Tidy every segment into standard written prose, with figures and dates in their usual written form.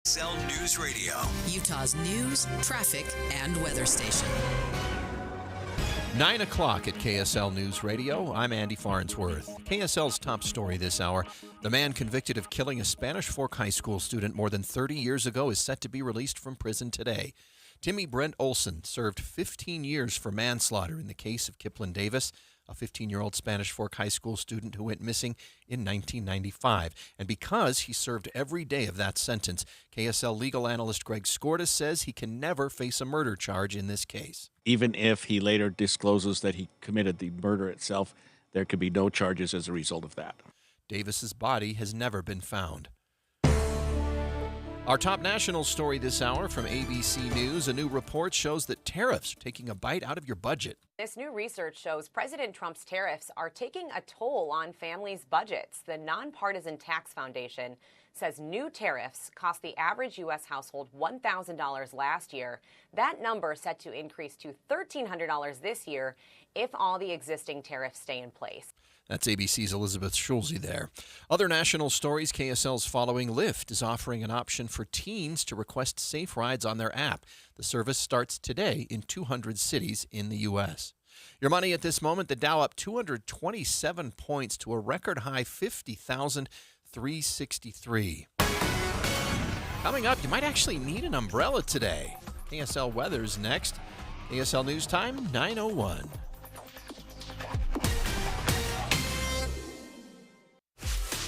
KSL News Radio, Utah's news, traffic, and weather station. 9 o'clock at KSL News Radio. I'm Andy Farnsworth. KSL's top story this hour. The man convicted of killing a Spanish Fork High School student more than 30 years ago is set to be released from prison today. Timmy Brent Olson served 15 years for manslaughter in the case of Kiplin Davis, a 15-year-old Spanish Fork High School student who went missing in 1995. And because he served every day of that sentence, KSL legal analyst Greg Skorda says he can never face a murder charge in this case. Even if he later discloses that he committed the murder itself, there could be no charges as a result of that. Davis's body has never been found. Our top national story this hour from ABC News. A new report shows that tariffs are taking a bite out of your budget. This new research shows President Trump's tariffs are taking a toll on families' budgets. The Nonpartisan Tax Foundation says new tariffs cost the average U.S. household $1,000 last year. That number set to increase to $1,300 this year if all the existing tariffs stay in place. That's ABC's Elizabeth Schulze there. Other national stories KSL's following. Lyft is offering an option for teens to request safe rides on their app. The service starts today in 200 cities in the U.S. Your money at this moment, the Dow up 227 points to a record high 50,363. Coming up, you might actually need an umbrella today. KSL weather's next. KSL News Time, 9:01.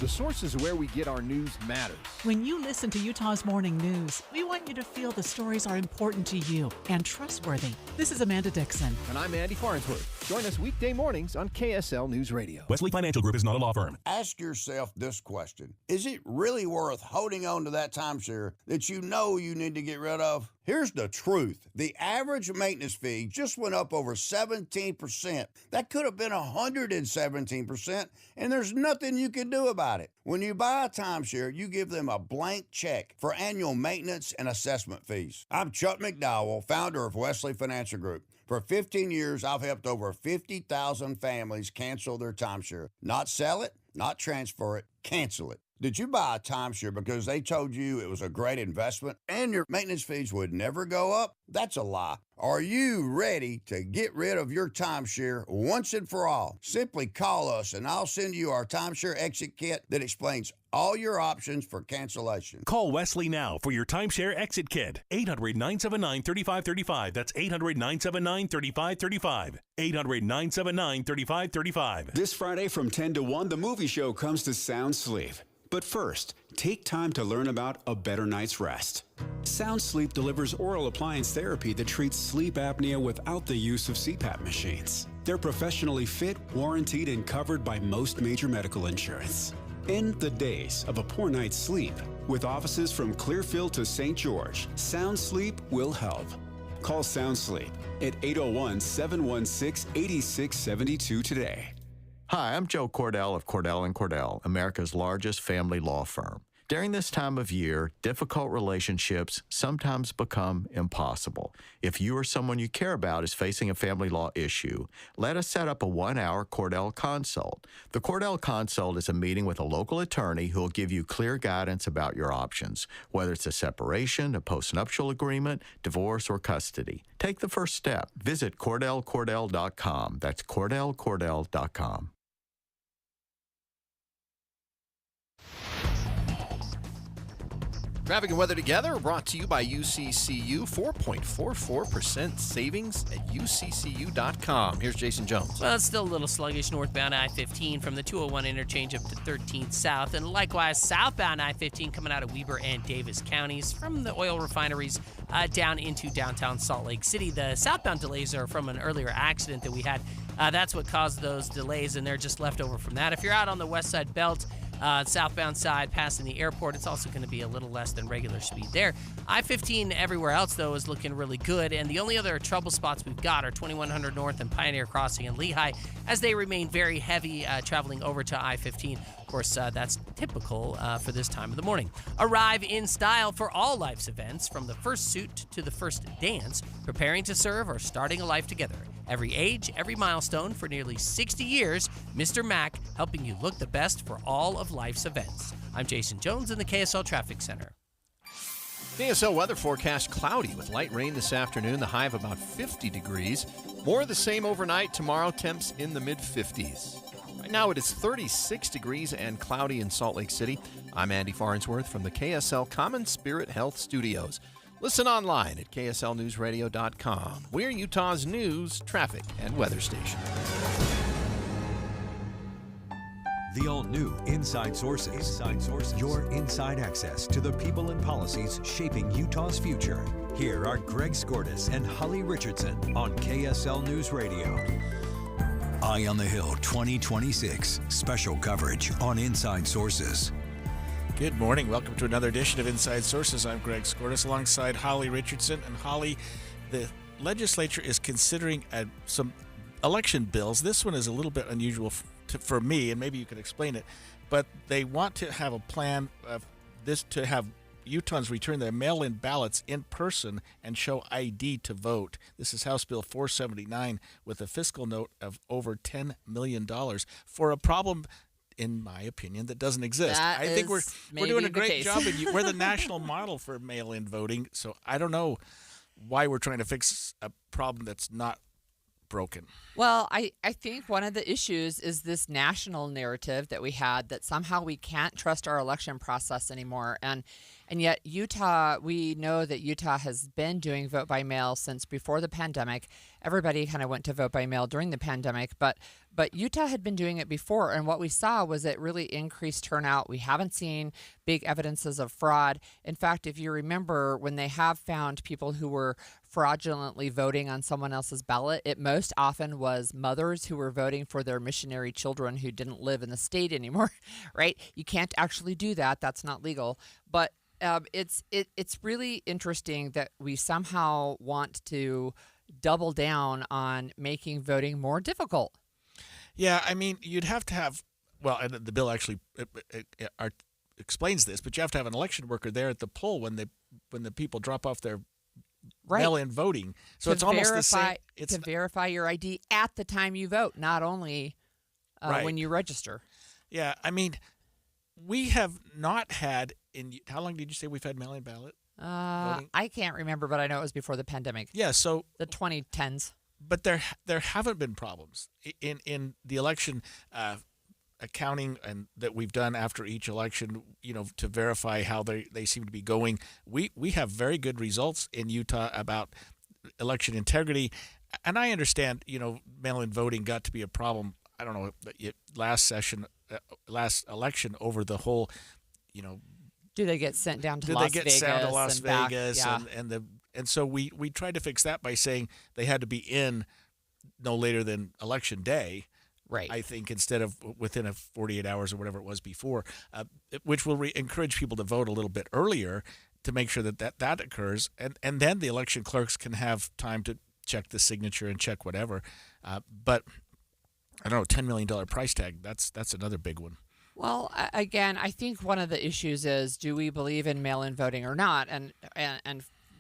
The sources where we get our news matters. When you listen to Utah's Morning News, we want you to feel the stories are important to you and trustworthy. This is Amanda Dixon. And I'm Andy Farnsworth. Join us weekday mornings on KSL News Radio. Wesley Financial Group is not a law firm. Ask yourself this question. Is it really worth holding on to that timeshare that you know you need to get rid of? Here's the truth. The average maintenance fee just went up over 17%. That could have been 117%, and there's nothing you can do about it. When you buy a timeshare, you give them a blank check for annual maintenance and assessment fees. I'm Chuck McDowell, founder of Wesley Financial Group. For 15 years, I've helped over 50,000 families cancel their timeshare. Not sell it, not transfer it, cancel it. Did you buy a timeshare because they told you it was a great investment and your maintenance fees would never go up? That's a lie. Are you ready to get rid of your timeshare once and for all? Simply call us and I'll send you our timeshare exit kit that explains all your options for cancellation. Call Wesley now for your timeshare exit kit. 800-979-3535. That's 800-979-3535. 800-979-3535. This Friday from 10 to 1, the movie show comes to Sound Sleep. But first, take time to learn about a better night's rest. Sound Sleep delivers oral appliance therapy that treats sleep apnea without the use of CPAP machines. They're professionally fit, warranted, and covered by most major medical insurance. End the days of a poor night's sleep. With offices from Clearfield to St. George, Sound Sleep will help. Call Sound Sleep at 801-716-8672 today. Hi, I'm Joe Cordell of Cordell & Cordell, America's largest family law firm. During this time of year, difficult relationships sometimes become impossible. If you or someone you care about is facing a family law issue, let us set up a 1-hour Cordell Consult. The Cordell Consult is a meeting with a local attorney who will give you clear guidance about your options, whether it's a separation, a postnuptial agreement, divorce, or custody. Take the first step. Visit CordellCordell.com. That's CordellCordell.com. Traffic and weather together brought to you by UCCU. 4.44% savings at UCCU.com. Here's Jason Jones. Well, it's still a little sluggish northbound I-15 from the 201 interchange up to 13th South. And likewise, southbound I-15 coming out of Weber and Davis counties from the oil refineries down into downtown Salt Lake City. The southbound delays are from an earlier accident that we had. That's what caused those delays, and they're just left over from that. If you're out on the west side belt, southbound side, passing the airport, it's also going to be a little less than regular speed there. I-15 everywhere else, though, is looking really good, and the only other trouble spots we've got are 2100 North and Pioneer Crossing and Lehigh, as they remain very heavy traveling over to I-15. Of course, that's typical for this time of the morning. Arrive in style for all life's events, from the first suit to the first dance, preparing to serve or starting a life together. Every age, every milestone, for nearly 60 years, Mr. Mac helping you look the best for all of life's events. I'm Jason Jones in the KSL Traffic Center. KSL weather forecast: cloudy with light rain this afternoon, the high of about 50 degrees. More of the same overnight. Tomorrow, temps in the mid-50s. Right now it is 36 degrees and cloudy in Salt Lake City. I'm Andy Farnsworth from the KSL Common Spirit Health Studios. Listen online at kslnewsradio.com. We're Utah's news, traffic, and weather station. The all-new Inside Sources. Your inside access to the people and policies shaping Utah's future. Here are Greg Skordas and Holly Richardson on KSL News Radio. Eye on the Hill 2026. Special coverage on Inside Sources. Good morning. Welcome to another edition of Inside Sources. I'm Greg Skordas alongside Holly Richardson. And Holly, the legislature is considering some election bills. This one is a little bit unusual for me, and maybe you could explain it, but they want to have a plan of this to have Utahns return their mail-in ballots in person and show ID to vote. This is House Bill 479 with a fiscal note of over $10 million for a problem, in my opinion, that doesn't exist. I think we're doing a great job, and we're the national model for mail-in voting, so I don't know why we're trying to fix a problem that's not broken. Well, I think one of the issues is this national narrative that we had that somehow we can't trust our election process anymore. And yet Utah, we know that Utah has been doing vote by mail since before the pandemic. Everybody kind of went to vote by mail during the pandemic, but Utah had been doing it before. And what we saw was it really increased turnout. We haven't seen big evidences of fraud. In fact, if you remember, when they have found people who were fraudulently voting on someone else's ballot, it most often was mothers who were voting for their missionary children who didn't live in the state anymore, right? You can't actually do that. That's not legal. But it's really interesting that we somehow want to double down on making voting more difficult. Yeah, I mean, you'd have to have, well, and the bill actually explains this, but you have to have an election worker there at the poll when the people drop off their mail-in voting. So it's almost the same. It's to verify your ID at the time you vote, not only when you register. Yeah, I mean, we have not had how long did you say we've had mail-in ballot voting? I can't remember, but I know it was before the pandemic. Yeah, so the 2010s. But there haven't been problems in the election accounting and that we've done after each election, to verify how they seem to be going. We have very good results in Utah about election integrity. And I understand, mail-in voting got to be a problem, I don't know, last election over the whole, do they get sent down to Las Vegas? Do they get sent to Las Vegas? Yeah. And so we tried to fix that by saying they had to be in no later than election day. Right. I think instead of within 48 hours or whatever it was before, which will encourage people to vote a little bit earlier to make sure that occurs. And then the election clerks can have time to check the signature and check whatever. But I don't know, $10 million price tag, that's another big one. Well, again, I think one of the issues is, do we believe in mail-in voting or not? And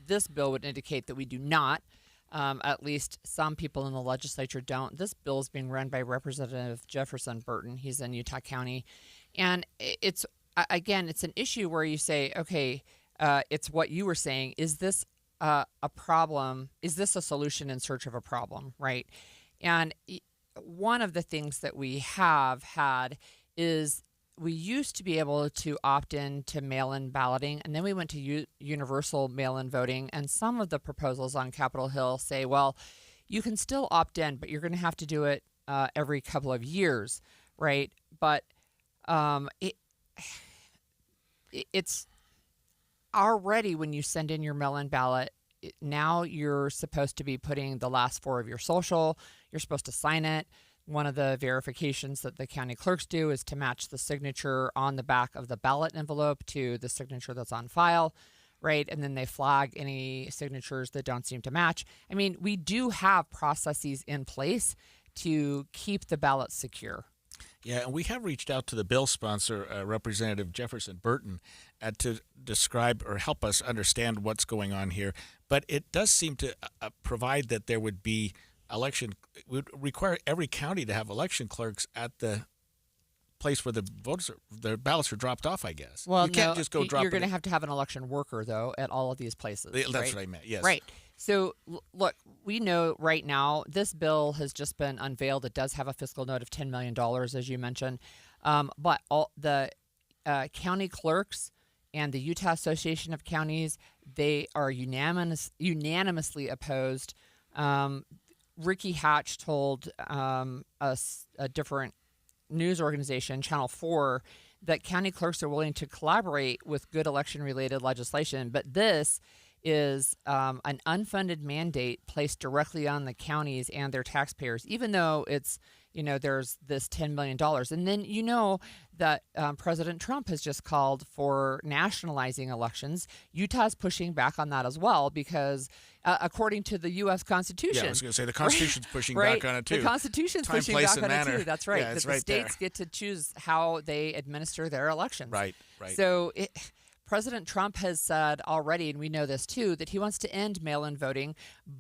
this bill would indicate that we do not. At least some people in the legislature don't. This bill is being run by Representative Jefferson Burton. He's in Utah County. And it's an issue where you say, okay, it's what you were saying. Is this a problem? Is this a solution in search of a problem, right? And one of the things that we have had is we used to be able to opt in to mail-in balloting, and then we went to universal mail-in voting. And some of the proposals on Capitol Hill say, well, you can still opt in, but you're going to have to do it every couple of years, right? But it's already, when you send in your mail-in ballot, now you're supposed to be putting the last four of your social. You're supposed to sign it. One of the verifications that the county clerks do is to match the signature on the back of the ballot envelope to the signature that's on file, right? And then they flag any signatures that don't seem to match. I mean, we do have processes in place to keep the ballot secure. Yeah, and we have reached out to the bill sponsor, Representative Jefferson Burton, to describe or help us understand what's going on here. But it does seem to provide that there would be would require every county to have election clerks at the place where the ballots are dropped off, I guess. Well, you can't just go drop You're it going to have an election worker, though, at all of these places. That's right? what I meant, yes. Right. So, look, we know right now this bill has just been unveiled. It does have a fiscal note of $10 million, as you mentioned. But all the county clerks and the Utah Association of Counties, they are unanimously opposed. Ricky Hatch told us a different news organization, Channel 4, that county clerks are willing to collaborate with good election-related legislation, but this is an unfunded mandate placed directly on the counties and their taxpayers, even though it's, there's this $10 million. And then that President Trump has just called for nationalizing elections. Utah's pushing back on that as well because according to the U.S. Constitution. Yeah, I was going to say the Constitution's pushing right? back on it too. The Constitution's Time, pushing place, back on manner. it too. That's right. Yeah, that the right states there. get to choose how they administer their elections. Right. So President Trump has said already, and we know this too, that he wants to end mail-in voting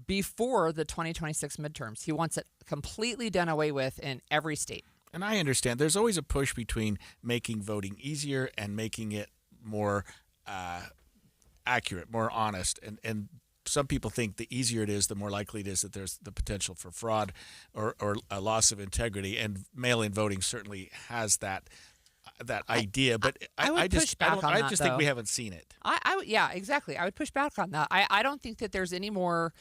before the 2026 midterms. He wants it completely done away with in every state. And I understand there's always a push between making voting easier and making it more accurate, more honest. And some people think the easier it is, the more likely it is that there's the potential for fraud or a loss of integrity. And mail-in voting certainly has that idea, but I just think we haven't seen it. Yeah, exactly. I would push back on that. I don't think that there's any more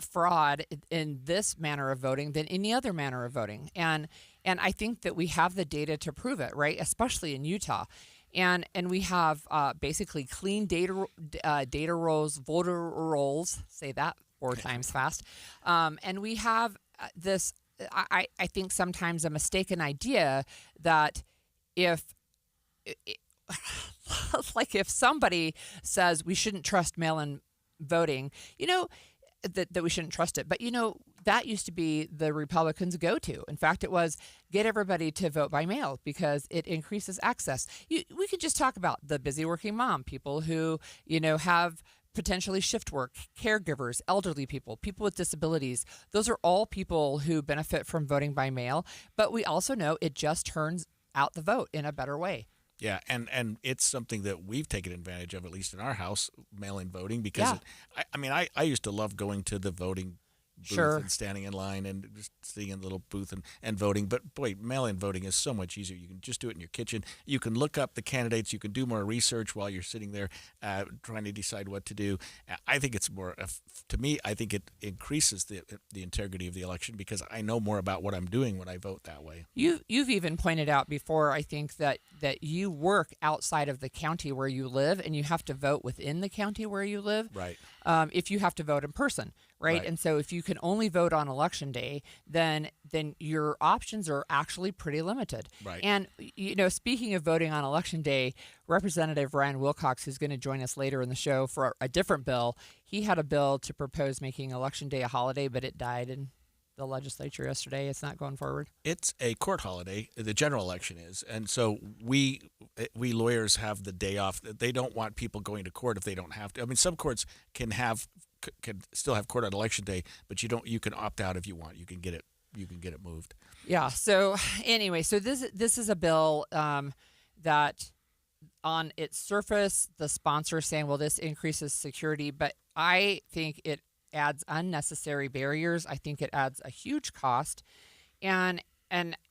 fraud in this manner of voting than any other manner of voting, and I think that we have the data to prove it, right? Especially in Utah, and we have basically clean data rolls, voter rolls. Say that 4 times fast, and we have this. I think sometimes a mistaken idea that if somebody says we shouldn't trust mail-in voting, that we shouldn't trust it. But, that used to be the Republicans' go-to. In fact, it was get everybody to vote by mail because it increases access. We could just talk about the busy working mom, people who, have potentially shift work, caregivers, elderly people, people with disabilities. Those are all people who benefit from voting by mail. But we also know it just turns out the vote in a better way. Yeah, and it's something that we've taken advantage of, at least in our house, mail-in voting, because I used to love going to the voting booth and standing in line and just sitting in the little booth and voting. But boy, mail-in voting is so much easier. You can just do it in your kitchen. You can look up the candidates. You can do more research while you're sitting there trying to decide what to do. I think it's more, to me, I think it increases the integrity of the election because I know more about what I'm doing when I vote that way. You've even pointed out before, I think, that you work outside of the county where you live and you have to vote within the county where you live. Right. If you have to vote in person. Right. And so if you can only vote on election day, then your options are actually pretty limited. Right. And, speaking of voting on election day, Representative Ryan Wilcox, who's going to join us later in the show for a different bill, he had a bill to propose making election day a holiday, but it died in the legislature yesterday. It's not going forward. It's a court holiday. The general election is. And so we lawyers have the day off. They don't want people going to court if they don't have to. I mean, some courts can still have court on election day, but you can opt out if you want. You can get it moved. Yeah. So anyway, this is a bill that on its surface, the sponsor is saying, well, this increases security, but I think it adds unnecessary barriers. I think it adds a huge cost, and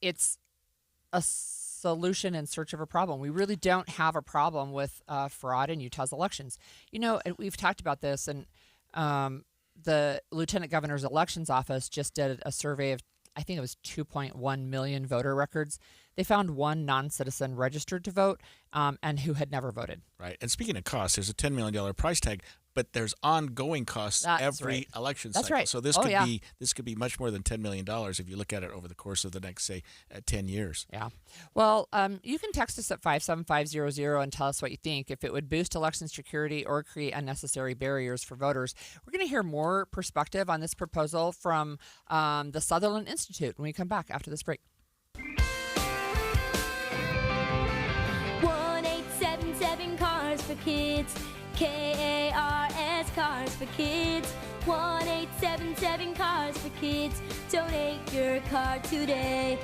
it's a solution in search of a problem. We really don't have a problem with fraud in Utah's elections. And we've talked about this, and the Lieutenant Governor's Elections Office just did a survey of, I think it was 2.1 million voter records. They found one non-citizen registered to vote and who had never voted. Right. And speaking of costs, there's a $10 million price tag, but there's ongoing costs every election cycle. That's right. So this could be much more than $10 million if you look at it over the course of the next, say, 10 years. Yeah. Well, you can text us at 57500 and tell us what you think, if it would boost election security or create unnecessary barriers for voters. We're going to hear more perspective on this proposal from the Sutherland Institute when we come back after this break. 1-877 Cars for Kids. KARS Cars for Kids. 1-877 Cars for Kids. Donate your car today.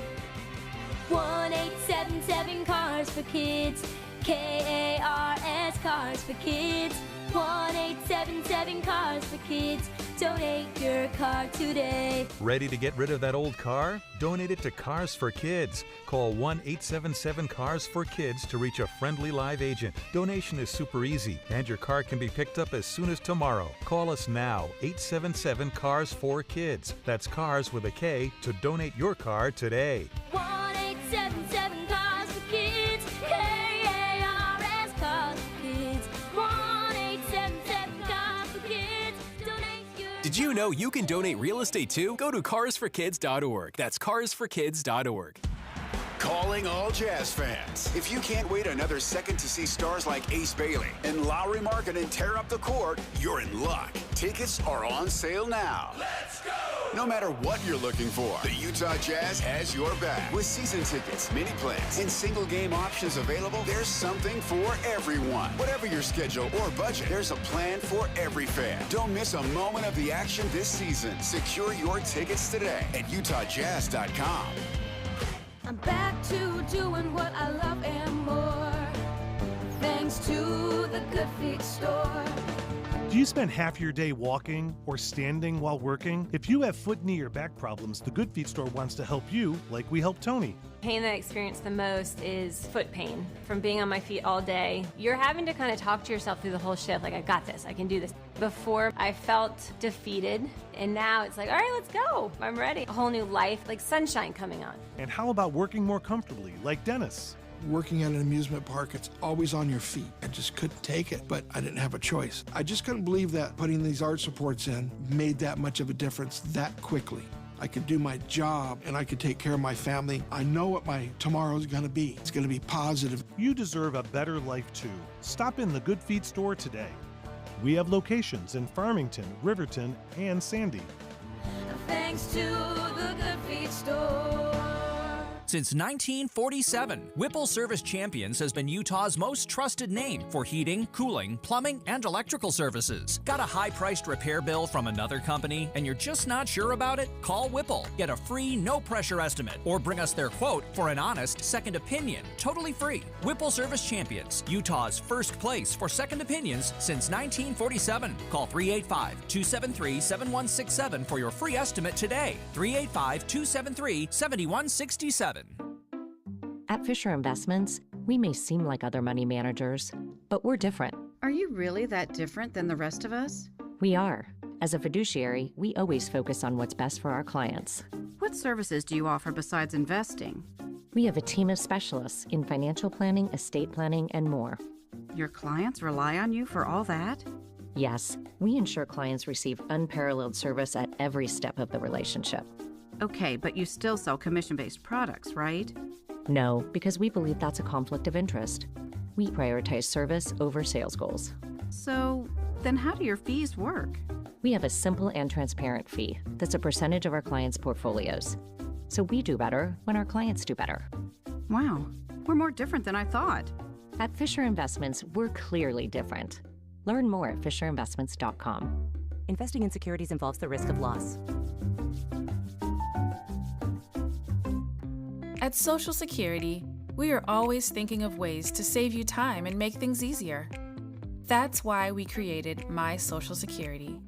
1-877-CARS for kids. KARS, Cars for Kids. 1-877-CARS for kids. Donate your car today. Ready to get rid of that old car? Donate it to Cars for Kids. Call 1-877-CARS for Kids to reach a friendly live agent. Donation is super easy, and your car can be picked up as soon as tomorrow. Call us now, 877-CARS for Kids. That's Cars with a K to donate your car today. 1-877-CARS for kids. KARS, Cars for kids. 1-877-CARS for kids. Donate your... Did you know you can donate real estate too? Go to carsforkids.org. That's carsforkids.org. Calling all Jazz fans. If you can't wait another second to see stars like Ace Bailey and Lowry Markkanen tear up the court, you're in luck. Tickets are on sale now. Let's go! No matter what you're looking for, the Utah Jazz has your back. With season tickets, mini plans, and single game options available, there's something for everyone. Whatever your schedule or budget, there's a plan for every fan. Don't miss a moment of the action this season. Secure your tickets today at utahjazz.com. I'm back to doing what I love and more, thanks to the Good Feet store. Do you spend half your day walking or standing while working? If you have foot, knee, or back problems, the Good Feet store wants to help you like we help Tony. Pain that I experience the most is foot pain from being on my feet all day. You're having to kind of talk to yourself through the whole shift, like, I got this, I can do this. Before, I felt defeated, and now it's like, all right, let's go. I'm ready. A whole new life, like sunshine coming on. And how about working more comfortably, like Dennis? Working at an amusement park, it's always on your feet. I just couldn't take it, but I didn't have a choice. I just couldn't believe that putting these arch supports in made that much of a difference that quickly. I could do my job and I could take care of my family. I know what my tomorrow is going to be. It's going to be positive. You deserve a better life too. Stop in the Good Feet store today. We have locations in Farmington, Riverton, and Sandy. Thanks to the Good Feet store. Since 1947, Whipple Service Champions has been Utah's most trusted name for heating, cooling, plumbing, and electrical services. Got a high-priced repair bill from another company and you're just not sure about it? Call Whipple. Get a free, no-pressure estimate or bring us their quote for an honest second opinion. Totally free. Whipple Service Champions, Utah's first place for second opinions since 1947. Call 385-273-7167 for your free estimate today. 385-273-7167. At Fisher Investments, we may seem like other money managers, but we're different. Are you really that different than the rest of us? We are. As a fiduciary, we always focus on what's best for our clients. What services do you offer besides investing? We have a team of specialists in financial planning, estate planning, and more. Your clients rely on you for all that? Yes, we ensure clients receive unparalleled service at every step of the relationship. Okay, but you still sell commission-based products, right? No, because we believe that's a conflict of interest. We prioritize service over sales goals. So, then how do your fees work? We have a simple and transparent fee that's a percentage of our clients' portfolios. So we do better when our clients do better. Wow, we're more different than I thought. At Fisher Investments, we're clearly different. Learn more at fisherinvestments.com. Investing in securities involves the risk of loss. At Social Security, we are always thinking of ways to save you time and make things easier. That's why we created My Social Security.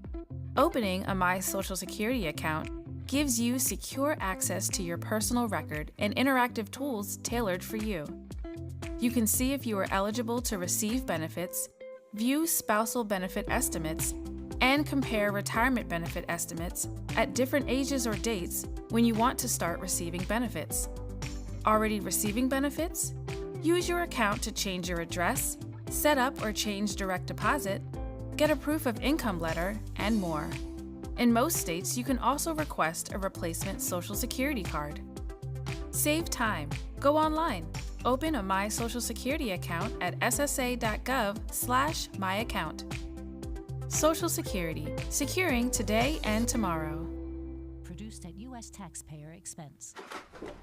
Opening a My Social Security account gives you secure access to your personal record and interactive tools tailored for you. You can see if you are eligible to receive benefits, view spousal benefit estimates, and compare retirement benefit estimates at different ages or dates when you want to start receiving benefits. Already receiving benefits? Use your account to change your address, set up or change direct deposit, get a proof of income letter, and more. In most states, you can also request a replacement Social Security card. Save time. Go online. Open a My Social Security account at ssa.gov/myaccount. Social Security, securing today and tomorrow. Produced at U.S. taxpayer expense.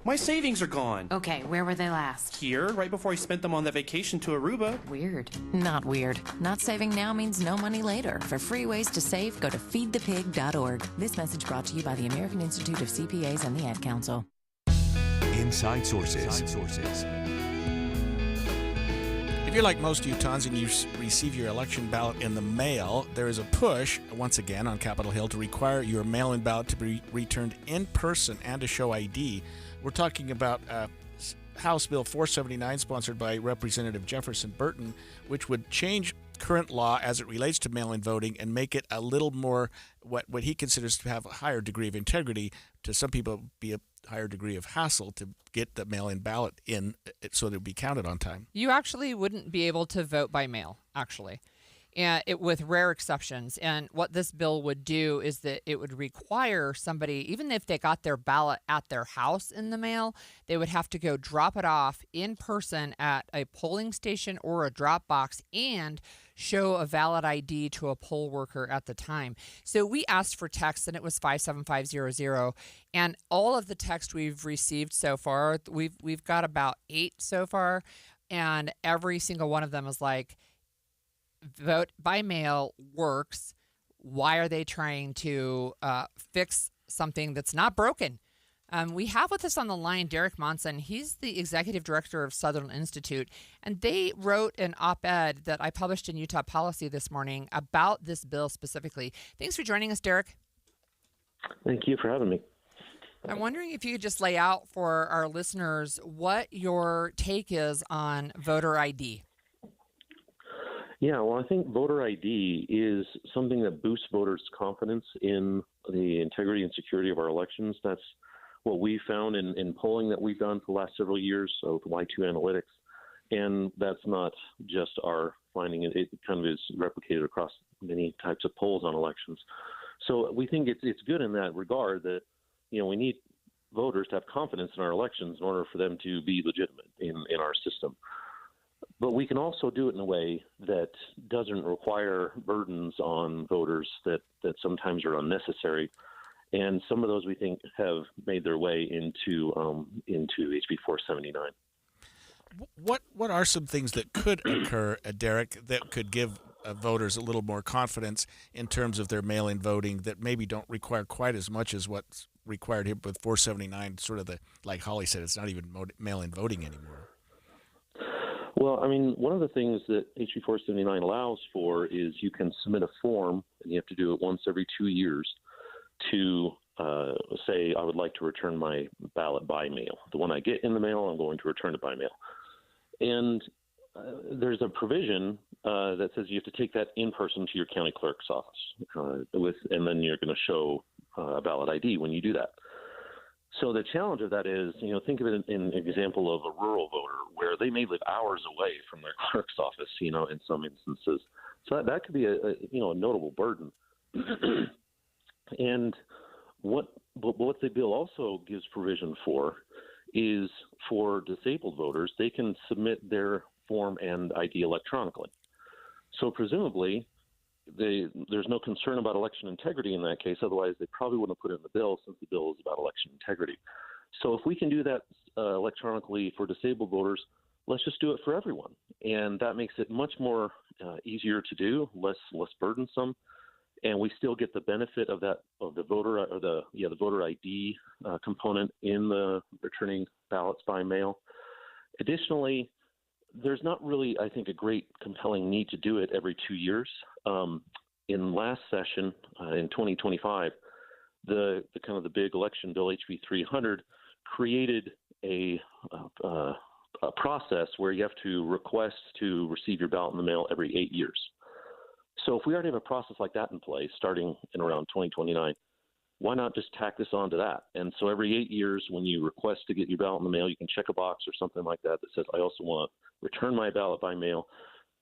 My savings are gone. Okay, where were they last? Here, right before I spent them on that vacation to Aruba. Weird. Not weird. Not saving now means no money later. For free ways to save, go to feedthepig.org. This message brought to you by the American Institute of CPAs and the Ad Council. Inside Sources. If you're like most Utahns and you receive your election ballot in the mail, there is a push, once again, on Capitol Hill to require your mail-in ballot to be returned in person and to show ID. We're talking about House Bill 479, sponsored by Representative Jefferson Burton, which would change current law as it relates to mail-in voting and make it a little more what he considers to have a higher degree of integrity. To some people, be a higher degree of hassle to get the mail-in ballot in so that it would be counted on time. You actually wouldn't be able to vote by mail, actually, and with rare exceptions. And what this bill would do is that it would require somebody, even if they got their ballot at their house in the mail, they would have to go drop it off in person at a polling station or a drop box and show a valid ID to a poll worker at the time. So we asked for text, and it was 57500. And all of the text we've received so far, we've got about 8 so far, and every single one of them is like, vote by mail works. Why are they trying to fix something that's not broken? We have with us on the line Derek Monson. He's the executive director of Sutherland Institute, and they wrote an op-ed that I published in Utah Policy this morning about this bill specifically. Thanks for joining us, Derek. Thank you for having me. I'm wondering if you could just lay out for our listeners what your take is on voter ID. Yeah, well, I think voter ID is something that boosts voters' confidence in the integrity and security of our elections. That's what we found in polling that we've done for the last several years with Y2 Analytics. And that's not just our finding. It kind of is replicated across many types of polls on elections. So we think it's good in that regard that, we need voters to have confidence in our elections in order for them to be legitimate in our system. But we can also do it in a way that doesn't require burdens on voters that sometimes are unnecessary. And some of those we think have made their way into HB 479. What are some things that could occur, Derek, that could give voters a little more confidence in terms of their mail-in voting that maybe don't require quite as much as what's required here with 479? Sort of like Holly said, it's not even mail-in voting anymore. Well, I mean, one of the things that HB 479 allows for is you can submit a form, and you have to do it once every 2 years, to say, I would like to return my ballot by mail. The one I get in the mail, I'm going to return it by mail. And there's a provision that says you have to take that in person to your county clerk's office, and then you're going to show a ballot ID when you do that. So the challenge of that is, think of it in an example of a rural voter where they may live hours away from their clerk's office, in some instances. So that could be a notable burden. And what the bill also gives provision for is for disabled voters, they can submit their form and ID electronically. So presumably, there's no concern about election integrity in that case. Otherwise, they probably wouldn't have put it in the bill, since the bill is about election integrity. So if we can do that electronically for disabled voters, let's just do it for everyone. And that makes it much more easier to do, less burdensome. And we still get the benefit of the voter ID component in the returning ballots by mail. Additionally, there's not really, I think, a great compelling need to do it every 2 years. In last session, in 2025, the big election bill, HB 300, created a process where you have to request to receive your ballot in the mail every 8 years. So if we already have a process like that in place, starting in around 2029, why not just tack this on to that? And so every 8 years, when you request to get your ballot in the mail, you can check a box or something like that says, I also want to return my ballot by mail.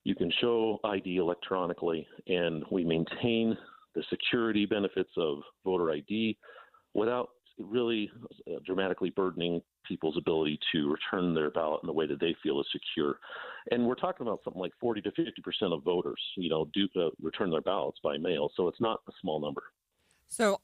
You can show ID electronically, and we maintain the security benefits of voter ID without really dramatically burdening people's ability to return their ballot in the way that they feel is secure. And we're talking about something like 40 to 50% of voters, do return their ballots by mail. So it's not a small number. So,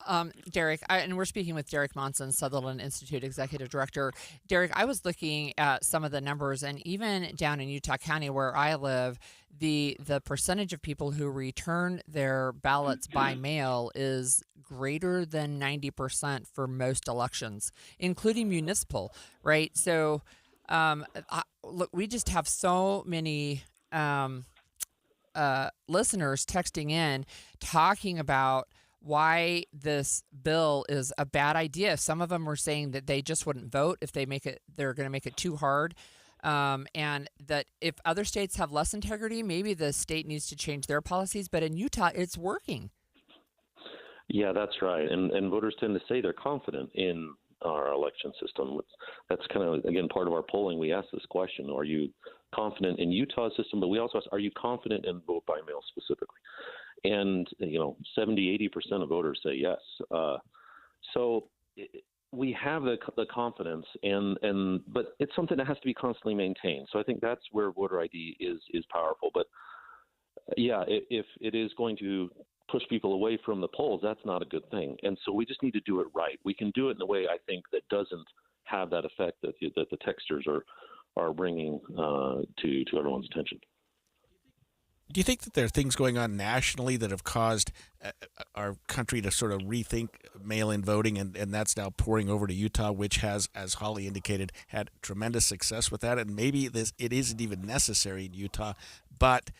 Derek, and we're speaking with Derek Monson, Sutherland Institute Executive Director. Derek, I was looking at some of the numbers, and even down in Utah County where I live, the percentage of people who return their ballots by mail is greater than 90% for most elections, including municipal, right? So, look, we just have so many listeners texting in talking about why this bill is a bad idea. Some of them were saying that they just wouldn't vote if they're going to make it too hard. And that if other states have less integrity, maybe the state needs to change their policies. But in Utah, it's working. Yeah, that's right. And voters tend to say they're confident in our election system. That's kind of, again, part of our polling. We ask this question: are you confident in Utah's system? But we also ask, are you confident in vote by mail specifically? And 70-80% of voters say yes. So we have the confidence, but it's something that has to be constantly maintained. So I think that's where voter ID is powerful. But yeah, if it is going to push people away from the polls, that's not a good thing. And so we just need to do it right. We can do it in a way, I think, that doesn't have that effect that the texters are bringing to everyone's attention. Do you think that there are things going on nationally that have caused our country to sort of rethink mail-in voting, and that's now pouring over to Utah, which has, as Holly indicated, had tremendous success with that, and maybe it isn't even necessary in Utah, but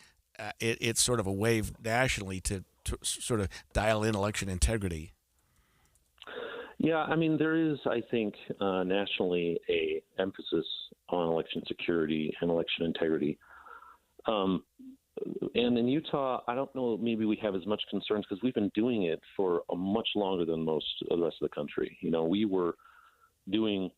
it's sort of a wave nationally to sort of dial in election integrity? Yeah, I mean, there is, I think, nationally a emphasis on election security and election integrity. And in Utah, I don't know, maybe we have as much concerns because we've been doing it for much longer than most of the rest of the country. We were doing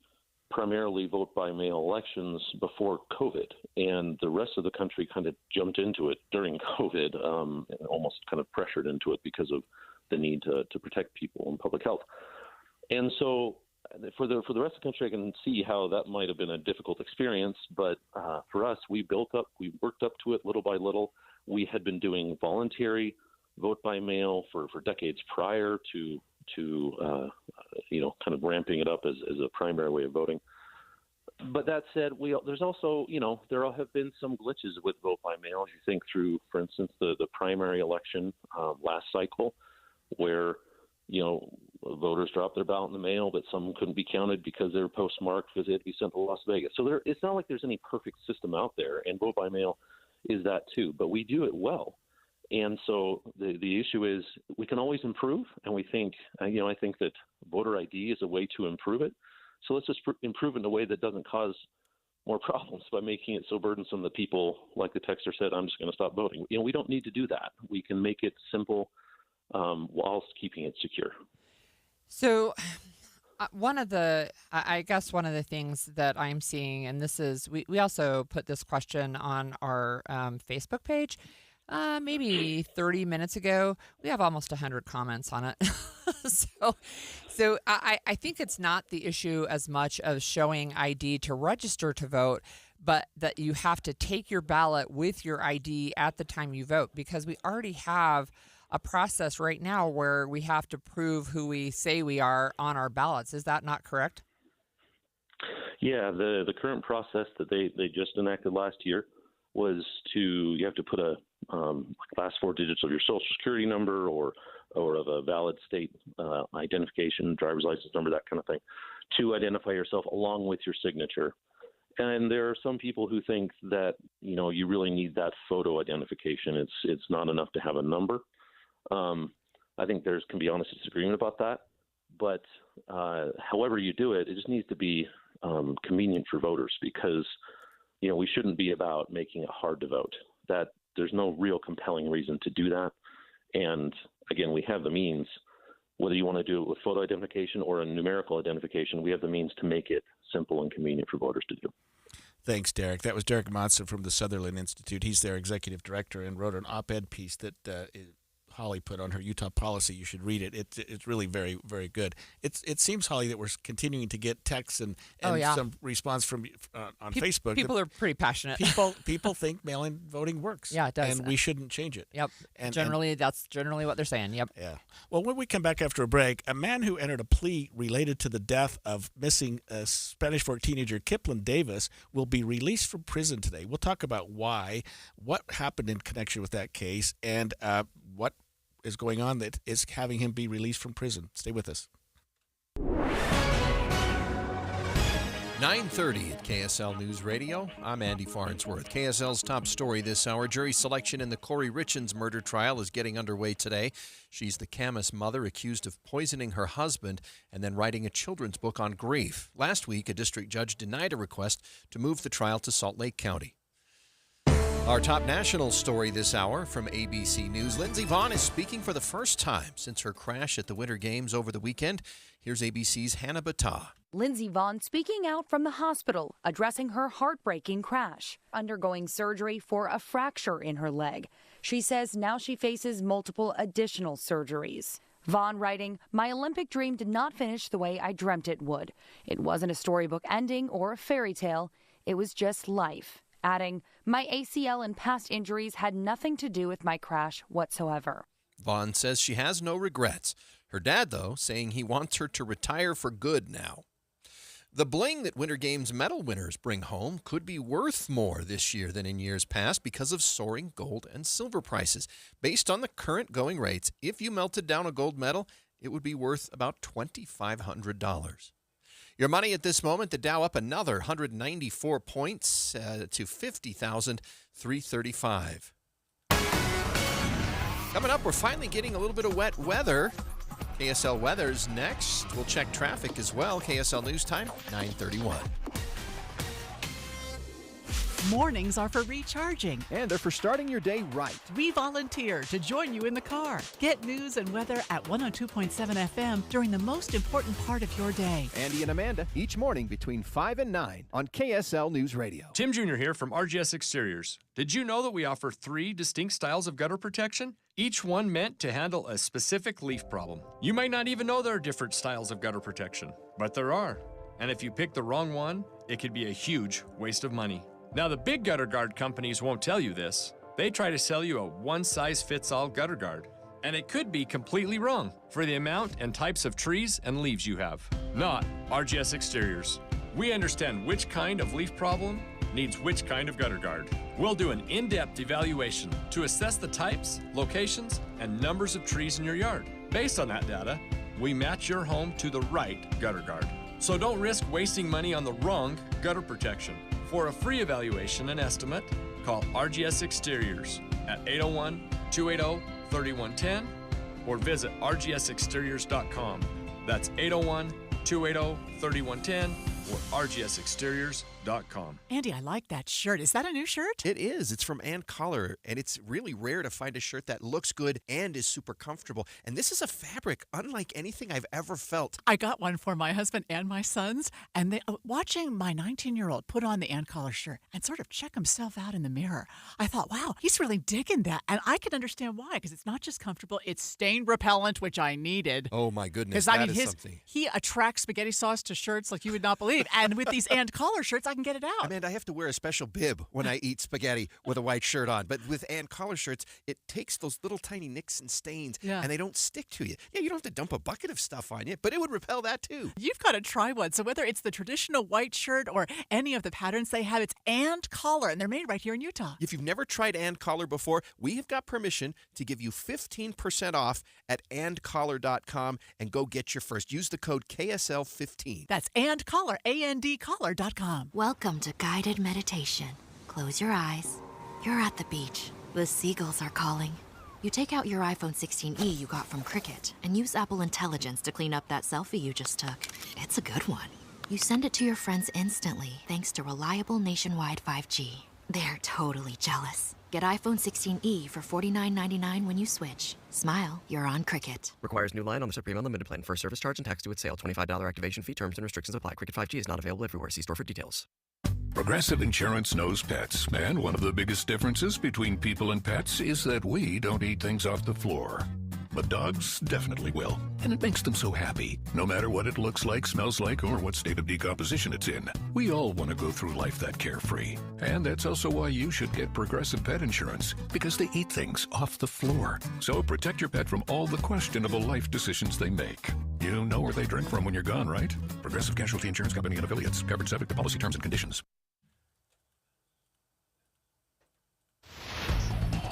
primarily vote by mail elections before COVID, and the rest of the country kind of jumped into it during COVID, and almost kind of pressured into it because of the need to protect people and public health. And so for the rest of the country, I can see how that might have been a difficult experience. But for us, we worked up to it little by little. We had been doing voluntary vote by mail for decades prior to kind of ramping it up as a primary way of voting. But that said, there's also, there have been some glitches with vote by mail. If you think through, for instance, the primary election last cycle, where voters dropped their ballot in the mail, but some couldn't be counted because they were postmarked because they had to be sent to Las Vegas. So it's not like there's any perfect system out there, and vote by mail is that too. But we do it well, and so the issue is we can always improve. And we think, I think that voter ID is a way to improve it. So let's just improve it in a way that doesn't cause more problems by making it so burdensome that people, like the texter said, I'm just going to stop voting. We don't need to do that. We can make it simple whilst keeping it secure. So one of the things that I'm seeing, and this is, we also put this question on our Facebook page maybe 30 minutes ago. We have almost 100 comments on it. So I think it's not the issue as much of showing ID to register to vote, but that you have to take your ballot with your ID at the time you vote, because we already have a process right now where we have to prove who we say we are on our ballots. Is that not correct? Yeah, the current process that they just enacted last year was you have to put a last four digits of your social security number or of a valid state identification, driver's license number, that kind of thing, to identify yourself along with your signature. And there are some people who think that, you really need that photo identification. It's not enough to have a number. I think there can be honest disagreement about that. But however you do it, it just needs to be convenient for voters, because, we shouldn't be about making it hard to vote. That there's no real compelling reason to do that. And again, we have the means, whether you want to do it with photo identification or a numerical identification, we have the means to make it simple and convenient for voters to do. Thanks, Derek. That was Derek Monson from the Sutherland Institute. He's their executive director and wrote an op-ed piece that Holly put on her Utah policy. You should read it. It's really very, very good. It seems, Holly, that we're continuing to get texts and some response from on Facebook. People are pretty passionate. People think mail-in voting works. Yeah, it does. And we shouldn't change it. Yep. That's generally what they're saying. Yep. Yeah. Well, when we come back after a break, a man who entered a plea related to the death of missing Spanish Fork teenager Kiplan Davis will be released from prison today. We'll talk about why, what happened in connection with that case, and what is going on that is having him be released from prison. Stay with us. 9:30 at KSL News Radio. I'm Andy Farnsworth. KSL's top story this hour. Jury selection in the Corey Richins murder trial is getting underway today. She's the Camas mother accused of poisoning her husband and then writing a children's book on grief. Last week, a district judge denied a request to move the trial to Salt Lake County. Our top national story this hour from ABC News. Lindsey Vonn is speaking for the first time since her crash at the Winter Games over the weekend. Here's ABC's Hannah Battah. Lindsey Vonn speaking out from the hospital, addressing her heartbreaking crash, undergoing surgery for a fracture in her leg. She says now she faces multiple additional surgeries. Vonn writing, "My Olympic dream did not finish the way I dreamt it would. It wasn't a storybook ending or a fairy tale. It was just life." Adding, "My ACL and past injuries had nothing to do with my crash whatsoever." Vonn says she has no regrets. Her dad, though, saying he wants her to retire for good now. The bling that Winter Games medal winners bring home could be worth more this year than in years past because of soaring gold and silver prices. Based on the current going rates, if you melted down a gold medal, it would be worth about $2,500. Your money at this moment, the Dow up another 194 points to 50,335. Coming up, we're finally getting a little bit of wet weather. KSL weather's next. We'll check traffic as well. KSL News Time, 9:31. Mornings are for recharging. And they're for starting your day right. We volunteer to join you in the car. Get news and weather at 102.7 FM during the most important part of your day. Andy and Amanda, each morning between 5 and 9 on KSL News Radio. Tim Jr. here from RGS Exteriors. Did you know that we offer 3 distinct styles of gutter protection? Each one meant to handle a specific leaf problem. You might not even know there are different styles of gutter protection, but there are. And if you pick the wrong one, it could be a huge waste of money. Now, the big gutter guard companies won't tell you this. They try to sell you a one-size-fits-all gutter guard. And it could be completely wrong for the amount and types of trees and leaves you have. Not RGS Exteriors. We understand which kind of leaf problem needs which kind of gutter guard. We'll do an in-depth evaluation to assess the types, locations, and numbers of trees in your yard. Based on that data, we match your home to the right gutter guard. So don't risk wasting money on the wrong gutter protection. For a free evaluation and estimate, call RGS Exteriors at 801-280-3110 or visit rgsexteriors.com. That's 801-280-3110 or rgsexteriors.com. Andy, I like that shirt. Is that a new shirt? It is. It's from Ann Collar, and it's really rare to find a shirt that looks good and is super comfortable. And this is a fabric unlike anything I've ever felt. I got one for my husband and my sons, and they watching my 19-year-old put on the Ann Collar shirt and sort of check himself out in the mirror. I thought, wow, he's really digging that. And I can understand why, because it's not just comfortable, it's stain repellent, which I needed. Oh, my goodness. Because, That is something. He attracts spaghetti sauce to shirts like you would not believe. And with these Ann Collar shirts, I can get it out. Amanda, I have to wear a special bib when I eat spaghetti with a white shirt on. But with Ann Collar shirts, it takes those little tiny nicks and stains, and they don't stick to you. Yeah, you don't have to dump a bucket of stuff on you, but it would repel that too. You've got to try one. So whether it's the traditional white shirt or any of the patterns they have, it's Ann Collar, and they're made right here in Utah. If you've never tried Ann Collar before, we have got permission to give you 15% off at andcollar.com and go get your first. Use the code KSL15. That's Ann Collar, ANDcollar.com. Welcome to guided meditation. Close your eyes. You're at the beach. The seagulls are calling. You take out your iPhone 16e you got from Cricket and use Apple Intelligence to clean up that selfie you just took. It's a good one. You send it to your friends instantly thanks to reliable nationwide 5G. They're totally jealous. Get iPhone 16e for $49.99 when you switch. Smile, you're on Cricket. Requires new line on the Supreme Unlimited plan. First service charge and tax due at sale. $25 activation fee. Terms and restrictions apply. Cricket 5G is not available everywhere. See store for details. Progressive Insurance knows pets, and one of the biggest differences between people and pets is that we don't eat things off the floor. But dogs definitely will, and it makes them so happy, no matter what it looks like, smells like, or what state of decomposition it's in. We all want to go through life that carefree, and that's also why you should get Progressive Pet Insurance, because they eat things off the floor. So protect your pet from all the questionable life decisions they make. You know where they drink from when you're gone, right? Progressive Casualty Insurance Company and affiliates. Covered subject to policy terms and conditions.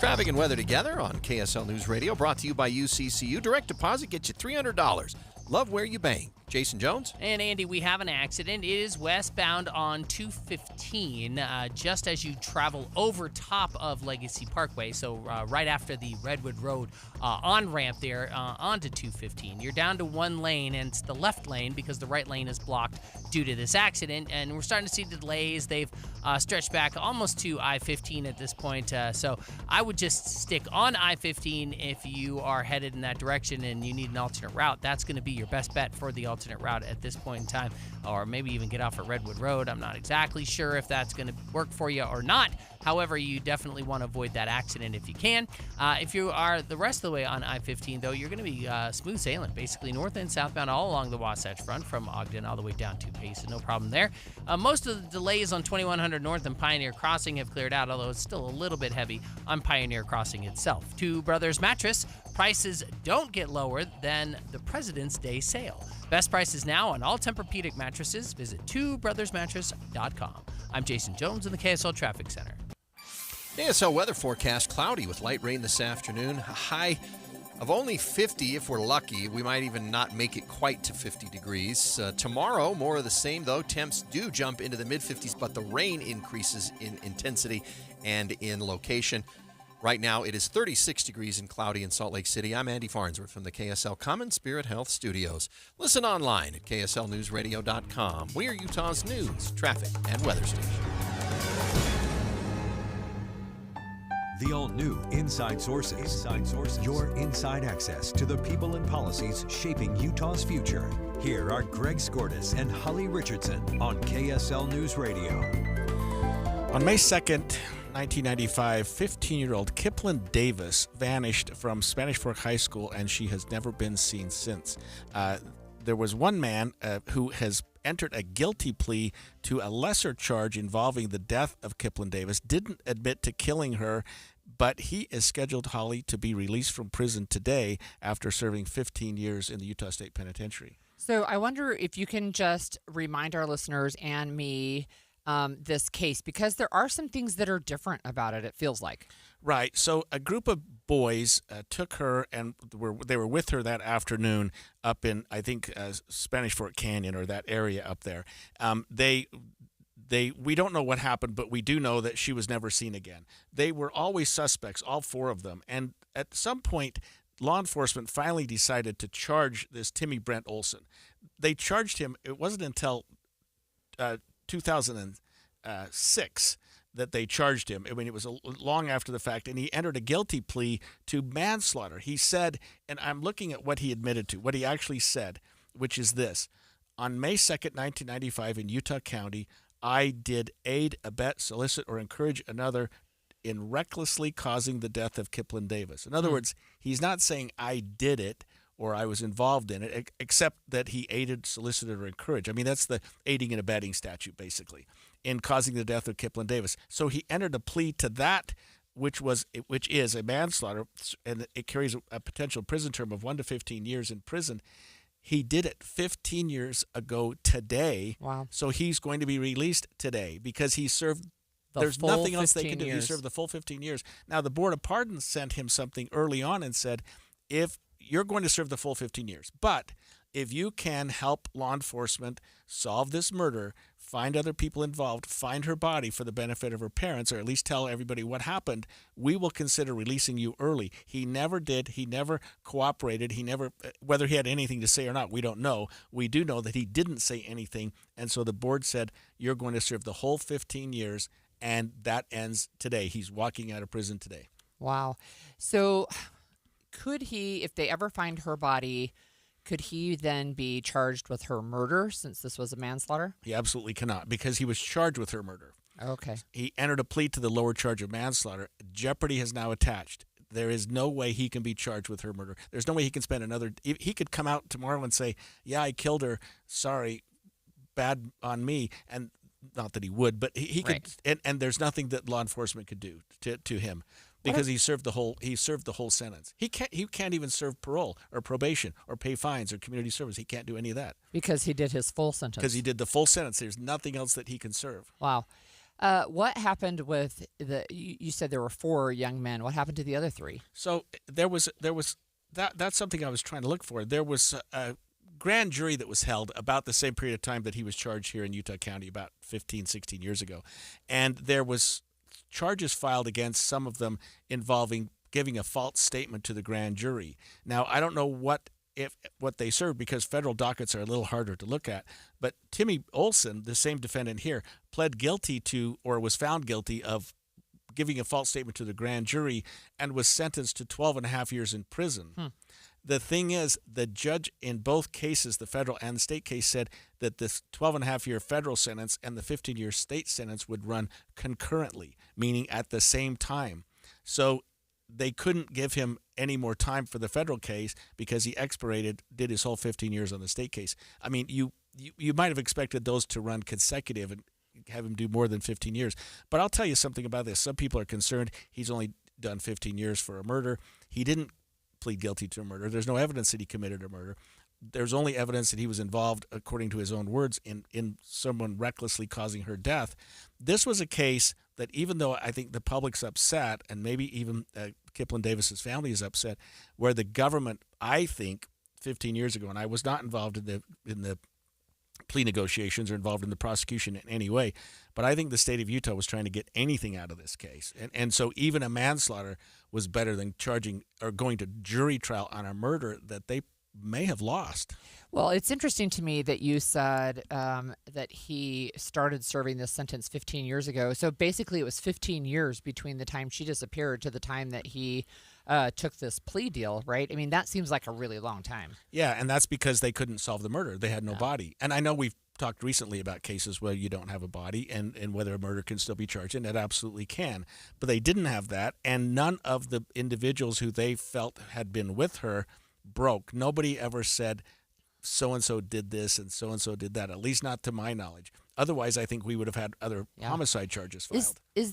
Traffic and weather together on KSL News Radio, brought to you by UCCU. Direct deposit gets you $300. Love where you bang. Jason Jones. And Andy, we have an accident. It is westbound on 215, just as you travel over top of Legacy Parkway. So right after the Redwood Road on-ramp there onto 215. You're down to one lane, and it's the left lane because the right lane is blocked due to this accident. And we're starting to see the delays. They've stretched back almost to I-15 at this point. So I would just stick on I-15 if you are headed in that direction and you need an alternate route. That's going to be your best bet for the alternate route at this point in time, or maybe even get off at Redwood Road. I'm not exactly sure if that's going to work for you or not. However, you definitely want to avoid that accident if you can. If you are the rest of the way on I-15, though, you're going to be smooth sailing, basically north and southbound all along the Wasatch Front from Ogden all the way down to Payson. No problem there. Most of the delays on 2100 North and Pioneer Crossing have cleared out, although it's still a little bit heavy on Pioneer Crossing itself. Two Brothers Mattress. Prices don't get lower than the President's Day sale. Best prices now on all Tempur-Pedic mattresses. Visit twobrothersmattress.com. I'm Jason Jones in the KSL Traffic Center. KSL weather forecast, cloudy with light rain this afternoon. A high of only 50 if we're lucky. We might even not make it quite to 50 degrees. Tomorrow, more of the same, though. Temps do jump into the mid-50s, but the rain increases in intensity and in location. Right now, it is 36 degrees and cloudy in Salt Lake City. I'm Andy Farnsworth from the KSL Common Spirit Health Studios. Listen online at kslnewsradio.com. We are Utah's news, traffic, and weather station. The all-new Inside Sources. Inside Sources. Your inside access to the people and policies shaping Utah's future. Here are Greg Skordas and Holly Richardson on KSL News Radio. On May 2nd, 1995, 15-year-old Kiplin Davis vanished from Spanish Fork High School, and she has never been seen since. There was one man who has entered a guilty plea to a lesser charge involving the death of Kiplin Davis, didn't admit to killing her, but he is scheduled, Holly, to be released from prison today after serving 15 years in the Utah State Penitentiary. So I wonder if you can just remind our listeners and me this case, because there are some things that are different about it, it feels like. Right. So a group of boys took her, and they were with her that afternoon up in, I think, Spanish Fork Canyon or that area up there. We don't know what happened, but we do know that she was never seen again. They were always suspects, all four of them. And at some point, law enforcement finally decided to charge this Timmy Brent Olson. They charged him. It wasn't until 2006 that they charged him. I mean, it was long after the fact, and he entered a guilty plea to manslaughter. He said, and I'm looking at what he admitted to, what he actually said, which is this: on May 2nd, 1995 in Utah County, I did aid, abet, solicit, or encourage another in recklessly causing the death of Kiplin Davis. In other words, he's not saying I did it or I was involved in it, except that he aided, solicited, or encouraged. I mean, that's the aiding and abetting statute, basically, in causing the death of Kiplin Davis. So he entered a plea to that, which is a manslaughter, and it carries a potential prison term of 1 to 15 years in prison. He did it 15 years ago today. Wow. So he's going to be released today because he served. There's nothing else they can do. He served the full 15 years. Now, the Board of Pardons sent him something early on and said, if you're going to serve the full 15 years, but if you can help law enforcement solve this murder, find other people involved, find her body for the benefit of her parents, or at least tell everybody what happened, we will consider releasing you early. He never did. He never cooperated. He never, whether he had anything to say or not, we don't know. We do know that he didn't say anything, and so the board said, you're going to serve the whole 15 years, and that ends today. He's walking out of prison today. Wow. So could he, if they ever find her body, could he then be charged with her murder since this was a manslaughter? He absolutely cannot, because he was charged with her murder. Okay. He entered a plea to the lower charge of manslaughter. Jeopardy has now attached. There is no way he can be charged with her murder. There's no way he can spend another. He could come out tomorrow and say, yeah, I killed her. Sorry, bad on me. And not that he would, but he could. And there's nothing that law enforcement could do to him. Because he served the whole sentence. He can't even serve parole or probation or pay fines or community service. He can't do any of that. Because he did his full sentence. Because he did the full sentence. There's nothing else that he can serve. Wow. What happened with you said there were 4 young men. What happened to the other 3? So there was that's something I was trying to look for. There was a grand jury that was held about the same period of time that he was charged here in Utah County about 15, 16 years ago. And there was charges filed against some of them involving giving a false statement to the grand jury. Now, I don't know what they served because federal dockets are a little harder to look at. But Timmy Olson, the same defendant here, pled guilty to or was found guilty of giving a false statement to the grand jury and was sentenced to 12 and a half years in prison. The thing is, the judge in both cases, the federal and the state case, said that this 12 and a half year federal sentence and the 15-year state sentence would run concurrently, meaning at the same time. So they couldn't give him any more time for the federal case because he did his whole 15 years on the state case. I mean, you might have expected those to run consecutive and have him do more than 15 years. But I'll tell you something about this. Some people are concerned he's only done 15 years for a murder. He didn't plead guilty to a murder. There's no evidence that he committed a murder. There's only evidence that he was involved, according to his own words, in someone recklessly causing her death. This was a case that even though I think the public's upset, and maybe even Kipling Davis's family is upset, where the government, I think, 15 years ago, and I was not involved in the plea negotiations or involved in the prosecution in any way, but I think the state of Utah was trying to get anything out of this case. And so even a manslaughter was better than charging or going to jury trial on a murder that they may have lost. Well, it's interesting to me that you said that he started serving this sentence 15 years ago. So basically it was 15 years between the time she disappeared to the time that he took this plea deal, right? I mean, that seems like a really long time. Yeah, and that's because they couldn't solve the murder. They had no body. And I know we've talked recently about cases where you don't have a body and whether a murder can still be charged, and it absolutely can. But they didn't have that, and none of the individuals who they felt had been with her broke. Nobody ever said so-and-so did this and so-and-so did that, at least not to my knowledge. Otherwise, I think we would have had other homicide charges filed. Is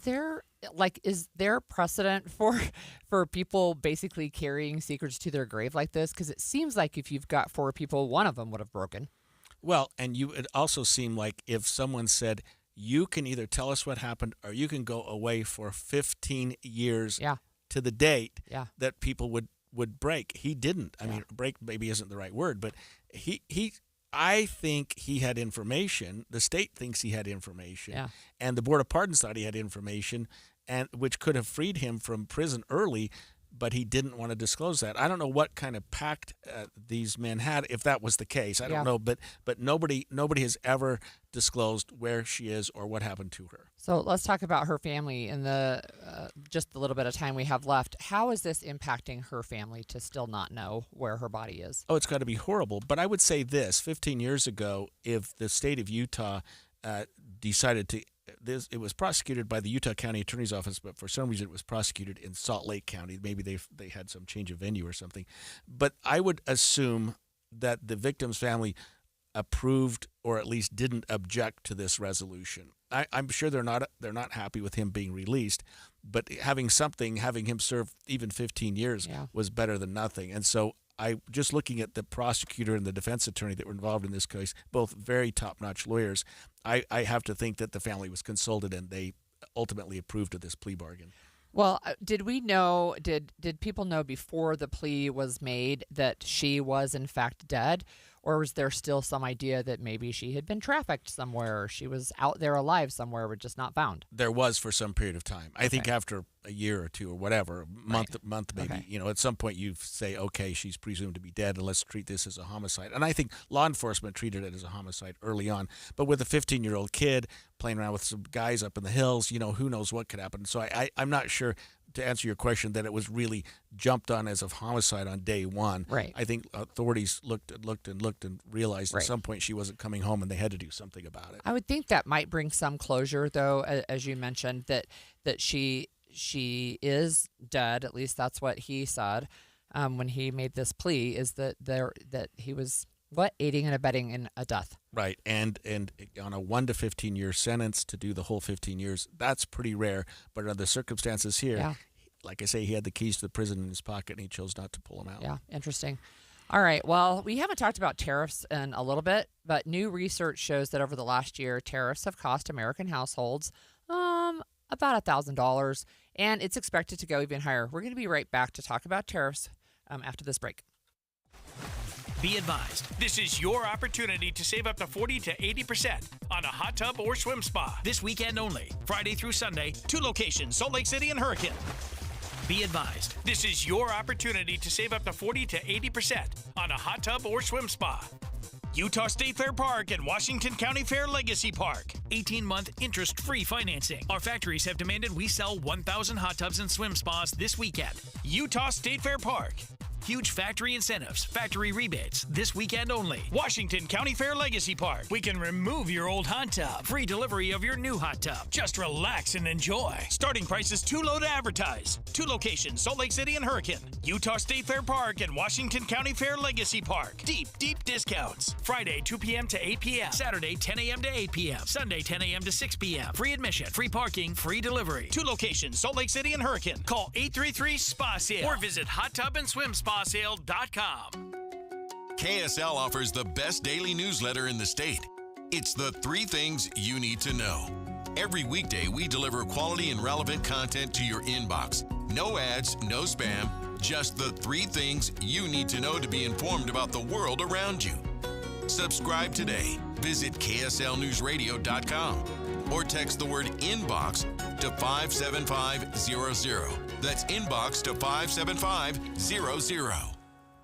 there precedent for people basically carrying secrets to their grave like this? Because it seems like if you've got 4 people, one of them would have broken. Well, and it also seemed like if someone said, you can either tell us what happened or you can go away for 15 years to the date that people would break. He didn't. I mean, break maybe isn't the right word, but I think he had information. The state thinks he had information, and the Board of Pardons thought he had information, and which could have freed him from prison early, but he didn't want to disclose that. I don't know what kind of pact these men had, if that was the case. I don't know, but nobody has ever disclosed where she is or what happened to her. So let's talk about her family in the just the little bit of time we have left. How is this impacting her family to still not know where her body is? Oh, it's got to be horrible. But I would say this: 15 years ago, if the state of Utah decided to, it was prosecuted by the Utah County Attorney's Office, but for some reason it was prosecuted in Salt Lake County. Maybe they had some change of venue or something. But I would assume that the victim's family approved or at least didn't object to this resolution. I'm sure they're not happy with him being released, but having him serve even 15 years was better than nothing. And so just looking at the prosecutor and the defense attorney that were involved in this case, both very top-notch lawyers, I have to think that the family was consulted and they ultimately approved of this plea bargain. Well, did people know before the plea was made that she was in fact dead? Or was there still some idea that maybe she had been trafficked somewhere, or she was out there alive somewhere but just not found? There was for some period of time. I think after a year or two or whatever, month maybe, at some point you say, okay, she's presumed to be dead and let's treat this as a homicide. And I think law enforcement treated it as a homicide early on. But with a 15-year-old kid playing around with some guys up in the hills, who knows what could happen. So I'm not sure, to answer your question, that it was really jumped on as a homicide on day one. Right. I think authorities looked and realized at some point she wasn't coming home and they had to do something about it. I would think that might bring some closure, though, as you mentioned, that she is dead. At least that's what he said when he made this plea, is that he was aiding and abetting in a death. Right, and on a 1 to 15 year sentence to do the whole 15 years, that's pretty rare. But under the circumstances here, like I say, he had the keys to the prison in his pocket and he chose not to pull them out. Yeah, interesting. All right, well, we haven't talked about tariffs in a little bit, but new research shows that over the last year, tariffs have cost American households About $1,000, and it's expected to go even higher. We're going to be right back to talk about tariffs after this break. Be advised, this is your opportunity to save up to 40 to 80% on a hot tub or swim spa this weekend only, Friday through Sunday, 2 locations, Salt Lake City and Hurricane. Be advised, this is your opportunity to save up to 40 to 80% on a hot tub or swim spa. Utah State Fair Park and Washington County Fair Legacy Park. 18-month interest-free financing. Our factories have demanded we sell 1,000 hot tubs and swim spas this weekend. Utah State Fair Park. Huge factory incentives, factory rebates, this weekend only. Washington County Fair Legacy Park. We can remove your old hot tub. Free delivery of your new hot tub. Just relax and enjoy. Starting price is too low to advertise. 2 locations, Salt Lake City and Hurricane. Utah State Fair Park and Washington County Fair Legacy Park. Deep discounts. Friday, 2 p.m. to 8 p.m. Saturday, 10 a.m. to 8 p.m. Sunday, 10 a.m. to 6 p.m. Free admission, free parking, free delivery. 2 locations, Salt Lake City and Hurricane. Call 833-SPA-SALE or visit hottubandSwimSpaSale.com. KSL offers the best daily newsletter in the state. It's the 3 things you need to know. Every weekday, we deliver quality and relevant content to your inbox. No ads, no spam, just the 3 things you need to know to be informed about the world around you. Subscribe today. Visit KSLNewsRadio.com or text the word INBOX to 57500. That's INBOX to 57500.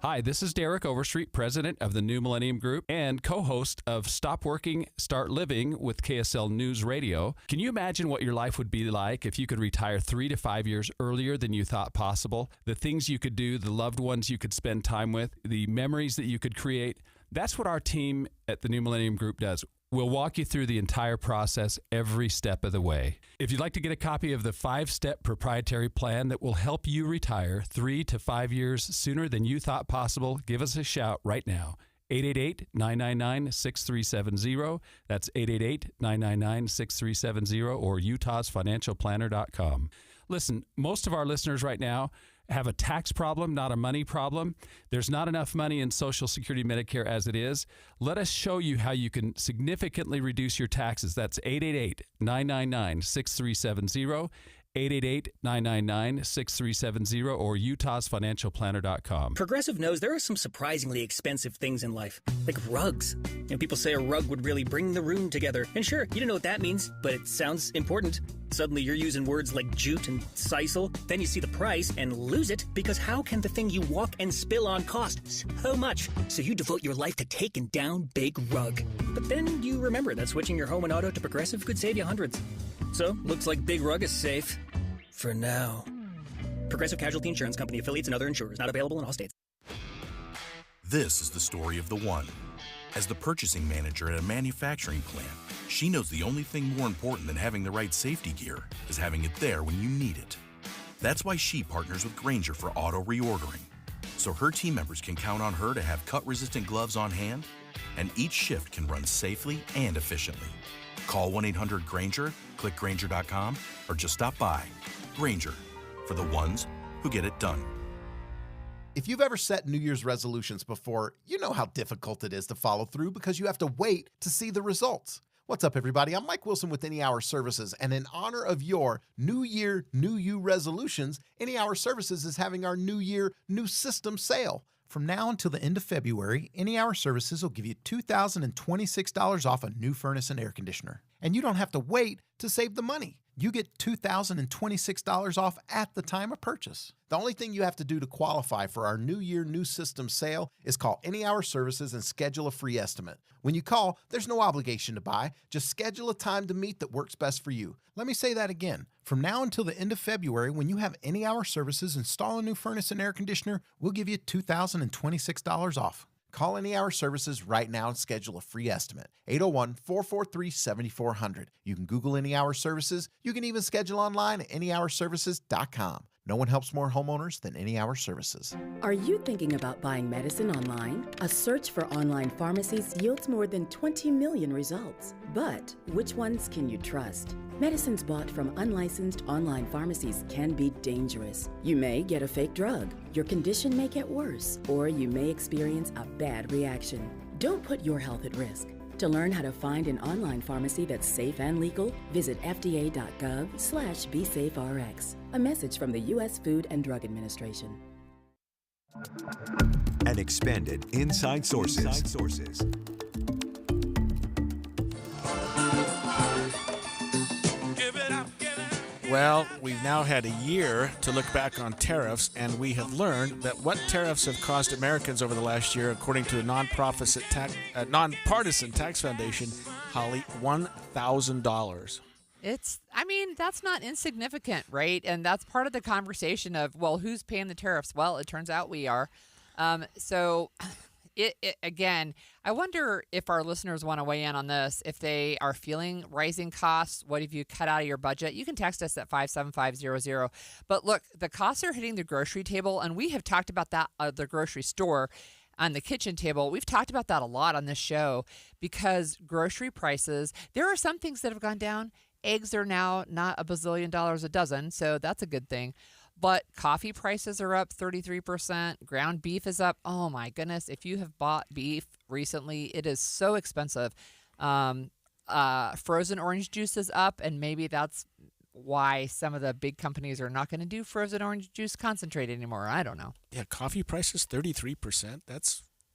Hi, this is Derek Overstreet, president of the New Millennium Group and co-host of Stop Working, Start Living with KSL News Radio. Can you imagine what your life would be like if you could retire 3 to 5 years earlier than you thought possible? The things you could do, the loved ones you could spend time with, the memories that you could create. That's what our team at the New Millennium Group does. We'll walk you through the entire process every step of the way. If you'd like to get a copy of the 5-step proprietary plan that will help you retire 3 to 5 years sooner than you thought possible, give us a shout right now. 888-999-6370. That's 888-999-6370 or utahsfinancialplanner.com. Listen, most of our listeners right now have a tax problem, not a money problem. There's not enough money in Social Security Medicare as it is. Let us show you how you can significantly reduce your taxes. That's 888-999-6370, 888-999-6370, or utahsfinancialplanner.com. Progressive knows there are some surprisingly expensive things in life, like rugs. And people say a rug would really bring the room together. And sure, you don't know what that means, but it sounds important. Suddenly you're using words like jute and sisal. Then you see the price and lose it, because how can the thing you walk and spill on cost so much? So you devote your life to taking down Big Rug. But then you remember that switching your home and auto to Progressive could save you hundreds. So, looks like Big Rug is safe. For now. Progressive Casualty Insurance Company, affiliates, and other insurers. Not available in all states. This is the story of the one. As the purchasing manager at a manufacturing plant, she knows the only thing more important than having the right safety gear is having it there when you need it. That's why she partners with Grainger for auto reordering, so her team members can count on her to have cut-resistant gloves on hand, and each shift can run safely and efficiently. Call 1-800-GRAINGER, click Grainger.com, or just stop by. Grainger, for the ones who get it done. If you've ever set New Year's resolutions before, you know how difficult it is to follow through because you have to wait to see the results. What's up, everybody? I'm Mike Wilson with Any Hour Services, and in honor of your New Year, New You resolutions, Any Hour Services is having our New Year, New System sale. From now until the end of February, Any Hour Services will give you $2,026 off a new furnace and air conditioner. And you don't have to wait to save the money. You get $2,026 off at the time of purchase. The only thing you have to do to qualify for our New Year, New System sale is call Any Hour Services and schedule a free estimate. When you call, there's no obligation to buy. Just schedule a time to meet that works best for you. Let me say that again. From now until the end of February, when you have Any Hour Services install a new furnace and air conditioner, we'll give you $2,026 off. Call Any Hour Services right now and schedule a free estimate. 801-443-7400. You can Google Any Hour Services. You can even schedule online at anyhourservices.com. No one helps more homeowners than Any Hour Services. Are you thinking about buying medicine online? A search for online pharmacies yields more than 20 million results. But which ones can you trust? Medicines bought from unlicensed online pharmacies can be dangerous. You may get a fake drug, your condition may get worse, or you may experience a bad reaction. Don't put your health at risk. To learn how to find an online pharmacy that's safe and legal, visit fda.gov/BeSafeRx. A message from the U.S. Food and Drug Administration. And expanded Inside Sources. Well, we've now had a year to look back on tariffs, and we have learned that what tariffs have cost Americans over the last year, according to a nonpartisan tax foundation, Holly, $1,000. That's not insignificant, right? And that's part of the conversation of, well, who's paying the tariffs? Well, it turns out we are. Again, I wonder if our listeners want to weigh in on this, if they are feeling rising costs. What have you cut out of your budget? You can text us at 57500. But look, the costs are hitting the grocery table, and we have talked about that at the grocery store on the kitchen table. We've talked about that a lot on this show because grocery prices, there are some things that have gone down. Eggs are now not $1 bazillion a dozen, so that's a good thing. But coffee prices are up 33%. Ground beef is up. Oh, my goodness. If you have bought beef recently, it is so expensive. Frozen orange juice is up, and maybe that's why some of the big companies are not going to do frozen orange juice concentrate anymore. I don't know. Yeah, coffee prices 33%.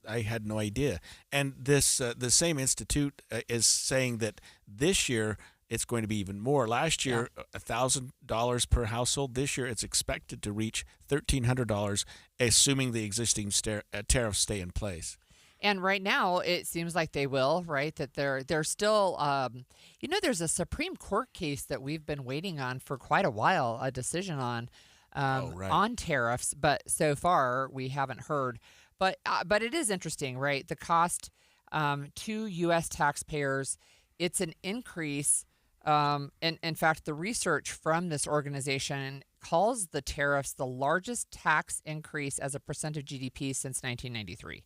I had no idea. And this the same institute is saying that this year it's going to be even more. Last year, $1,000 per household. This year, it's expected to reach $1,300, assuming the existing tariffs stay in place. And right now, it seems like they will, right? That they're still, there's a Supreme Court case that we've been waiting on for quite a while, a decision on tariffs. But so far, we haven't heard. But it is interesting, right? The cost to U.S. taxpayers, it's an increase. And in fact, the research from this organization calls the tariffs the largest tax increase as a percent of GDP since 1993.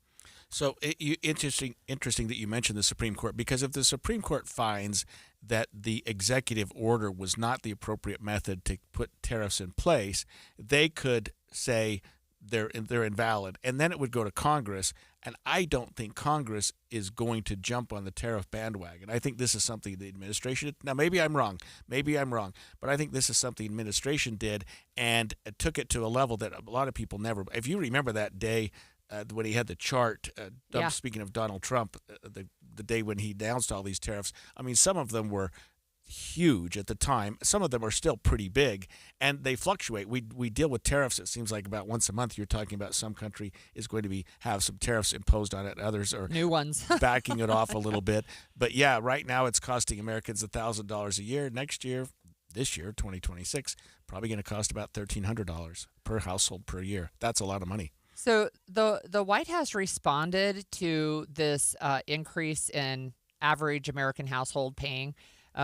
So interesting that you mentioned the Supreme Court, because if the Supreme Court finds that the executive order was not the appropriate method to put tariffs in place, they could say they're invalid, and then it would go to Congress. And I don't think Congress is going to jump on the tariff bandwagon. I think this is something the administration, now maybe I'm wrong, but I think this is something the administration did and took it to a level that a lot of people never. If you remember that day when he had the chart, speaking of Donald Trump, the day when he announced all these tariffs, I mean, some of them were huge at the time. Some of them are still pretty big, and they fluctuate. We deal with tariffs, it seems like, about once a month. You're talking about some country is going to have some tariffs imposed on it. Others are new ones backing it off a little bit. But yeah, right now it's costing Americans $1,000 a year. This year, 2026, probably going to cost about $1,300 per household per year. That's a lot of money. So the White House responded to this increase in average American household paying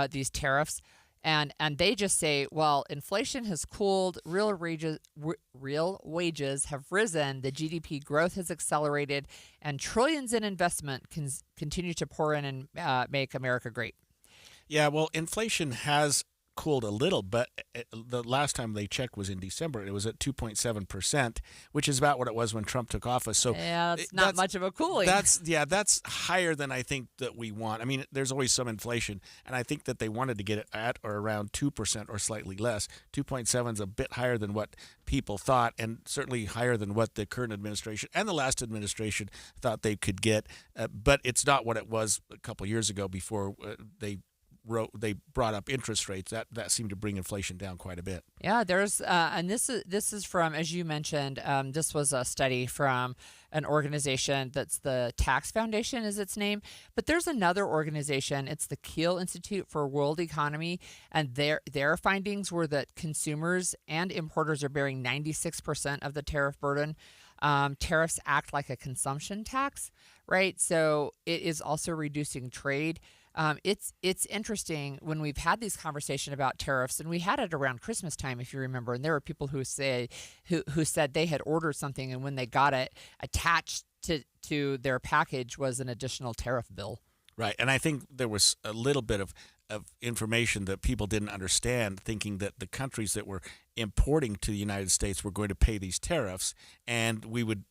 these tariffs, and they just say, well, inflation has cooled, real wages have risen, the GDP growth has accelerated, and trillions in investment can continue to pour in and make America great. Yeah, well, inflation has cooled a little, but the last time they checked was in December. It was at 2.7%, which is about what it was when Trump took office. So yeah, that's not much of a cooling. That's higher than I think that we want. I mean, there's always some inflation, and I think that they wanted to get it at or around 2% or slightly less. 2.7 is a bit higher than what people thought, and certainly higher than what the current administration and the last administration thought they could get. But it's not what it was a couple years ago before they brought up interest rates. That seemed to bring inflation down quite a bit. Yeah, there's and this is from, as you mentioned, this was a study from an organization that's the Tax Foundation is its name, but there's another organization. It's the Kiel Institute for World Economy, and their findings were that consumers and importers are bearing 96% of the tariff burden. Tariffs act like a consumption tax, right? So it is also reducing trade. It's interesting when we've had these conversations about tariffs, and we had it around Christmas time, if you remember, and there were people who said they had ordered something, and when they got it, attached to their package was an additional tariff bill. Right, and I think there was a little bit of information that people didn't understand, thinking that the countries that were importing to the United States were going to pay these tariffs, and we would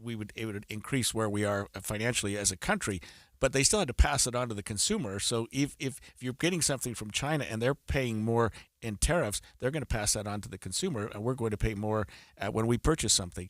it would increase where we are financially as a country. But they still had to pass it on to the consumer. So if you're getting something from China and they're paying more in tariffs, they're going to pass that on to the consumer, and we're going to pay more when we purchase something.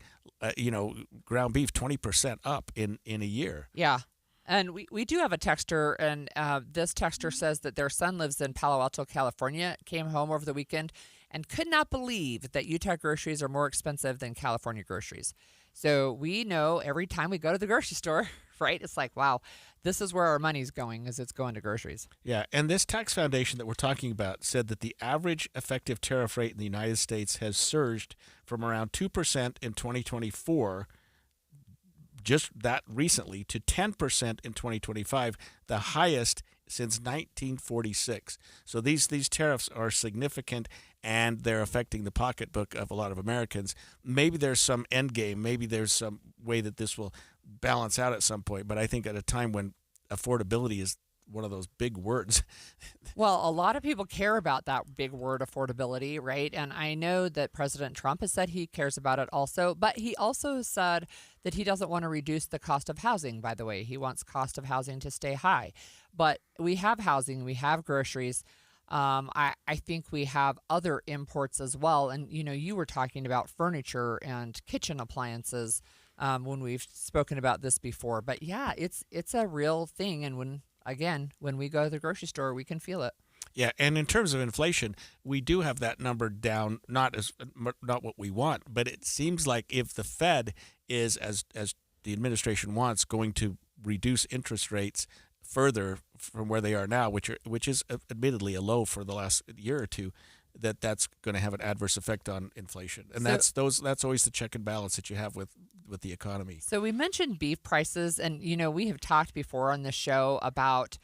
Ground beef 20% up in a year. Yeah. And we do have a texter, and this texter says that their son lives in Palo Alto, California, came home over the weekend and could not believe that Utah groceries are more expensive than California groceries. So we know every time we go to the grocery store, right, it's like, wow, this is where our money's going, is it's going to groceries. Yeah, and this tax foundation that we're talking about said that the average effective tariff rate in the United States has surged from around 2% in 2024, just that recently, to 10% in 2025, the highest since 1946. So these tariffs are significant, and they're affecting the pocketbook of a lot of Americans. Maybe there's some end game. Maybe there's some way that this will balance out at some point. But I think at a time when affordability is one of those big words. Well, a lot of people care about that big word, affordability, right? And I know that President Trump has said he cares about it also, but he also said that he doesn't want to reduce the cost of housing, by the way. He wants cost of housing to stay high. But we have housing, we have groceries. I think we have other imports as well. And, you were talking about furniture and kitchen appliances when we've spoken about this before. But, yeah, it's a real thing. And when we go to the grocery store, we can feel it. Yeah, and in terms of inflation, we do have that number down, not what we want, but it seems like if the Fed is, as the administration wants, going to reduce interest rates further from where they are now, which is admittedly a low for the last year or two, that's going to have an adverse effect on inflation. And that's always the check and balance that you have with the economy. So we mentioned beef prices, and we have talked before on the show about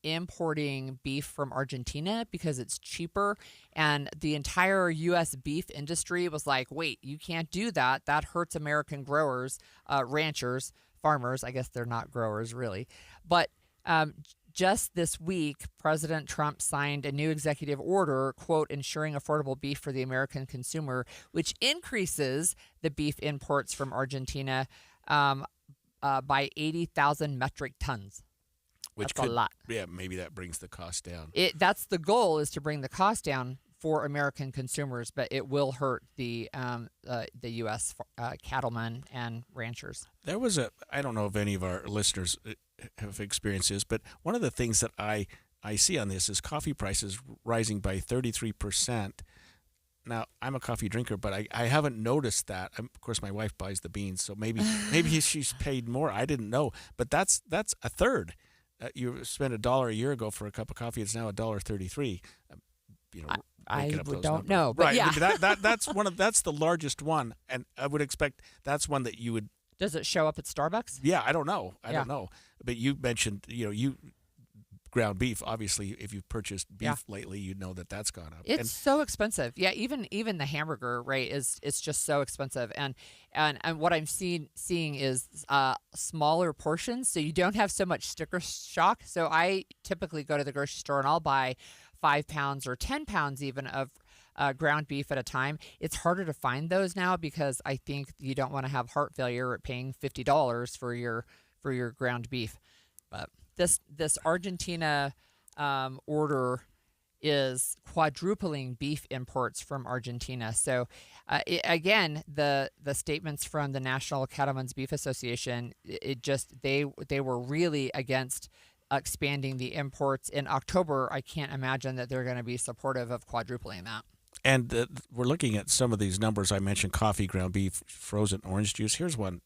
importing beef from Argentina because it's cheaper, and the entire U.S. beef industry was like, wait, you can't do that. That hurts American growers, ranchers, farmers. I guess they're not growers really. But just this week, President Trump signed a new executive order, quote, ensuring affordable beef for the American consumer, which increases the beef imports from Argentina by 80,000 metric tons. Which That's a lot. Yeah, maybe that brings the cost down. That's the goal, is to bring the cost down for American consumers, but it will hurt the U.S. Cattlemen and ranchers. There was I don't know if any of our listeners have experienced this, but one of the things that I see on this is coffee prices rising by 33%. Now, I'm a coffee drinker, but I haven't noticed that. Of course, my wife buys the beans, so maybe she's paid more. I didn't know, but that's a third. You spent $1 a year ago for a cup of coffee; it's now $1.33. I don't know, but right? Yeah, that's the largest one, and I would expect that's one that you would. Does it show up at Starbucks? Yeah, I don't know. I don't know. But you mentioned, you ground beef. Obviously, if you've purchased beef lately, you know that's gone up. It's so expensive. Yeah, even the hamburger, right, it's just so expensive. And what I'm seeing is smaller portions, so you don't have so much sticker shock. So I typically go to the grocery store and I'll buy 5 pounds or 10 pounds even of ground beef at a time. It's harder to find those now because I think you don't want to have heart failure at paying $50 for your ground beef. But this Argentina order is quadrupling beef imports from Argentina. So again, the statements from the National Cattlemen's Beef Association, they were really against expanding the imports. In October, I can't imagine that they're going to be supportive of quadrupling that. And we're looking at some of these numbers I mentioned: coffee, ground beef, frozen orange juice. Here's one: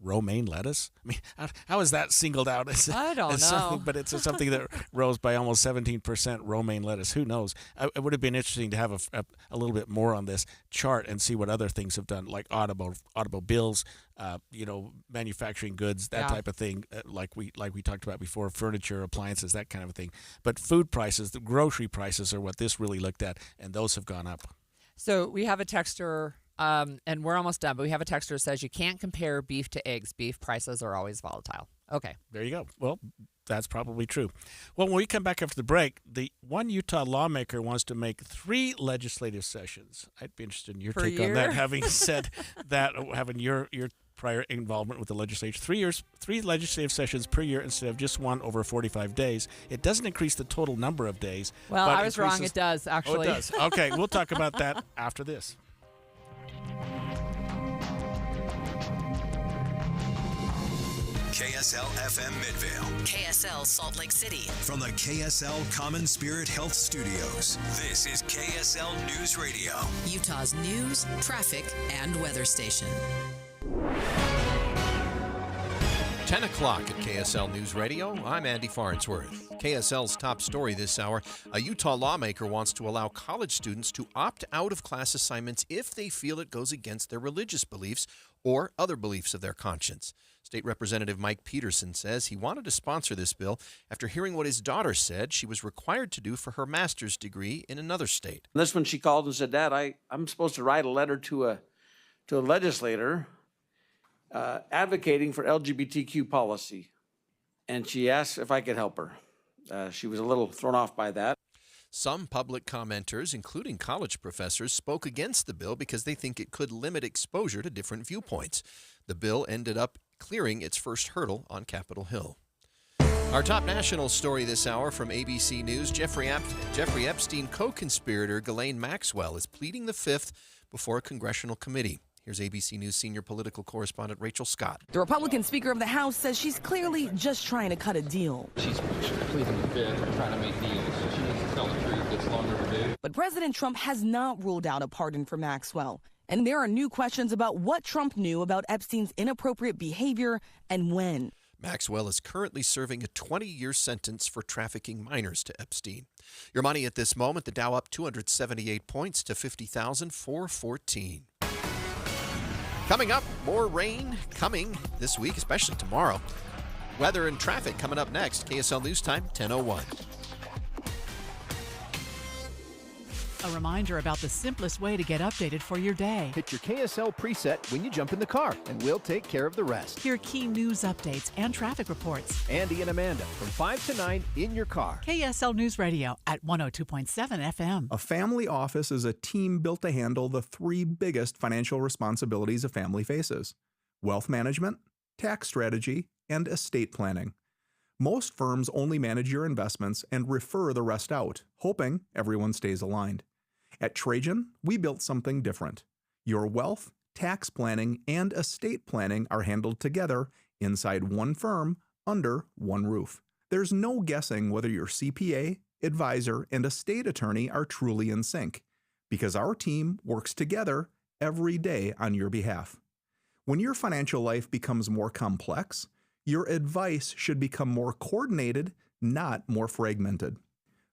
romaine lettuce. I mean, how is that singled out as I don't know. But it's something that rose by almost 17%. Romaine lettuce. Who knows? It would have been interesting to have a little bit more on this chart and see what other things have done, like automobiles, manufacturing goods, that type of thing. Like we talked about before, furniture, appliances, that kind of thing. But food prices, the grocery prices, are what this really looked at, and those have gone up. So we have a texter. And we're almost done, but we have a texter that says you can't compare beef to eggs. Beef prices are always volatile. Okay. There you go. Well, that's probably true. Well, when we come back after the break, the one Utah lawmaker wants to make 3 legislative sessions. I'd be interested in your take on that, having said that, having your prior involvement with the legislature. 3 legislative sessions per year instead of just one over 45 days. It doesn't increase the total number of days. Well, but I was wrong. It does, actually. Oh, it does. Okay, we'll talk about that after this. KSL FM Midvale. KSL Salt Lake City. From the KSL Common Spirit Health Studios, this is KSL News Radio. Utah's news, traffic, and weather station. 10 o'clock at KSL News Radio. I'm Andy Farnsworth. KSL's top story this hour. A Utah lawmaker wants to allow college students to opt out of class assignments if they feel it goes against their religious beliefs or other beliefs of their conscience. State Representative Mike Peterson says he wanted to sponsor this bill after hearing what his daughter said she was required to do for her master's degree in another state. This one she called and said, Dad, I'm supposed to write a letter to a legislator advocating for LGBTQ policy. And she asked if I could help her. She was a little thrown off by that. Some public commenters, including college professors, spoke against the bill because they think it could limit exposure to different viewpoints. The bill ended up clearing its first hurdle on Capitol Hill. Our top national story this hour from ABC News. Jeffrey Epstein co-conspirator Ghislaine Maxwell is pleading the Fifth before a congressional committee. Here's ABC News senior political correspondent Rachel Scott. The Republican Speaker of the House says she's clearly just trying to cut a deal. She's pleading the Fifth and trying to make deals. She needs to tell the truth. It's longer to do. But President Trump has not ruled out a pardon for Maxwell. And there are new questions about what Trump knew about Epstein's inappropriate behavior and when. Maxwell is currently serving a 20-year sentence for trafficking minors to Epstein. Your money at this moment, the Dow up 278 points to 50,414. Coming up, more rain coming this week, especially tomorrow. Weather and traffic coming up next. KSL News Time, 10:01. A reminder about the simplest way to get updated for your day. Hit your KSL preset when you jump in the car, and we'll take care of the rest. Hear key news updates and traffic reports. Andy and Amanda from 5 to 9 in your car. KSL News Radio at 102.7 FM. A family office is a team built to handle the 3 biggest financial responsibilities a family faces: wealth management, tax strategy, and estate planning. Most firms only manage your investments and refer the rest out, hoping everyone stays aligned. At Trajan, we built something different. Your wealth, tax planning, and estate planning are handled together inside one firm under one roof. There's no guessing whether your CPA, advisor, and estate attorney are truly in sync, because our team works together every day on your behalf. When your financial life becomes more complex, your advice should become more coordinated, not more fragmented.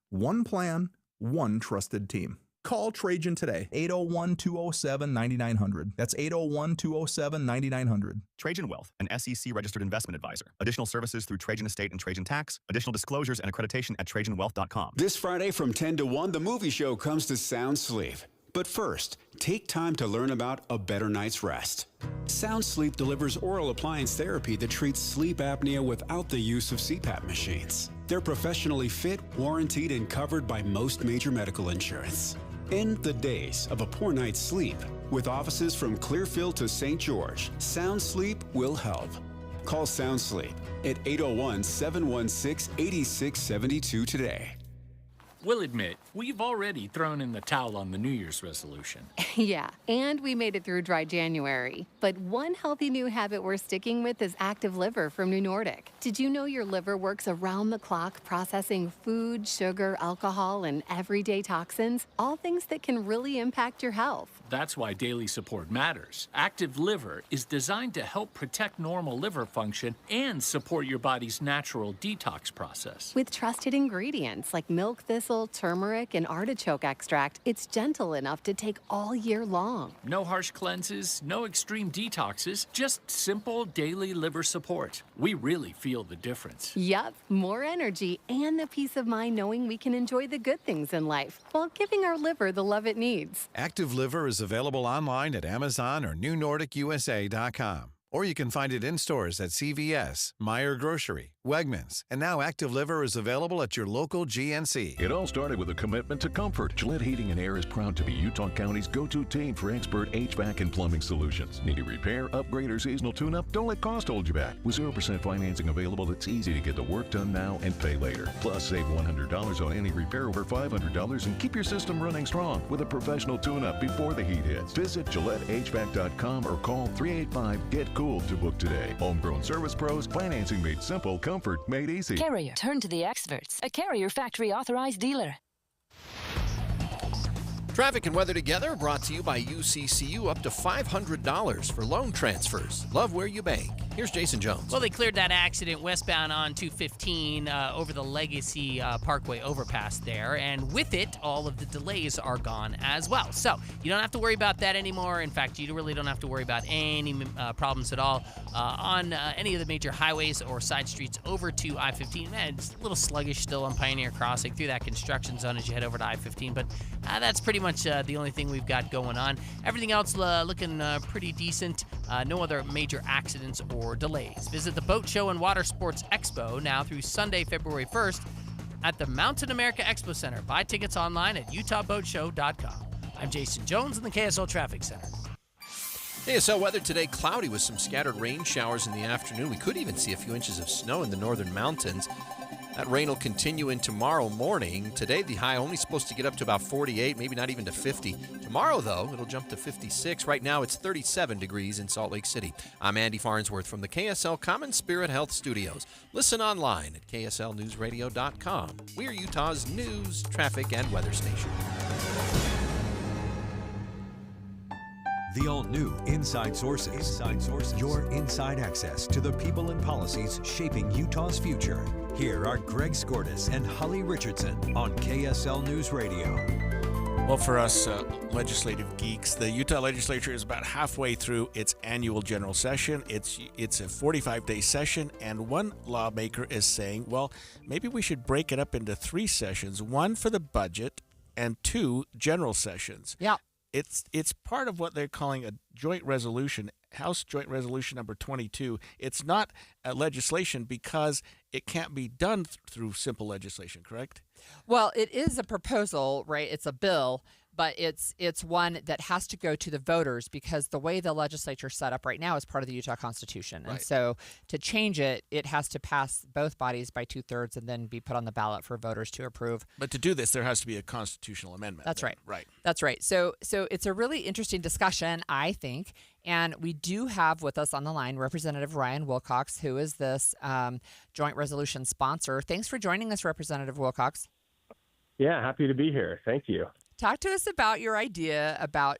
One plan, one trusted team. Call Trajan today, 801-207-9900. That's 801-207-9900. Trajan Wealth, an SEC-registered investment advisor. Additional services through Trajan Estate and Trajan Tax. Additional disclosures and accreditation at TrajanWealth.com. This Friday from 10 to 1, the movie show comes to Sound Sleep. But first, take time to learn about a better night's rest. Sound Sleep delivers oral appliance therapy that treats sleep apnea without the use of CPAP machines. They're professionally fit, warranted, and covered by most major medical insurance. End the days of a poor night's sleep. With offices from Clearfield to St. George, Sound Sleep will help. Call Sound Sleep at 801-716-8672 today. We'll admit, we've already thrown in the towel on the New Year's resolution. Yeah, and we made it through dry January. But one healthy new habit we're sticking with is Active Liver from New Nordic. Did you know your liver works around the clock processing food, sugar, alcohol, and everyday toxins? All things that can really impact your health. That's why daily support matters. Active Liver is designed to help protect normal liver function and support your body's natural detox process. With trusted ingredients like milk thistle, turmeric, and artichoke extract, it's gentle enough to take all year long. No harsh cleanses, no extreme detoxes, just simple daily liver support. We really feel the difference. Yup, more energy and the peace of mind knowing we can enjoy the good things in life while giving our liver the love it needs. Active Liver is available online at Amazon or NewNordicUSA.com. Or you can find it in stores at CVS, Meijer Grocery, Wegmans. And now Active Liver is available at your local GNC. It all started with a commitment to comfort. Gillette Heating and Air is proud to be Utah County's go-to team for expert HVAC and plumbing solutions. Need a repair, upgrade, or seasonal tune-up? Don't let cost hold you back. With 0% financing available, it's easy to get the work done now and pay later. Plus, save $100 on any repair over $500 and keep your system running strong with a professional tune-up before the heat hits. Visit GilletteHVAC.com or call 385-GET-COOL to book today. Homegrown service pros, financing made simple, comfort made easy. Carrier. Turn to the experts. A Carrier factory authorized dealer. Traffic and weather together brought to you by UCCU. Up to $500 for loan transfers. Love where you bank. Here's Jason Jones. Well, they cleared that accident westbound on 215 over the Legacy Parkway overpass there, and with it, all of the delays are gone as well. So you don't have to worry about that anymore. In fact, you really don't have to worry about any problems at all on any of the major highways or side streets over to I-15. Man, it's a little sluggish still on Pioneer Crossing through that construction zone as you head over to I-15, but that's pretty much the only thing we've got going on. Everything else looking pretty decent. No other major accidents or delays. Visit the Boat Show and Water Sports Expo now through Sunday, February 1st at the Mountain America Expo Center. Buy tickets online at utahboatshow.com. I'm Jason Jones in the KSL Traffic Center. KSL weather today, cloudy with some scattered rain showers in the afternoon. We could even see a few inches of snow in the northern mountains. That rain will continue in tomorrow morning. Today, the high only supposed to get up to about 48, maybe not even to 50. Tomorrow, though, it'll jump to 56. Right now, it's 37 degrees in Salt Lake City. I'm Andy Farnsworth from the KSL Common Spirit Health Studios. Listen online at kslnewsradio.com. We're Utah's news, traffic, and weather station. The all-new Inside Sources. Inside Sources. Your inside access to the people and policies shaping Utah's future. Here are Greg Skordas and Holly Richardson on KSL News Radio. Well, for us legislative geeks, the Utah legislature is about halfway through its annual general session. It's a 45-day session, and one lawmaker is saying, well, maybe we should break it up into 3 sessions, 1 for the budget and 2 general sessions. Yeah. It's part of what they're calling a joint resolution, House Joint Resolution number 22. It's not a legislation because it can't be done through simple legislation, correct? Well, it is a proposal, right? It's a bill, but it's one that has to go to the voters because the way the legislature is set up right now is part of the Utah Constitution. Right. And so to change it, it has to pass both bodies by 2/3 and then be put on the ballot for voters to approve. But to do this, there has to be a constitutional amendment. That's right. Right. That's right. So it's a really interesting discussion, I think. And we do have with us on the line Representative Ryan Wilcox, who is this joint resolution sponsor. Thanks for joining us, Representative Wilcox. Yeah, happy to be here. Thank you. Talk to us about your idea about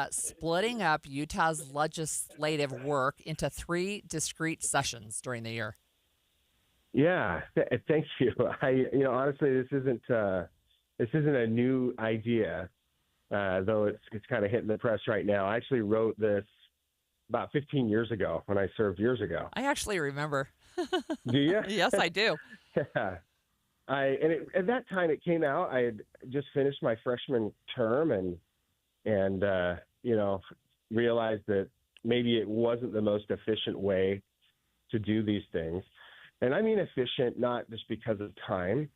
splitting up Utah's legislative work into 3 discrete sessions during the year. Yeah, thank you. Honestly, this isn't a new idea, though it's kind of hitting the press right now. I actually wrote this about 15 years ago when I served years ago. I actually remember. Do you? Yes, I do. Yeah. At that time it came out. I had just finished my freshman term and realized that maybe it wasn't the most efficient way to do these things. And I mean efficient not just because of time,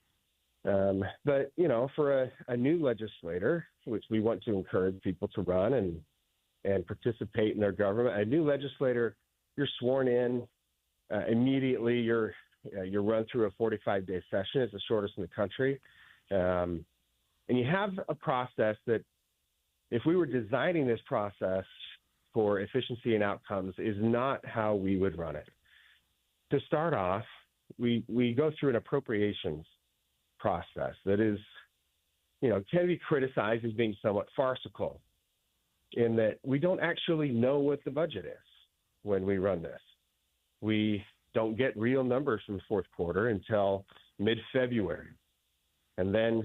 but for a new legislator, which we want to encourage people to run and participate in their government. A new legislator, you're sworn in immediately. You're run through a 45-day session. It's the shortest in the country. And you have a process that if we were designing this process for efficiency and outcomes is not how we would run it. To start off, we go through an appropriations process that is, can be criticized as being somewhat farcical in that we don't actually know what the budget is when we run this. We don't get real numbers from the fourth quarter until mid-February. And then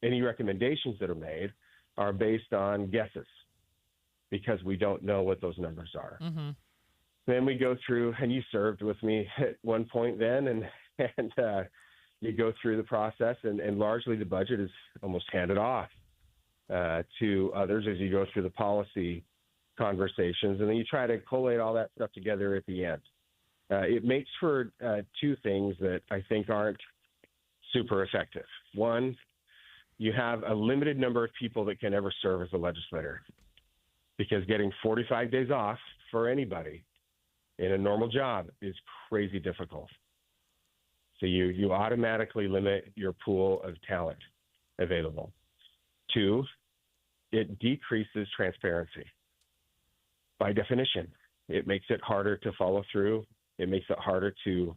any recommendations that are made are based on guesses because we don't know what those numbers are. Mm-hmm. Then we go through, and you served with me at one point then, and you go through the process, and largely the budget is almost handed off to others as you go through the policy conversations, and then you try to collate all that stuff together at the end. It makes for two things that I think aren't super effective. One, you have a limited number of people that can ever serve as a legislator, because getting 45 days off for anybody in a normal job is crazy difficult. So you automatically limit your pool of talent available. Two, it decreases transparency. By definition, it makes it harder to follow through. It makes it harder to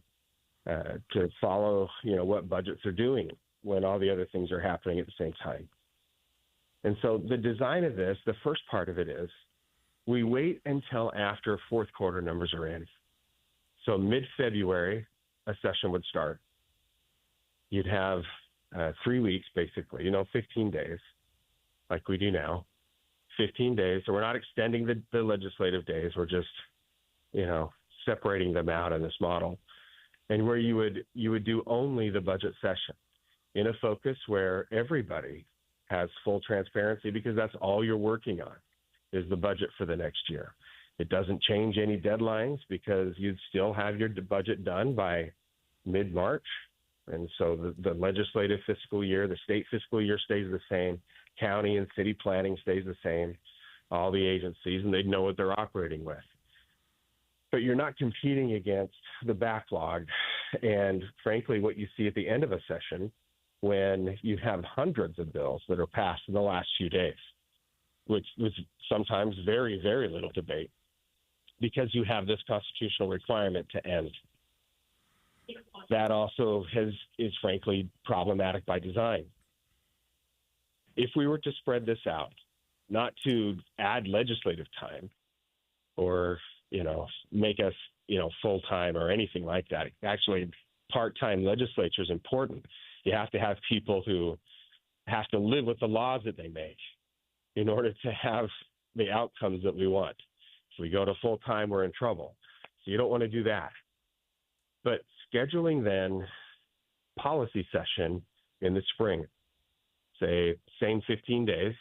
follow, what budgets are doing when all the other things are happening at the same time. And so the design of this, the first part of it is, we wait until after fourth quarter numbers are in. So mid-February, a session would start. You'd have 3 weeks, basically, 15 days, like we do now. 15 days. So we're not extending the legislative days. We're just, separating them out in this model. And where you would do only the budget session in a focus where everybody has full transparency, because that's all you're working on is the budget for the next year. It doesn't change any deadlines, because you'd still have your budget done by mid-March. And so the legislative fiscal year, the state fiscal year stays the same. County and city planning stays the same. All the agencies, and they know what they're operating with. But you're not competing against the backlog. And frankly, what you see at the end of a session, when you have hundreds of bills that are passed in the last few days, which was sometimes very, very little debate, because you have this constitutional requirement to end. That also is frankly problematic by design. If we were to spread this out, not to add legislative time or, make us, full-time or anything like that. Actually, part-time legislature is important. You have to have people who have to live with the laws that they make in order to have the outcomes that we want. If we go to full-time, we're in trouble. So you don't want to do that. But scheduling then policy session in the spring, say same 15 days,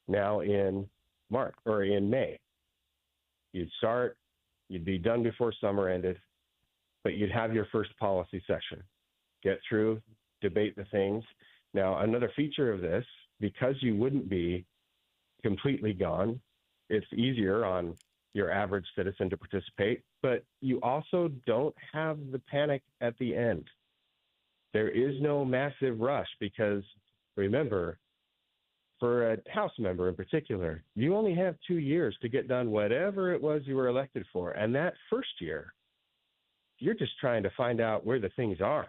now in March or in May. You'd start, you'd be done before summer ended, but you'd have your first policy session. Get through, debate the things. Now, another feature of this, because you wouldn't be completely gone, it's easier on your average citizen to participate, but you also don't have the panic at the end. There is no massive rush, because remember, for a House member in particular, you only have 2 years to get done whatever it was you were elected for. And that first year, you're just trying to find out where the things are.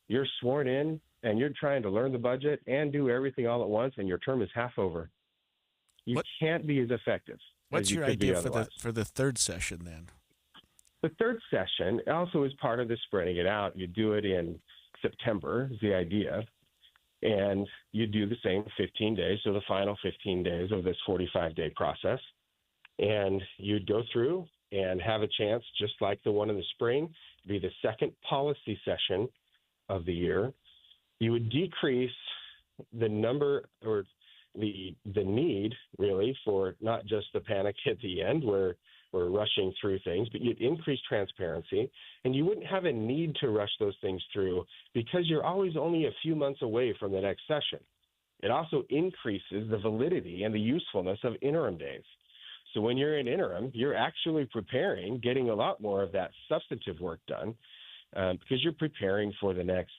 You're sworn in and you're trying to learn the budget and do everything all at once, and your term is half over. You can't be as effective. What's your idea for the third session then? The third session also is part of the spreading it out. You do it in September is the idea. And you do the same 15 days, so the final 15 days of this 45-day process. And you'd go through and have a chance, just like the one in the spring, to be the second policy session of the year. You would decrease the number or the need, really, for not just the panic at the end where we're rushing through things, but you'd increase transparency, and you wouldn't have a need to rush those things through, because you're always only a few months away from the next session. It also increases the validity and the usefulness of interim days. So when you're in interim, you're actually preparing, getting a lot more of that substantive work done, because you're preparing for the next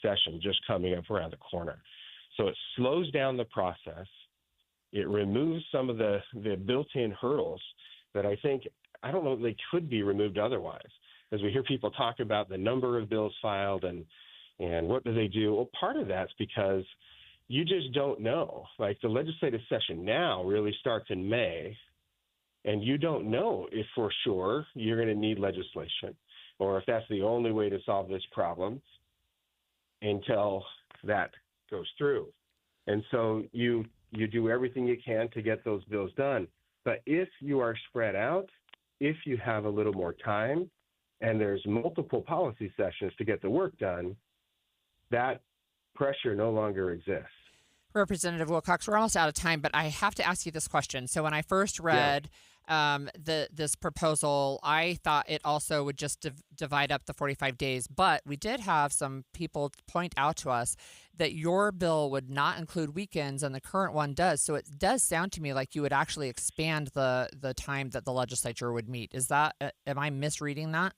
session just coming up around the corner. So it slows down the process. It removes some of the built-in hurdles that I don't know if they could be removed otherwise. As we hear people talk about the number of bills filed and what do they do? Well, part of that's because you just don't know. Like, the legislative session now really starts in May, and you don't know if for sure you're going to need legislation or if that's the only way to solve this problem until that goes through. And so you do everything you can to get those bills done. But if you are spread out, if you have a little more time, and there's multiple policy sessions to get the work done, that pressure no longer exists. Representative Wilcox, we're almost out of time, but I have to ask you this question. So when I first read this proposal, I thought it also would just divide up the 45 days. But we did have some people point out to us that your bill would not include weekends and the current one does. So it does sound to me like you would actually expand the time that the legislature would meet. Is that, am I misreading that?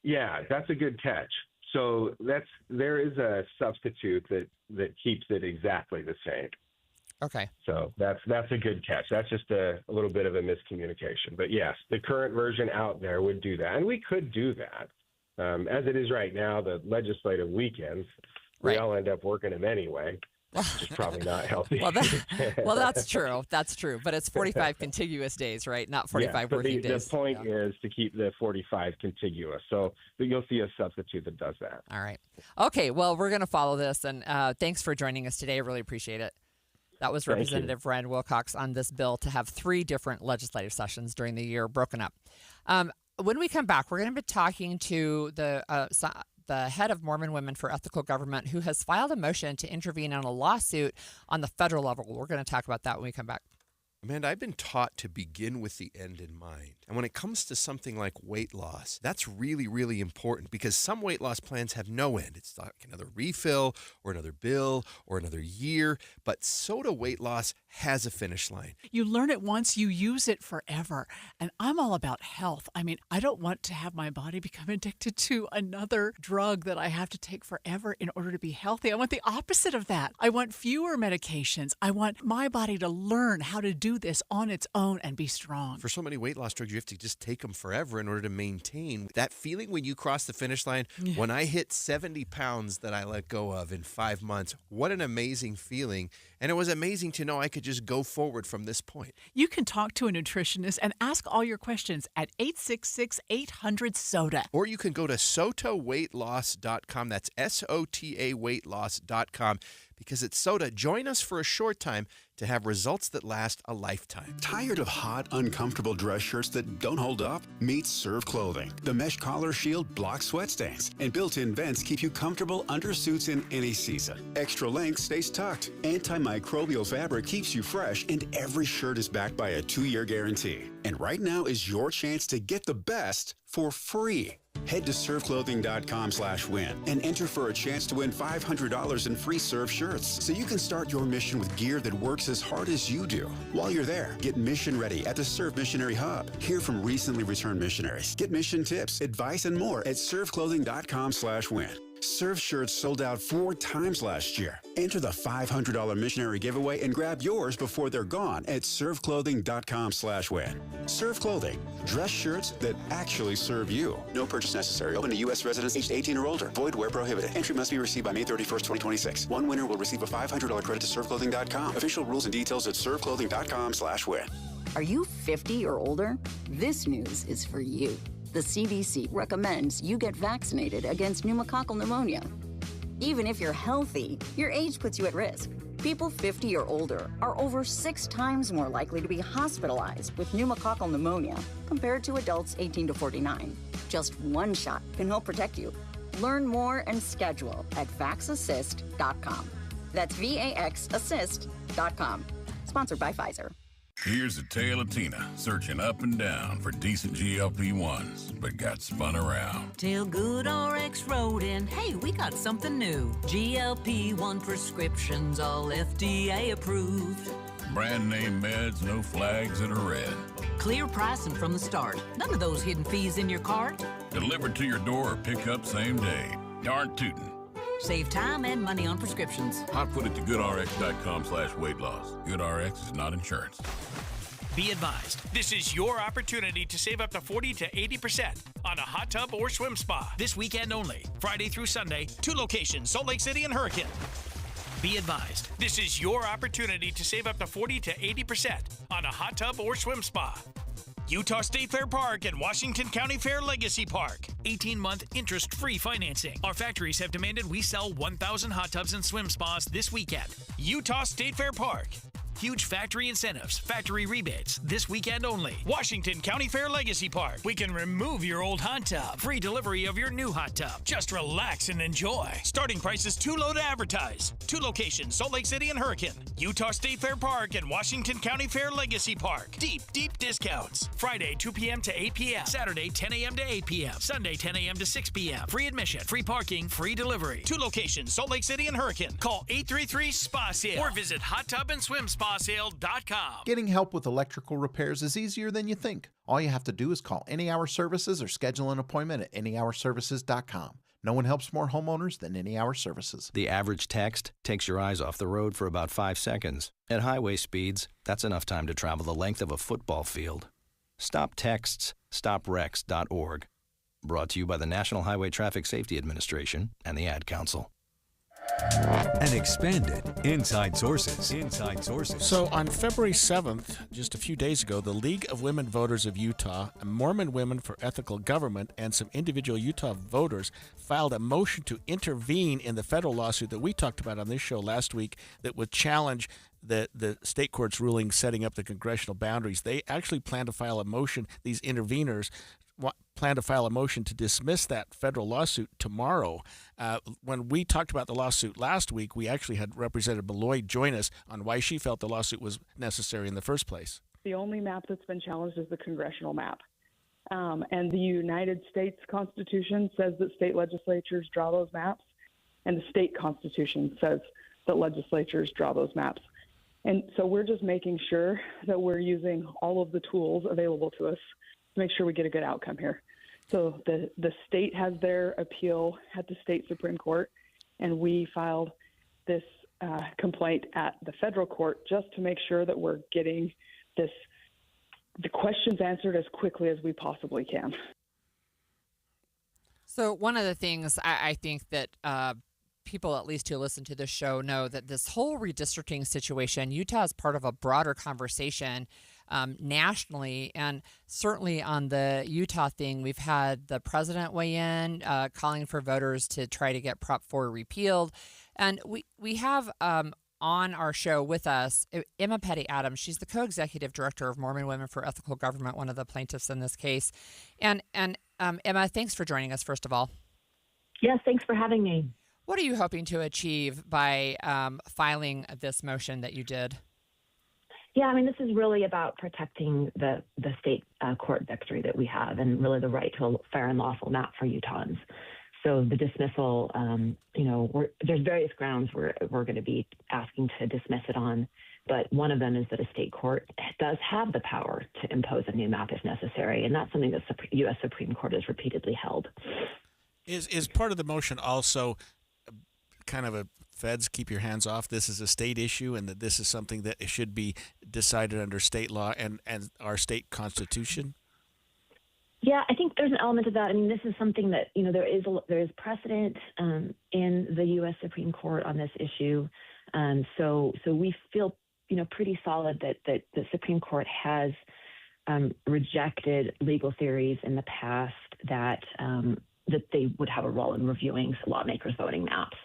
Yeah, that's a good catch. So there is a substitute that keeps it exactly the same. Okay. So that's a good catch. That's just a little bit of a miscommunication. But yes, the current version out there would do that. And we could do that. As it is right now, the legislative weekends, we all end up working them anyway. Which is probably not healthy. Well, that's true. That's true. But it's 45 contiguous days, right? Not 45 working days. The point is to keep the 45 contiguous. So you'll see a substitute that does that. All right. Okay. Well, we're going to follow this. And thanks for joining us today. I really appreciate it. That was Representative Rand Wilcox on this bill to have 3 different legislative sessions during the year broken up. When we come back, we're going to be talking to the head of Mormon Women for Ethical Government, who has filed a motion to intervene on a lawsuit on the federal level. We're going to talk about that when we come back. Amanda, I've been taught to begin with the end in mind. And when it comes to something like weight loss, that's really, really important because some weight loss plans have no end. It's like another refill or another bill or another year. But SOTA weight loss has a finish line. You learn it once, you use it forever. And I'm all about health. I mean, I don't want to have my body become addicted to another drug that I have to take forever in order to be healthy. I want the opposite of that. I want fewer medications. I want my body to learn how to do this on its own and be strong. For so many weight loss drugs, you have to just take them forever in order to maintain that feeling when you cross the finish line. Yeah. When I hit 70 pounds that I let go of in 5 months, what an amazing feeling. And it was amazing to know I could just go forward from this point. You can talk to a nutritionist and ask all your questions at 866-800-SOTA. Or you can go to SOTAweightloss.com. That's SOTA weightloss.com. Because at SOTA, join us for a short time to have results that last a lifetime. Tired of hot, uncomfortable dress shirts that don't hold up? Meet Serve Clothing. The mesh collar shield blocks sweat stains, and built-in vents keep you comfortable under suits in any season. Extra length stays tucked. Antimicrobial fabric keeps you fresh, and every shirt is backed by a 2-year guarantee. And right now is your chance to get the best for free. Head to serveclothing.com/win and enter for a chance to win $500 in free Serve shirts so you can start your mission with gear that works as hard as you do. While you're there, get mission ready at the Serve Missionary Hub. Hear from recently returned missionaries. Get mission tips, advice, and more at serveclothing.com/win. Serve shirts sold out 4 times last year. Enter the $500 missionary giveaway and grab yours before they're gone at serveclothing.com/win. Serve Clothing. Dress shirts that actually serve you. No purchase necessary. Open to U.S. residents aged 18 or older. Void where prohibited. Entry must be received by May 31st, 2026. One winner will receive a $500 credit to serveclothing.com. Official rules and details at serveclothing.com/win. Are you 50 or older? This news is for you. The CDC recommends you get vaccinated against pneumococcal pneumonia. Even if you're healthy, your age puts you at risk. People 50 or older are over 6 times more likely to be hospitalized with pneumococcal pneumonia compared to adults 18 to 49. Just one shot can help protect you. Learn more and schedule at vaxassist.com. That's VAXassist.com. Sponsored by Pfizer. Here's the tale of Tina, searching up and down for decent GLP-1s, but got spun around. Tell GoodRx wrote in, hey, we got something new. GLP-1 prescriptions, all FDA approved. Brand name meds, no flags that are red. Clear pricing from the start. None of those hidden fees in your cart. Delivered to your door or pick up same day. Darn tootin'. Save time and money on prescriptions. I put it to goodrx.com/weight loss. GoodRx is not insurance. Be advised, this is your opportunity to save up to 40 to 80% on a hot tub or swim spa. This weekend only, Friday through Sunday, 2 locations, Salt Lake City and Hurricane. Be advised, this is your opportunity to save up to 40 to 80% on a hot tub or swim spa. Utah State Fair Park and Washington County Fair Legacy Park. 18-month interest-free financing. Our factories have demanded we sell 1,000 hot tubs and swim spas this weekend. Utah State Fair Park. Huge factory incentives, factory rebates, this weekend only. Washington County Fair Legacy Park. We can remove your old hot tub. Free delivery of your new hot tub. Just relax and enjoy. Starting price is too low to advertise. 2 locations, Salt Lake City and Hurricane. Utah State Fair Park and Washington County Fair Legacy Park. Deep discounts. Friday, 2 p.m. to 8 p.m. Saturday, 10 a.m. to 8 p.m. Sunday, 10 a.m. to 6 p.m. Free admission, free parking, free delivery. 2 locations, Salt Lake City and Hurricane. Call 833-SPA-SALE or visit hottubandSwimSpaSale.com. Getting help with electrical repairs is easier than you think. All you have to do is call Any Hour Services or schedule an appointment at anyhourservices.com. No one helps more homeowners than Any Hour Services. The average text takes your eyes off the road for about 5 seconds. At highway speeds, that's enough time to travel the length of a football field. Stop texts. StopWrecks.org. Brought to you by the National Highway Traffic Safety Administration and the Ad Council. And expanded Inside Sources. Inside Sources. So on February 7th, just a few days ago, the League of Women Voters of Utah, Mormon Women for Ethical Government, and some individual Utah voters filed a motion to intervene in the federal lawsuit that we talked about on this show last week that would challenge the state court's ruling setting up the congressional boundaries. They actually plan to file a motion, these interveners plan to file a motion to dismiss that federal lawsuit tomorrow. When we talked about the lawsuit last week, we actually had Representative Malloy join us on why she felt the lawsuit was necessary in the first place. The only map that's been challenged is the congressional map. And the United States Constitution says that state legislatures draw those maps, and the state constitution says that legislatures draw those maps. And so we're just making sure that we're using all of the tools available to us to make sure we get a good outcome here. So the state has their appeal at the state Supreme Court, and we filed this complaint at the federal court just to make sure that we're getting the questions answered as quickly as we possibly can. So one of the things I think that people, at least who listen to this show, know that this whole redistricting situation, Utah is part of a broader conversation nationally, and certainly on the Utah thing, we've had the president weigh in, calling for voters to try to get Prop 4 repealed. And we have on our show with us Emma Petty Adams. She's the co-executive director of Mormon Women for Ethical Government, one of the plaintiffs in this case. And Emma, thanks for joining us, first of all. Yes, thanks for having me. What are you hoping to achieve by filing this motion that you did? Yeah, I mean, this is really about protecting the state court victory that we have, and really the right to a fair and lawful map for Utahns. So the dismissal, there's various grounds we're going to be asking to dismiss it on, but one of them is that a state court does have the power to impose a new map if necessary, and that's something that the U.S. Supreme Court has repeatedly held. Is part of the motion also kind of a feds keep your hands off, this is a state issue, and that this is something that should be decided under state law and our state constitution? Yeah, I think there's an element of that. I mean, this is something that, there is precedent in the U.S. Supreme Court on this issue. So we feel, pretty solid that the Supreme Court has rejected legal theories in the past that they would have a role in reviewing lawmakers' voting maps.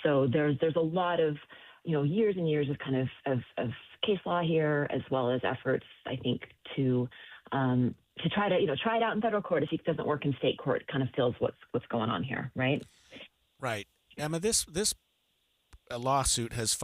So there's a lot of, years and years of kind of case law here, as well as efforts, I think, to try to, try it out in federal court. If it doesn't work in state court, kind of feels what's going on here, right? Right. Emma, this lawsuit has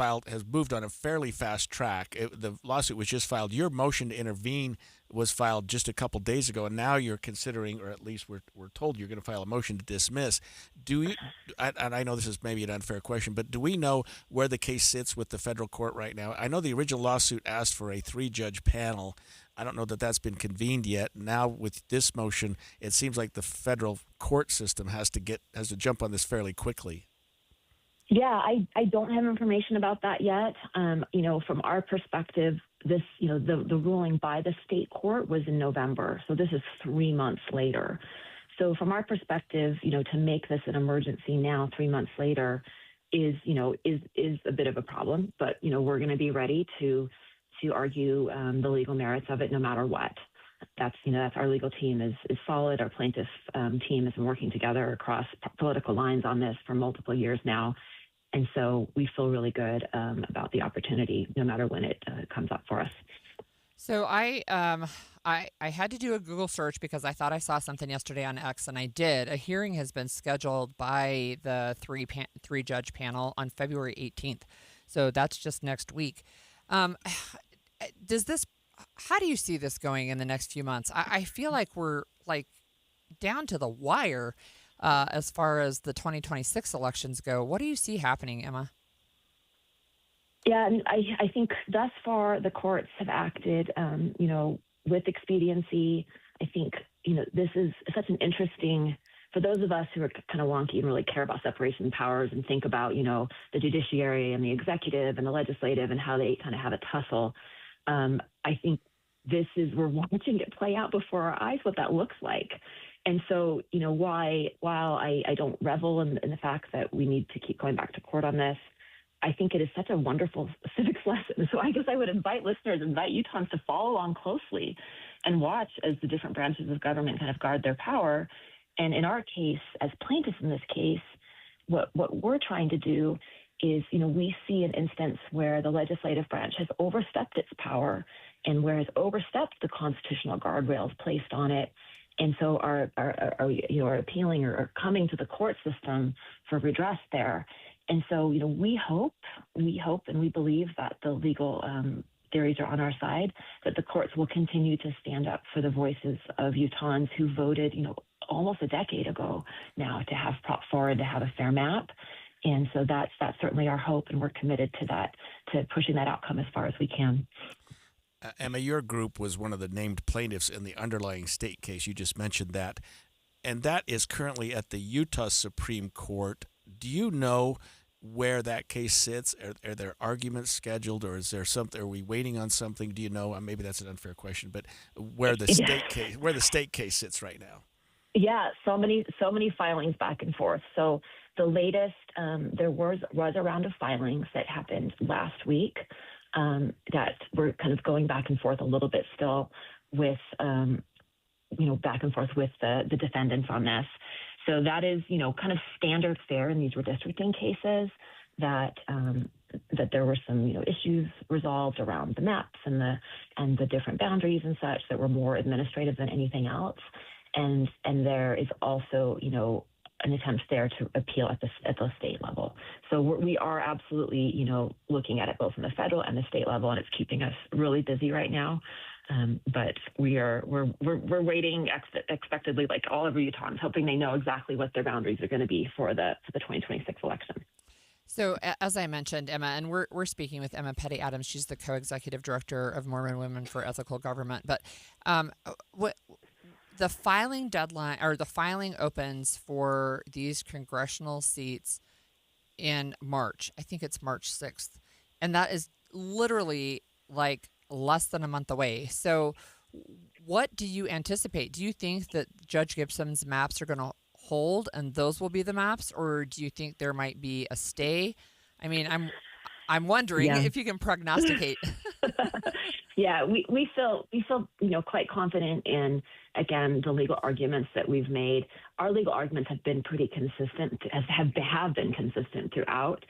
moved on a fairly fast track. The lawsuit was just filed. Your motion to intervene was filed just a couple days ago, and now you're considering, or at least we're told you're going to file a motion to dismiss. And I know this is maybe an unfair question, but do we know where the case sits with the federal court right now? I know the original lawsuit asked for a 3-judge panel. I don't know that that's been convened yet. Now with this motion, it seems like the federal court system has to jump on this fairly quickly. Yeah, I don't have information about that yet. From our perspective, this, the ruling by the state court was in November. So this is 3 months later. So from our perspective, to make this an emergency now, 3 months later, is a bit of a problem. But, we're going to be ready to argue the legal merits of it no matter what. That's our legal team is solid. Our plaintiff team has been working together across political lines on this for multiple years now. And so we feel really good about the opportunity, no matter when it comes up for us. So I had to do a Google search because I thought I saw something yesterday on X, and I did. A hearing has been scheduled by the three judge panel on February 18th. So that's just next week. How do you see this going in the next few months? I feel like we're down to the wire as far as the 2026 elections go. What do you see happening, Emma? Yeah, and I think thus far the courts have acted, with expediency. I think, this is such an interesting, for those of us who are kind of wonky and really care about separation of powers and think about, the judiciary and the executive and the legislative and how they kind of have a tussle. I think we're watching it play out before our eyes, what that looks like. And so, while I don't revel in the fact that we need to keep going back to court on this, I think it is such a wonderful civics lesson. So I guess I would invite Utahns to follow along closely and watch as the different branches of government kind of guard their power. And in our case, as plaintiffs in this case, what we're trying to do is, we see an instance where the legislative branch has overstepped its power and where it's overstepped the constitutional guardrails placed on it. And so are appealing or coming to the court system for redress there. And so, we hope and we believe that the legal theories are on our side, that the courts will continue to stand up for the voices of Utahns who voted, almost a decade ago now to have Prop 4 and to have a fair map. And so that's certainly our hope, and we're committed to that, to pushing that outcome as far as we can. Emma, your group was one of the named plaintiffs in the underlying state case. You just mentioned that. And that is currently at the Utah Supreme Court. Do you know where that case sits? Are there arguments scheduled, or is there something? Are we waiting on something? Do you know? Maybe that's an unfair question, but where the state case sits right now? Yeah, so many filings back and forth. So the latest, there was a round of filings that happened last week that we're kind of going back and forth a little bit still with, back and forth with the defendants on this. So that is, kind of standard fare in these redistricting cases, that there were some, issues resolved around the maps and the different boundaries and such that were more administrative than anything else. And there is also, an attempt there to appeal at the state level. So we are absolutely, looking at it both on the federal and the state level, and it's keeping us really busy right now. But we're waiting expectedly, like all of Utahns, hoping they know exactly what their boundaries are going to be for the 2026 election. So as I mentioned, Emma, and we're speaking with Emma Petty Adams. She's the co-executive director of Mormon Women for Ethical Government. But the filing deadline, or the filing opens for these congressional seats in March. I think it's March 6th. And that is literally like less than a month away. So what do you anticipate? Do you think that Judge Gibson's maps are going to hold and those will be the maps, or do you think there might be a stay? I mean, I'm wondering if you can prognosticate. Yeah, we feel quite confident in, again, the legal arguments that we've made. Our legal arguments have been pretty consistent, have been consistent throughout.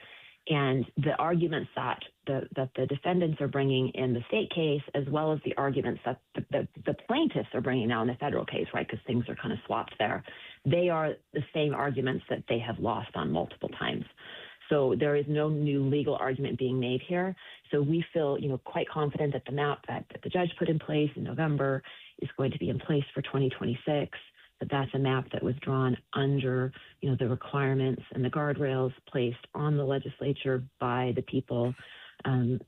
And the arguments that the defendants are bringing in the state case, as well as the arguments that the plaintiffs are bringing now in the federal case, right, because things are kind of swapped there, they are the same arguments that they have lost on multiple times. So there is no new legal argument being made here. So we feel, quite confident that the map that the judge put in place in November is going to be in place for 2026. That's a map that was drawn under, the requirements and the guardrails placed on the legislature by the people, and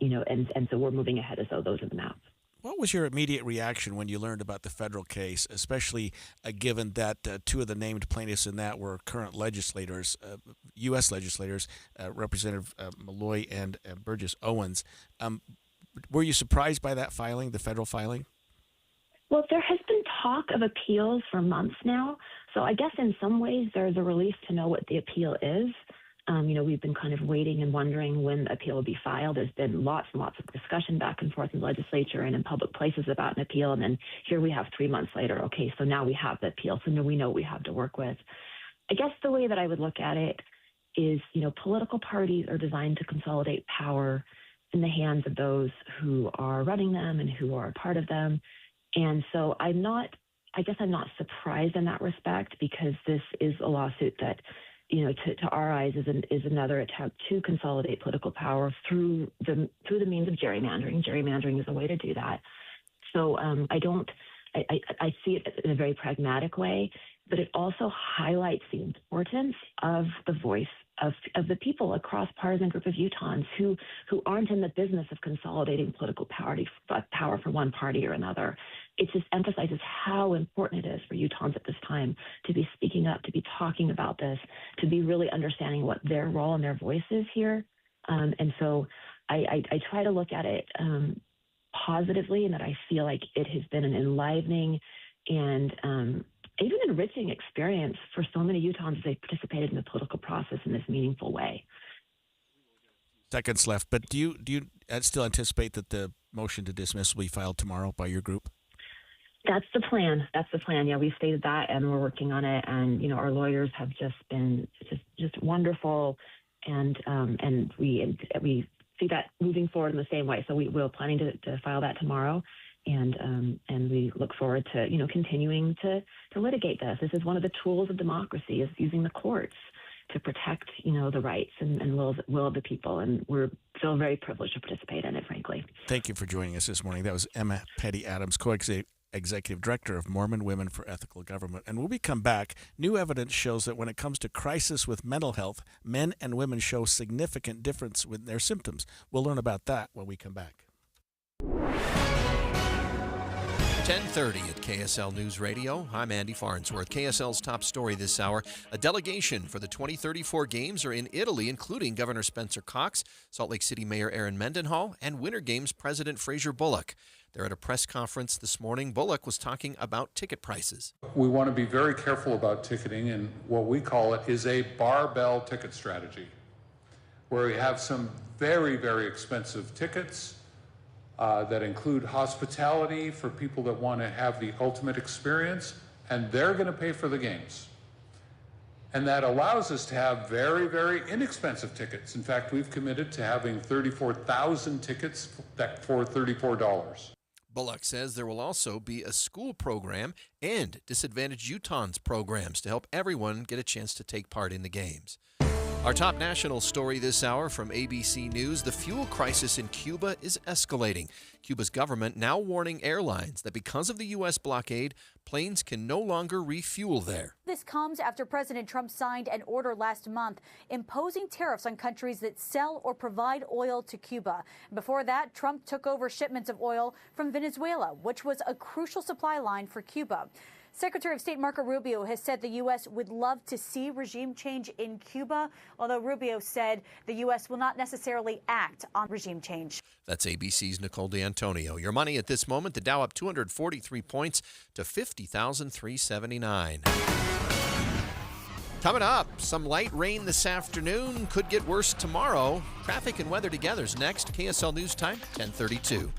so we're moving ahead as though those are the maps. What was your immediate reaction when you learned about the federal case, especially given that two of the named plaintiffs in that were current legislators, U.S. legislators, Representative Malloy and Burgess Owens? Were you surprised by that filing, the federal filing? Well, there has been talk of appeals for months now. So I guess in some ways there's a relief to know what the appeal is. We've been kind of waiting and wondering when the appeal will be filed. There's been lots and lots of discussion back and forth in the legislature and in public places about an appeal. And then here we have 3 months later. Okay, so now we have the appeal. So now we know what we have to work with. I guess the way that I would look at it is, political parties are designed to consolidate power in the hands of those who are running them and who are a part of them. And so I guess I'm not surprised in that respect, because this is a lawsuit that, to our eyes is another attempt to consolidate political power through the means of gerrymandering. Gerrymandering is a way to do that. So I see it in a very pragmatic way, but it also highlights the importance of the voice of the people across partisan group of Utahns who aren't in the business of consolidating political power for one party or another. It just emphasizes how important it is for Utahns at this time to be speaking up, to be talking about this, to be really understanding what their role and their voice is here. And so I try to look at it positively, and that I feel like it has been an enlivening and even enriching experience for so many Utahns as they participated in the political process in this meaningful way. Seconds left, but do you still anticipate that the motion to dismiss will be filed tomorrow by your group? That's the plan. Yeah, we've stated that, and we're working on it. And our lawyers have just been just wonderful, and we see that moving forward in the same way. So we're planning to file that tomorrow. And we look forward to continuing to litigate this. This is one of the tools of democracy, is using the courts to protect the rights and will of the people, and we feel very privileged to participate in it, frankly. Thank you for joining us this morning. That was Emma Petty Adams, co-executive director of Mormon Women for Ethical Government. And when we come back, new evidence shows that when it comes to crisis with mental health, men and women show significant difference with their symptoms. We'll learn about that when we come back. 10:30 at KSL News Radio. I'm Andy Farnsworth. KSL's top story this hour. A delegation for the 2034 Games are in Italy, including Governor Spencer Cox, Salt Lake City Mayor Aaron Mendenhall, and Winter Games President Fraser Bullock. They're at a press conference this morning. Bullock was talking about ticket prices. We want to be very careful about ticketing, and what we call it is a barbell ticket strategy, where we have some very, very expensive tickets that include hospitality for people that want to have the ultimate experience, and they're going to pay for the games. And that allows us to have very, very inexpensive tickets. In fact, we've committed to having 34,000 tickets for $34. Bullock says there will also be a school program and Disadvantaged Utahns programs to help everyone get a chance to take part in the games. Our top national story this hour from ABC News: the fuel crisis in Cuba is escalating. Cuba's government now warning airlines that because of the U.S. blockade, planes can no longer refuel there. This comes after President Trump signed an order last month imposing tariffs on countries that sell or provide oil to Cuba. Before that, Trump took over shipments of oil from Venezuela, which was a crucial supply line for Cuba. Secretary of State Marco Rubio has said the U.S. would love to see regime change in Cuba, although Rubio said the U.S. will not necessarily act on regime change. That's ABC's Nicole D'Antonio. Your money at this moment: the Dow up 243 points to 50,379. Coming up, some light rain this afternoon, could get worse tomorrow. Traffic and weather together is next. KSL News Time, 10:32.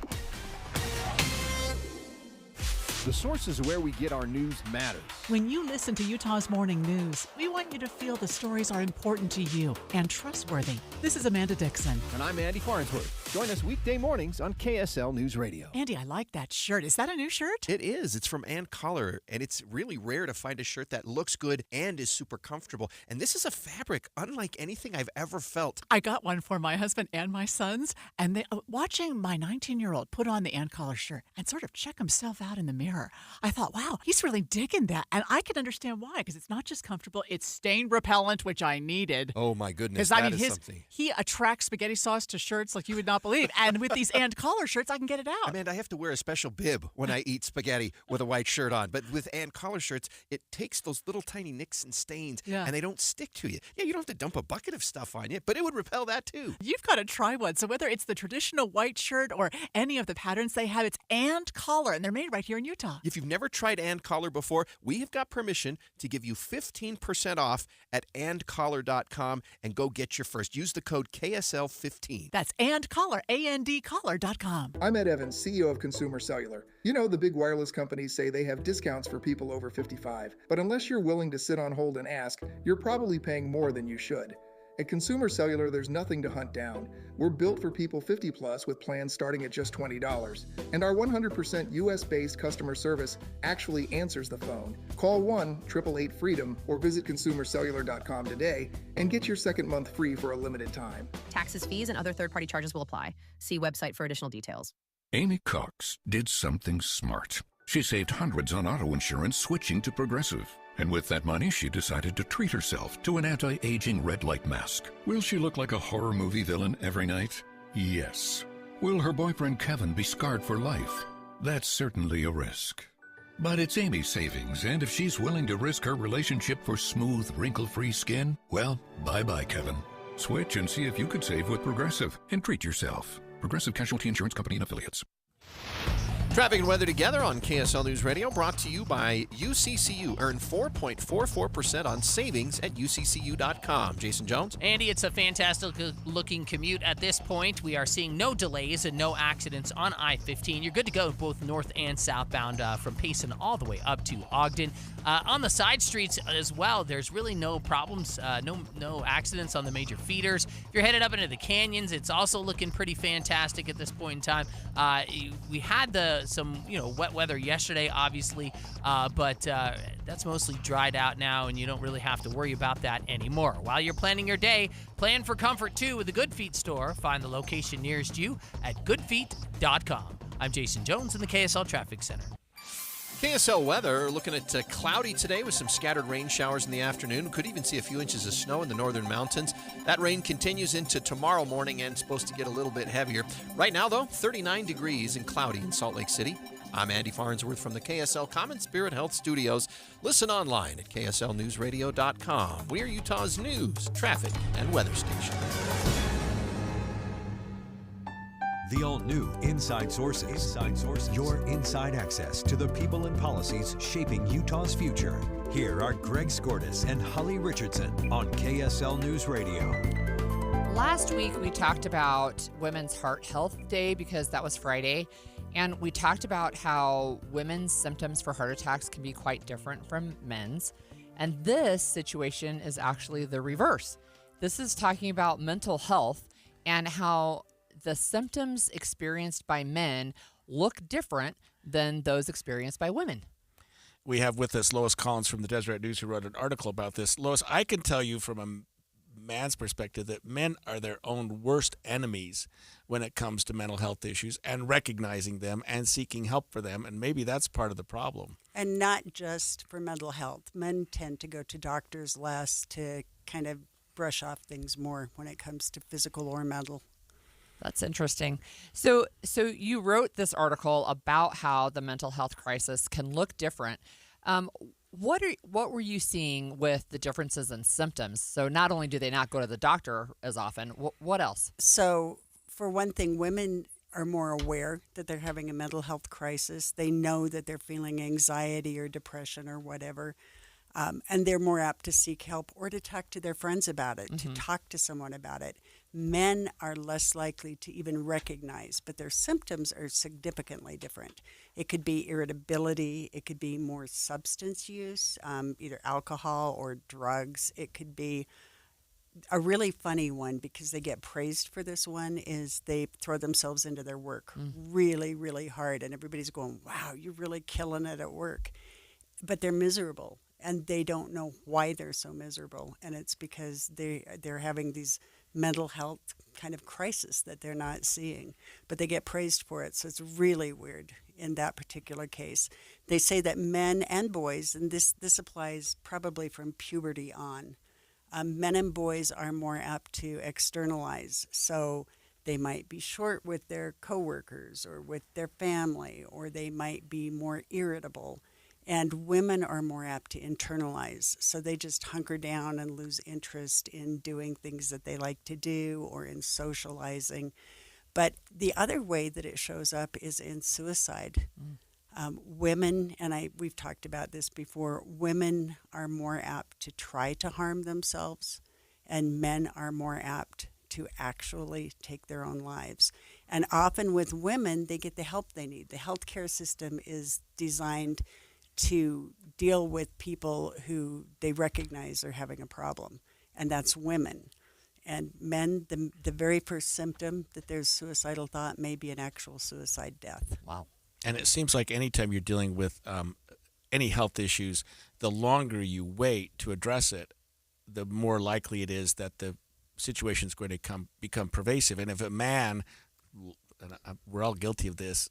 The sources where we get our news matters. When you listen to Utah's Morning News, we want you to feel the stories are important to you and trustworthy. This is Amanda Dixon. And I'm Andy Farnsworth. Join us weekday mornings on KSL News Radio. Andy, I like that shirt. Is that a new shirt? It is. It's from Ann Collar, and it's really rare to find a shirt that looks good and is super comfortable. And this is a fabric unlike anything I've ever felt. I got one for my husband and my sons, and watching my 19-year-old put on the Ann Collar shirt and sort of check himself out in the mirror, I thought, wow, he's really digging that. And I can understand why, because it's not just comfortable, it's stain repellent, which I needed. Oh, my goodness, is something. He attracts spaghetti sauce to shirts like you would not believe. And with these Ann Collar shirts, I can get it out. Amanda, I have to wear a special bib when I eat spaghetti with a white shirt on. But with Ann Collar shirts, it takes those little tiny nicks and stains, and they don't stick to you. Yeah, you don't have to dump a bucket of stuff on you, but it would repel that too. You've got to try one. So whether it's the traditional white shirt or any of the patterns they have, it's Ann Collar, and they're made right here in Utah. If you've never tried Ann Collar before, we have got permission to give you 15% off at andcollar.com, and go get your first. Use the code KSL15. That's Ann Collar, andcollar.com. I'm Ed Evans, CEO of Consumer Cellular. You know, the big wireless companies say they have discounts for people over 55, but unless you're willing to sit on hold and ask, you're probably paying more than you should. At Consumer Cellular, there's nothing to hunt down. We're built for people 50 plus with plans starting at just $20. And our 100% US-based customer service actually answers the phone. Call 1-888-FREEDOM or visit consumercellular.com today and get your second month free for a limited time. Taxes, fees, and other third-party charges will apply. See website for additional details. Amy Cox did something smart. She saved hundreds on auto insurance switching to Progressive. And with that money, she decided to treat herself to an anti-aging red light mask. Will she look like a horror movie villain every night? Yes. Will her boyfriend Kevin be scarred for life? That's certainly a risk. But it's Amy's savings, and if she's willing to risk her relationship for smooth, wrinkle-free skin, well, bye-bye, Kevin. Switch and see if you could save with Progressive and treat yourself. Progressive Casualty Insurance Company and Affiliates. Traffic and weather together on KSL News Radio, brought to you by UCCU. Earn 4.44% on savings at UCCU.com. Jason Jones. Andy, it's a fantastic looking commute at this point. We are seeing no delays and no accidents on I-15. You're good to go both north and southbound from Payson all the way up to Ogden. On the side streets as well, there's really no problems, no accidents on the major feeders. If you're headed up into the canyons, it's also looking pretty fantastic at this point in time. We had some wet weather yesterday, obviously, but that's mostly dried out now, and you don't really have to worry about that anymore. While you're planning your day, plan for comfort too with the Good Feet store. Find the location nearest you at goodfeet.com. I'm Jason Jones in the KSL Traffic Center. KSL weather, looking at cloudy today with some scattered rain showers in the afternoon. Could even see a few inches of snow in the northern mountains. That rain continues into tomorrow morning and supposed to get a little bit heavier. Right now, though, 39 degrees and cloudy in Salt Lake City. I'm Andy Farnsworth from the KSL Common Spirit Health Studios. Listen online at kslnewsradio.com. We're Utah's news, traffic, and weather station. The all-new Inside Sources. Your inside access to the people and policies shaping Utah's future. Here are Greg Skordas and Holly Richardson on KSL News Radio. Last week, we talked about Women's Heart Health Day because that was Friday. And we talked about how women's symptoms for heart attacks can be quite different from men's. And this situation is actually the reverse. This is talking about mental health and how the symptoms experienced by men look different than those experienced by women. We have with us Lois Collins from the Deseret News, who wrote an article about this. Lois, I can tell you from a man's perspective that men are their own worst enemies when it comes to mental health issues and recognizing them and seeking help for them. And maybe that's part of the problem. And not just for mental health. Men tend to go to doctors less, to kind of brush off things more when it comes to physical or mental. That's interesting. So you wrote this article about how the mental health crisis can look different. What were you seeing with the differences in symptoms? So not only do they not go to the doctor as often, what else? So for one thing, women are more aware that they're having a mental health crisis. They know that they're feeling anxiety or depression or whatever. And they're more apt to seek help or to talk to their friends about it, to talk to someone about it. Men are less likely to even recognize, but their symptoms are significantly different. It could be irritability. It could be more substance use, either alcohol or drugs. It could be a really funny one, because they get praised for this one, is they throw themselves into their work really, really hard. And everybody's going, wow, you're really killing it at work. But they're miserable. And they don't know why they're so miserable. And it's because they're having these mental health kind of crisis that they're not seeing. But they get praised for it. So it's really weird in that particular case. They say that men and boys, and this applies probably from puberty on, men and boys are more apt to externalize. So they might be short with their coworkers or with their family, or they might be more irritable. And women are more apt to internalize. So they just hunker down and lose interest in doing things that they like to do or in socializing. But the other way that it shows up is in suicide. Women, and we've talked about this before, women are more apt to try to harm themselves, and men are more apt to actually take their own lives. And often with women, they get the help they need. The healthcare system is designed to deal with people who they recognize are having a problem, and that's women. And men, the very first symptom that there's suicidal thought may be an actual suicide death. Wow. And it seems like anytime you're dealing with any health issues, the longer you wait to address it, the more likely it is that the situation is going to become pervasive. And if a man, and we're all guilty of this,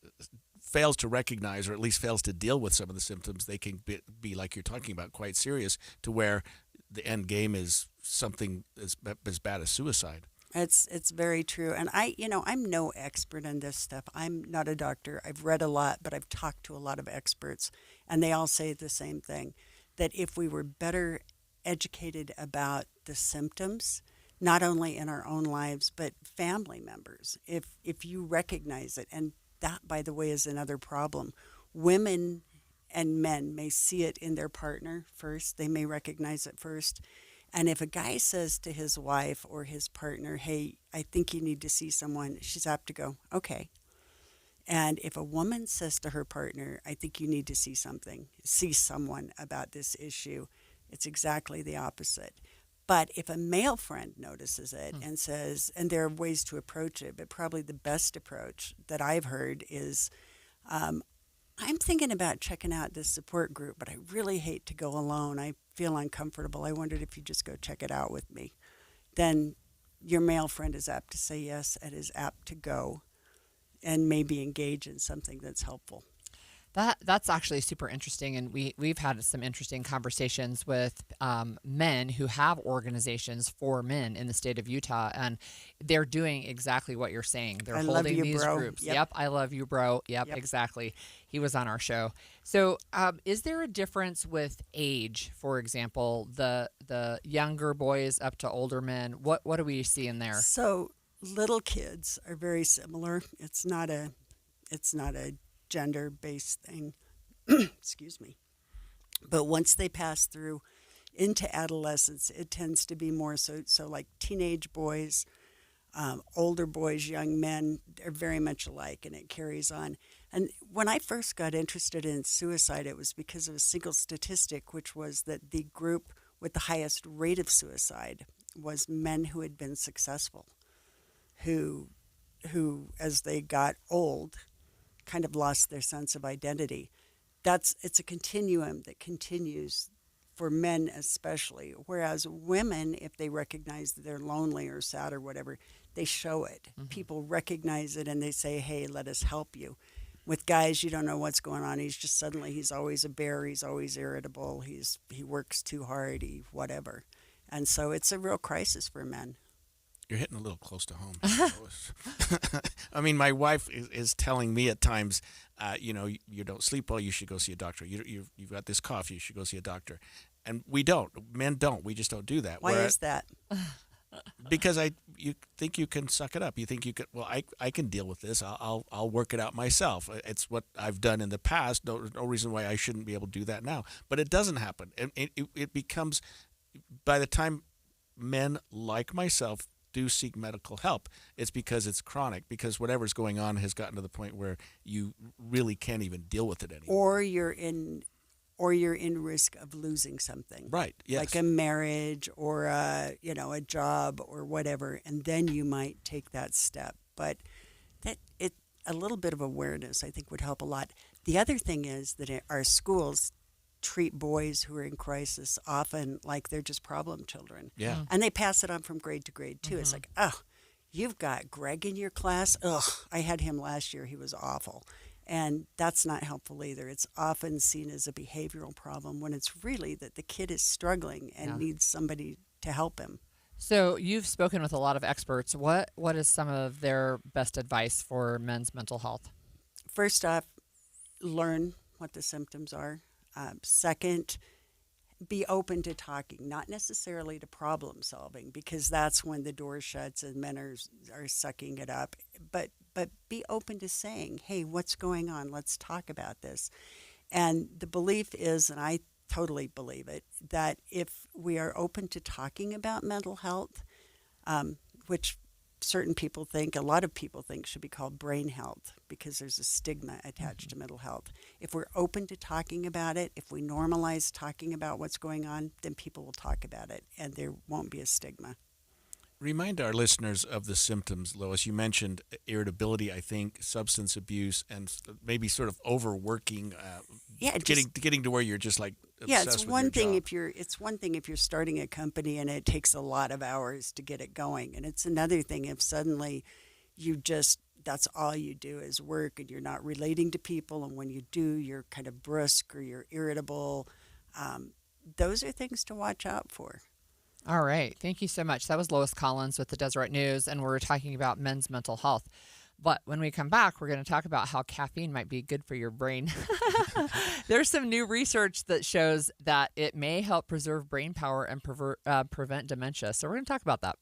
fails to recognize or at least fails to deal with some of the symptoms, they can be like you're talking about, quite serious, to where the end game is something as bad as suicide. It's very true. And I'm no expert in this stuff. I'm not a doctor. I've read a lot, but I've talked to a lot of experts, and they all say the same thing, that if we were better educated about the symptoms, not only in our own lives, but family members, if you recognize it, and that, by the way, is another problem. Women and men may see it in their partner first. They may recognize it first. And if a guy says to his wife or his partner, hey, I think you need to see someone, she's apt to go, okay. And if a woman says to her partner, I think you need to see someone about this issue, it's exactly the opposite. But if a male friend notices it and says, and there are ways to approach it, but probably the best approach that I've heard is, I'm thinking about checking out this support group, but I really hate to go alone. I feel uncomfortable. I wondered if you just go check it out with me. Then your male friend is apt to say yes and is apt to go and maybe engage in something that's helpful. That's actually super interesting, and we've had some interesting conversations with men who have organizations for men in the state of Utah, and they're doing exactly what you're saying. They're holding these groups. Yep, I love you, bro. Yep, exactly. He was on our show. So, is there a difference with age? For example, the younger boys up to older men. What do we see in there? So, little kids are very similar. It's not a gender-based thing, excuse me. But once they pass through into adolescence, it tends to be more so like teenage boys, older boys, young men are very much alike, and it carries on. And when I first got interested in suicide, it was because of a single statistic, which was that the group with the highest rate of suicide was men who had been successful, who as they got old, kind of lost their sense of identity. It's a continuum that continues for men especially, whereas women, if they recognize that they're lonely or sad or whatever, they show it. Mm-hmm. People recognize it and they say, hey, let us help you. With guys, you don't know what's going on. He's always a bear. He's always irritable. He works too hard. Whatever. And so it's a real crisis for men. You're hitting a little close to home. I mean, my wife is telling me at times, you don't sleep well, you should go see a doctor. You've got this cough, you should go see a doctor. And we don't. Men don't. We just don't do that. Why is that? Because you think you can suck it up. You think you can. Well, I can deal with this. I'll work it out myself. It's what I've done in the past. No reason why I shouldn't be able to do that now. But it doesn't happen. And it becomes, by the time men like myself do seek medical help, it's because it's chronic, because whatever's going on has gotten to the point where you really can't even deal with it anymore. Or you're in risk of losing something. Right, yes. Like a marriage or a job or whatever, and then you might take that step. But a little bit of awareness, I think, would help a lot. The other thing is that our schools treat boys who are in crisis often like they're just problem children. Yeah. And they pass it on from grade to grade, too. Mm-hmm. It's like, oh, you've got Greg in your class? Ugh, I had him last year. He was awful. And that's not helpful either. It's often seen as a behavioral problem when it's really that the kid is struggling and needs somebody to help him. So you've spoken with a lot of experts. What is some of their best advice for men's mental health? First off, learn what the symptoms are. Second, be open to talking, not necessarily to problem solving, because that's when the door shuts and men are sucking it up. But be open to saying, hey, what's going on? Let's talk about this. And the belief is, and I totally believe it, that if we are open to talking about mental health, which certain people think, a lot of people think should be called brain health because there's a stigma attached to mental health. If we're open to talking about it, if we normalize talking about what's going on, then people will talk about it and there won't be a stigma. Remind our listeners of the symptoms, Lois. You mentioned irritability, I think, substance abuse, and maybe sort of overworking. Getting to where you're just like obsessed it's with one your thing job. it's one thing if you're starting a company and it takes a lot of hours to get it going, and it's another thing if suddenly that's all you do is work and you're not relating to people, and when you do, you're kind of brusque or you're irritable. Those are things to watch out for. All right. Thank you so much. That was Lois Collins with the Deseret News, and we're talking about men's mental health. But when we come back, we're going to talk about how caffeine might be good for your brain. There's some new research that shows that it may help preserve brain power and prevent dementia. So we're going to talk about that.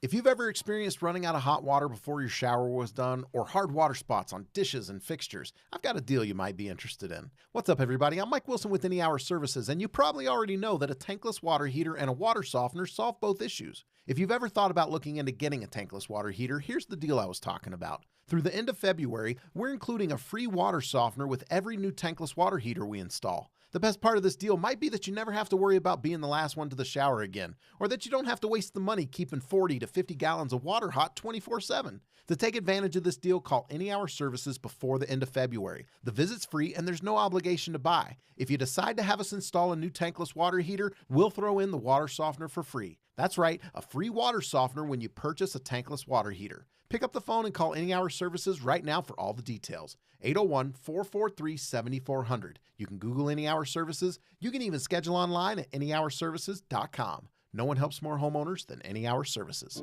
If you've ever experienced running out of hot water before your shower was done, or hard water spots on dishes and fixtures, I've got a deal you might be interested in. What's up, everybody? I'm Mike Wilson with Any Hour Services, and you probably already know that a tankless water heater and a water softener solve both issues. If you've ever thought about looking into getting a tankless water heater, here's the deal I was talking about. Through the end of February, we're including a free water softener with every new tankless water heater we install. The best part of this deal might be that you never have to worry about being the last one to the shower again, or that you don't have to waste the money keeping 40 to 50 gallons of water hot 24/7. To take advantage of this deal, call Any Hour Services before the end of February. The visit's free and there's no obligation to buy. If you decide to have us install a new tankless water heater, we'll throw in the water softener for free. That's right, a free water softener when you purchase a tankless water heater. Pick up the phone and call Any Hour Services right now for all the details. 801-443-7400. You can Google Any Hour Services. You can even schedule online at anyhourservices.com. No one helps more homeowners than Any Hour Services.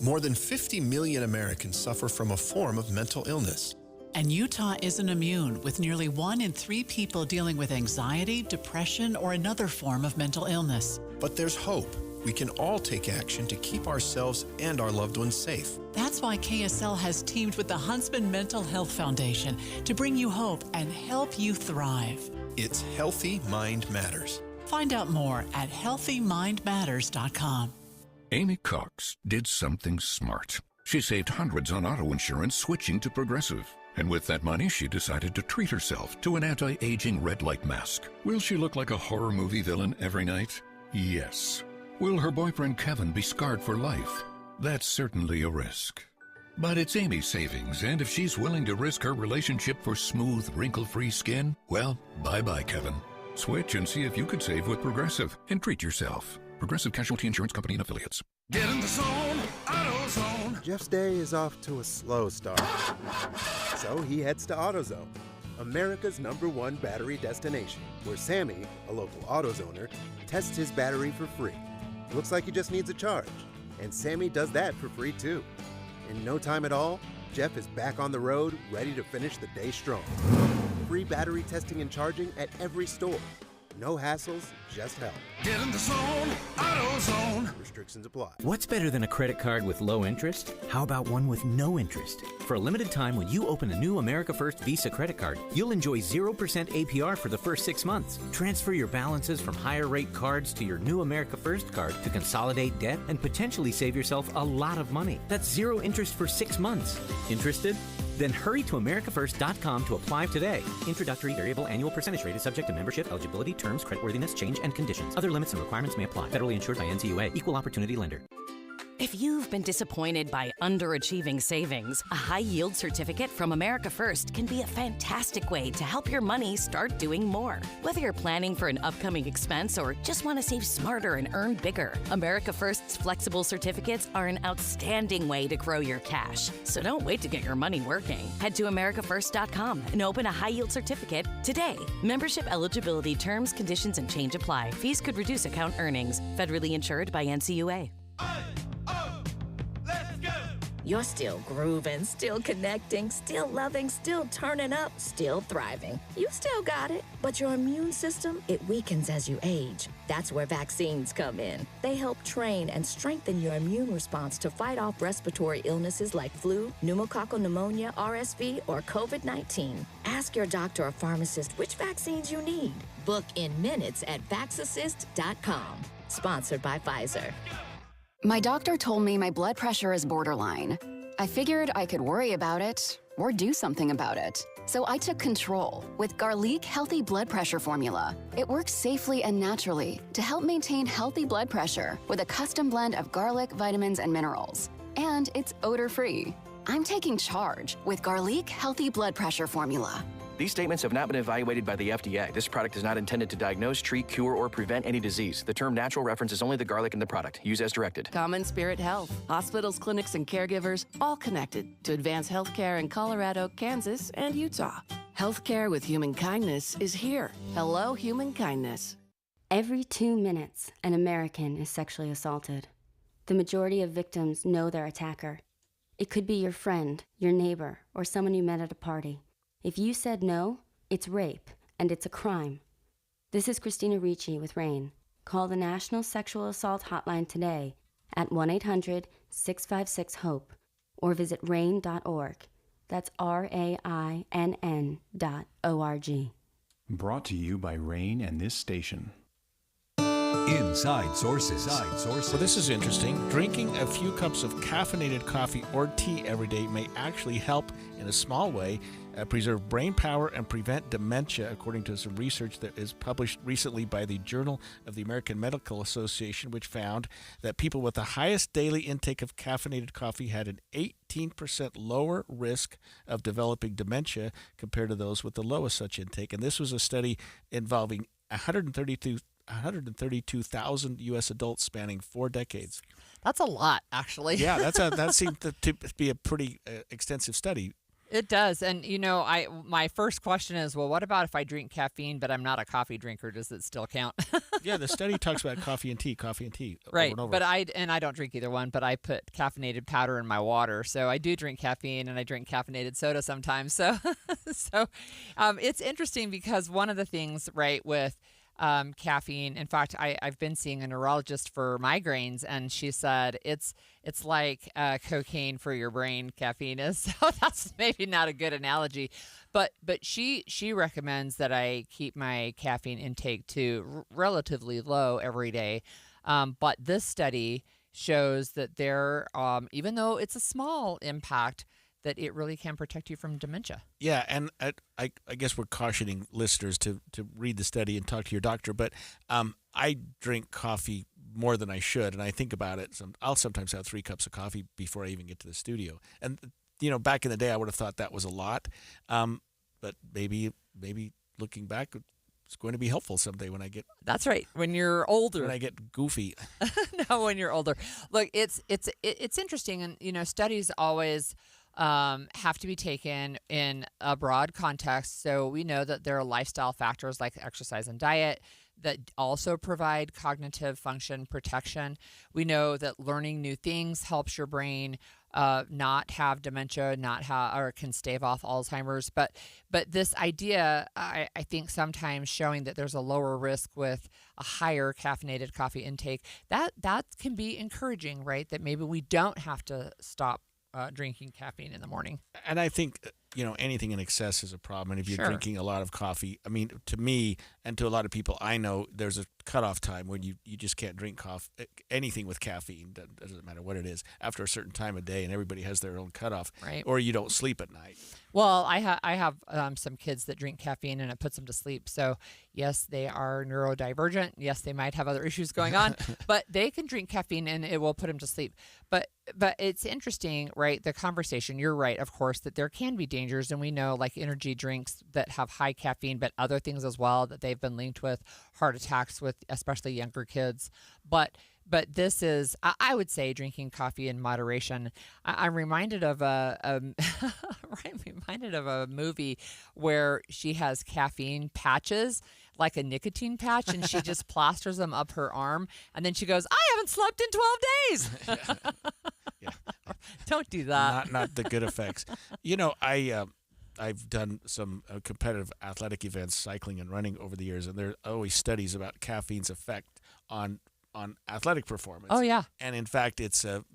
More than 50 million Americans suffer from a form of mental illness. And Utah isn't immune, with nearly 1 in 3 people dealing with anxiety, depression, or another form of mental illness. But there's hope. We can all take action to keep ourselves and our loved ones safe. That's why KSL has teamed with the Huntsman Mental Health Foundation to bring you hope and help you thrive. It's Healthy Mind Matters. Find out more at healthymindmatters.com. Amy Cox did something smart. She saved hundreds on auto insurance switching to Progressive. And with that money, she decided to treat herself to an anti-aging red light mask. Will she look like a horror movie villain every night? Yes. Will her boyfriend Kevin be scarred for life? That's certainly a risk. But it's Amy's savings, and if she's willing to risk her relationship for smooth, wrinkle-free skin, well, bye-bye, Kevin. Switch and see if you could save with Progressive and treat yourself. Progressive Casualty Insurance Company and Affiliates. Get in the zone, AutoZone. Jeff's day is off to a slow start. So he heads to AutoZone, America's #1 battery destination, where Sammy, a local AutoZoner, tests his battery for free. Looks like he just needs a charge, and Sammy does that for free too. In no time at all, Jeff is back on the road, ready to finish the day strong. Free battery testing and charging at every store. No hassles, just help. Get in the zone, AutoZone. Restrictions apply. What's better than a credit card with low interest? How about one with no interest? For a limited time, when you open a new America First Visa credit card, you'll enjoy 0% APR for the first 6 months. Transfer your balances from higher rate cards to your new America First card to consolidate debt and potentially save yourself a lot of money. That's 0 interest for 6 months. Interested? Then hurry to americafirst.com to apply today. Introductory variable annual percentage rate is subject to membership, eligibility, terms, creditworthiness, change, and conditions. Other limits and requirements may apply. Federally insured by NCUA. Equal opportunity lender. If you've been disappointed by underachieving savings, a high-yield certificate from America First can be a fantastic way to help your money start doing more. Whether you're planning for an upcoming expense or just want to save smarter and earn bigger, America First's flexible certificates are an outstanding way to grow your cash. So don't wait to get your money working. Head to americafirst.com and open a high-yield certificate today. Membership eligibility, terms, conditions, and change apply. Fees could reduce account earnings. Federally insured by NCUA. You're still grooving, still connecting, still loving, still turning up, still thriving. You still got it, but your immune system, it weakens as you age. That's where vaccines come in. They help train and strengthen your immune response to fight off respiratory illnesses like flu, pneumococcal pneumonia, RSV, or COVID-19. Ask your doctor or pharmacist which vaccines you need. Book in minutes at Vaxassist.com. Sponsored by Pfizer. My doctor told me my blood pressure is borderline. I figured I could worry about it or do something about it. So I took control with Garlic Healthy Blood Pressure Formula. It works safely and naturally to help maintain healthy blood pressure with a custom blend of garlic, vitamins, and minerals. And it's odor-free. I'm taking charge with Garlic Healthy Blood Pressure Formula. These statements have not been evaluated by the FDA. This product is not intended to diagnose, treat, cure, or prevent any disease. The term natural references only the garlic in the product. Use as directed. Common Spirit Health. Hospitals, clinics, and caregivers all connected to advance healthcare in Colorado, Kansas, and Utah. Healthcare with human kindness is here. Hello, human kindness. Every 2 minutes, an American is sexually assaulted. The majority of victims know their attacker. It could be your friend, your neighbor, or someone you met at a party. If you said no, it's rape, and it's a crime. This is Christina Ricci with RAINN. Call the National Sexual Assault Hotline today at 1-800-656-HOPE or visit rainn.org. That's RAINN.org. Brought to you by RAINN and this station. Inside Sources. Well, this is interesting. Drinking a few cups of caffeinated coffee or tea every day may actually help, in a small way, preserve brain power and prevent dementia, according to some research that is published recently by the Journal of the American Medical Association, which found that people with the highest daily intake of caffeinated coffee had an 18% lower risk of developing dementia compared to those with the lowest such intake. And this was a study involving 132,000 U.S. adults spanning 4 decades. That's a lot, actually. Yeah, that seemed to be a pretty extensive study. It does. And, my first question is, well, what about if I drink caffeine, but I'm not a coffee drinker? Does it still count? Yeah, the study talks about coffee and tea. Right. Over and over. But I don't drink either one, but I put caffeinated powder in my water. So I do drink caffeine, and I drink caffeinated soda sometimes. So, it's interesting because one of the things, right, with caffeine. In fact, I've been seeing a neurologist for migraines, and she said it's like cocaine for your brain. Caffeine is. So that's maybe not a good analogy, but she recommends that I keep my caffeine intake to relatively low every day. But this study shows that there, even though it's a small impact, that it really can protect you from dementia. Yeah, and I guess we're cautioning listeners to read the study and talk to your doctor, but I drink coffee more than I should, and I think about it. I'll sometimes have 3 cups of coffee before I even get to the studio. And, back in the day, I would have thought that was a lot, but maybe looking back, it's going to be helpful someday when I get... That's right, when you're older. When I get goofy. No, when you're older. Look, it's interesting, and, studies always... have to be taken in a broad context. So we know that there are lifestyle factors like exercise and diet that also provide cognitive function protection. We know that learning new things helps your brain not have dementia, or can stave off Alzheimer's. But this idea, I think sometimes showing that there's a lower risk with a higher caffeinated coffee intake, that can be encouraging, right? That maybe we don't have to stop drinking caffeine in the morning. And I think, anything in excess is a problem. And if you're Sure. drinking a lot of coffee, I mean, to me and to a lot of people I know, there's a cutoff time when you just can't drink anything with caffeine. Doesn't matter what it is, after a certain time of day, and everybody has their own cutoff. Right. Or you don't sleep at night. Well, I have some kids that drink caffeine and it puts them to sleep. So yes, they are neurodivergent. Yes, they might have other issues going on, but they can drink caffeine and it will put them to sleep. But it's interesting, right? The conversation, you're right, of course, that there can be dangers. And we know like energy drinks that have high caffeine, but other things as well, that they've been linked with heart attacks with especially younger kids. But this is, I would say, drinking coffee in moderation. I'm reminded of a movie where she has caffeine patches, like a nicotine patch, and she just plasters them up her arm, and then she goes, "I haven't slept in 12 days." Yeah. Don't do that. Not the good effects. I've done some competitive athletic events, cycling and running over the years, and there are always studies about caffeine's effect on athletic performance. Oh yeah. And in fact, it's a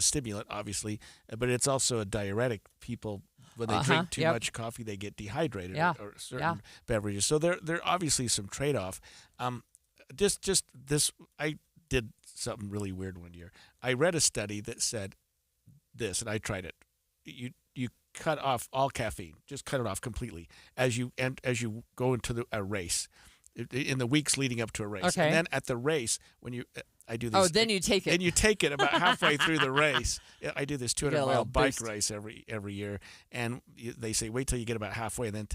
stimulant, obviously, but it's also a diuretic. People, when they drink too much coffee, they get dehydrated, or certain beverages. So there are obviously some trade-off. Just this, I did something really weird one year. I read a study that said this, and I tried it. You cut off all caffeine. Just cut it off completely as you go into a race, in the weeks leading up to a race. Okay. And then at the race, when you I do this. Oh, then you take it. Then you take it about halfway through the race. I do this get a 200-mile little bike boost. race every year, and they say wait till you get about halfway and then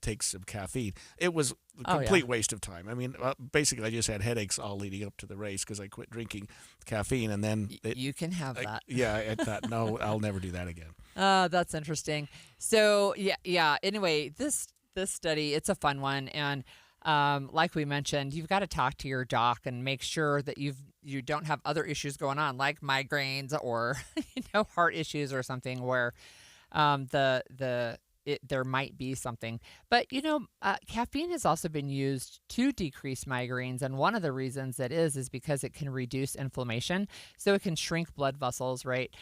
take some caffeine. It was a complete waste of time. I mean, basically, I just had headaches all leading up to the race because I quit drinking caffeine, and then you can have that. Yeah, I thought, no, I'll never do that again. That's interesting. So yeah. Anyway, this study, it's a fun one, and like we mentioned, you've got to talk to your doc and make sure that you don't have other issues going on like migraines or heart issues or something where there might be something. But caffeine has also been used to decrease migraines, and one of the reasons it is because it can reduce inflammation, so it can shrink blood vessels. Right?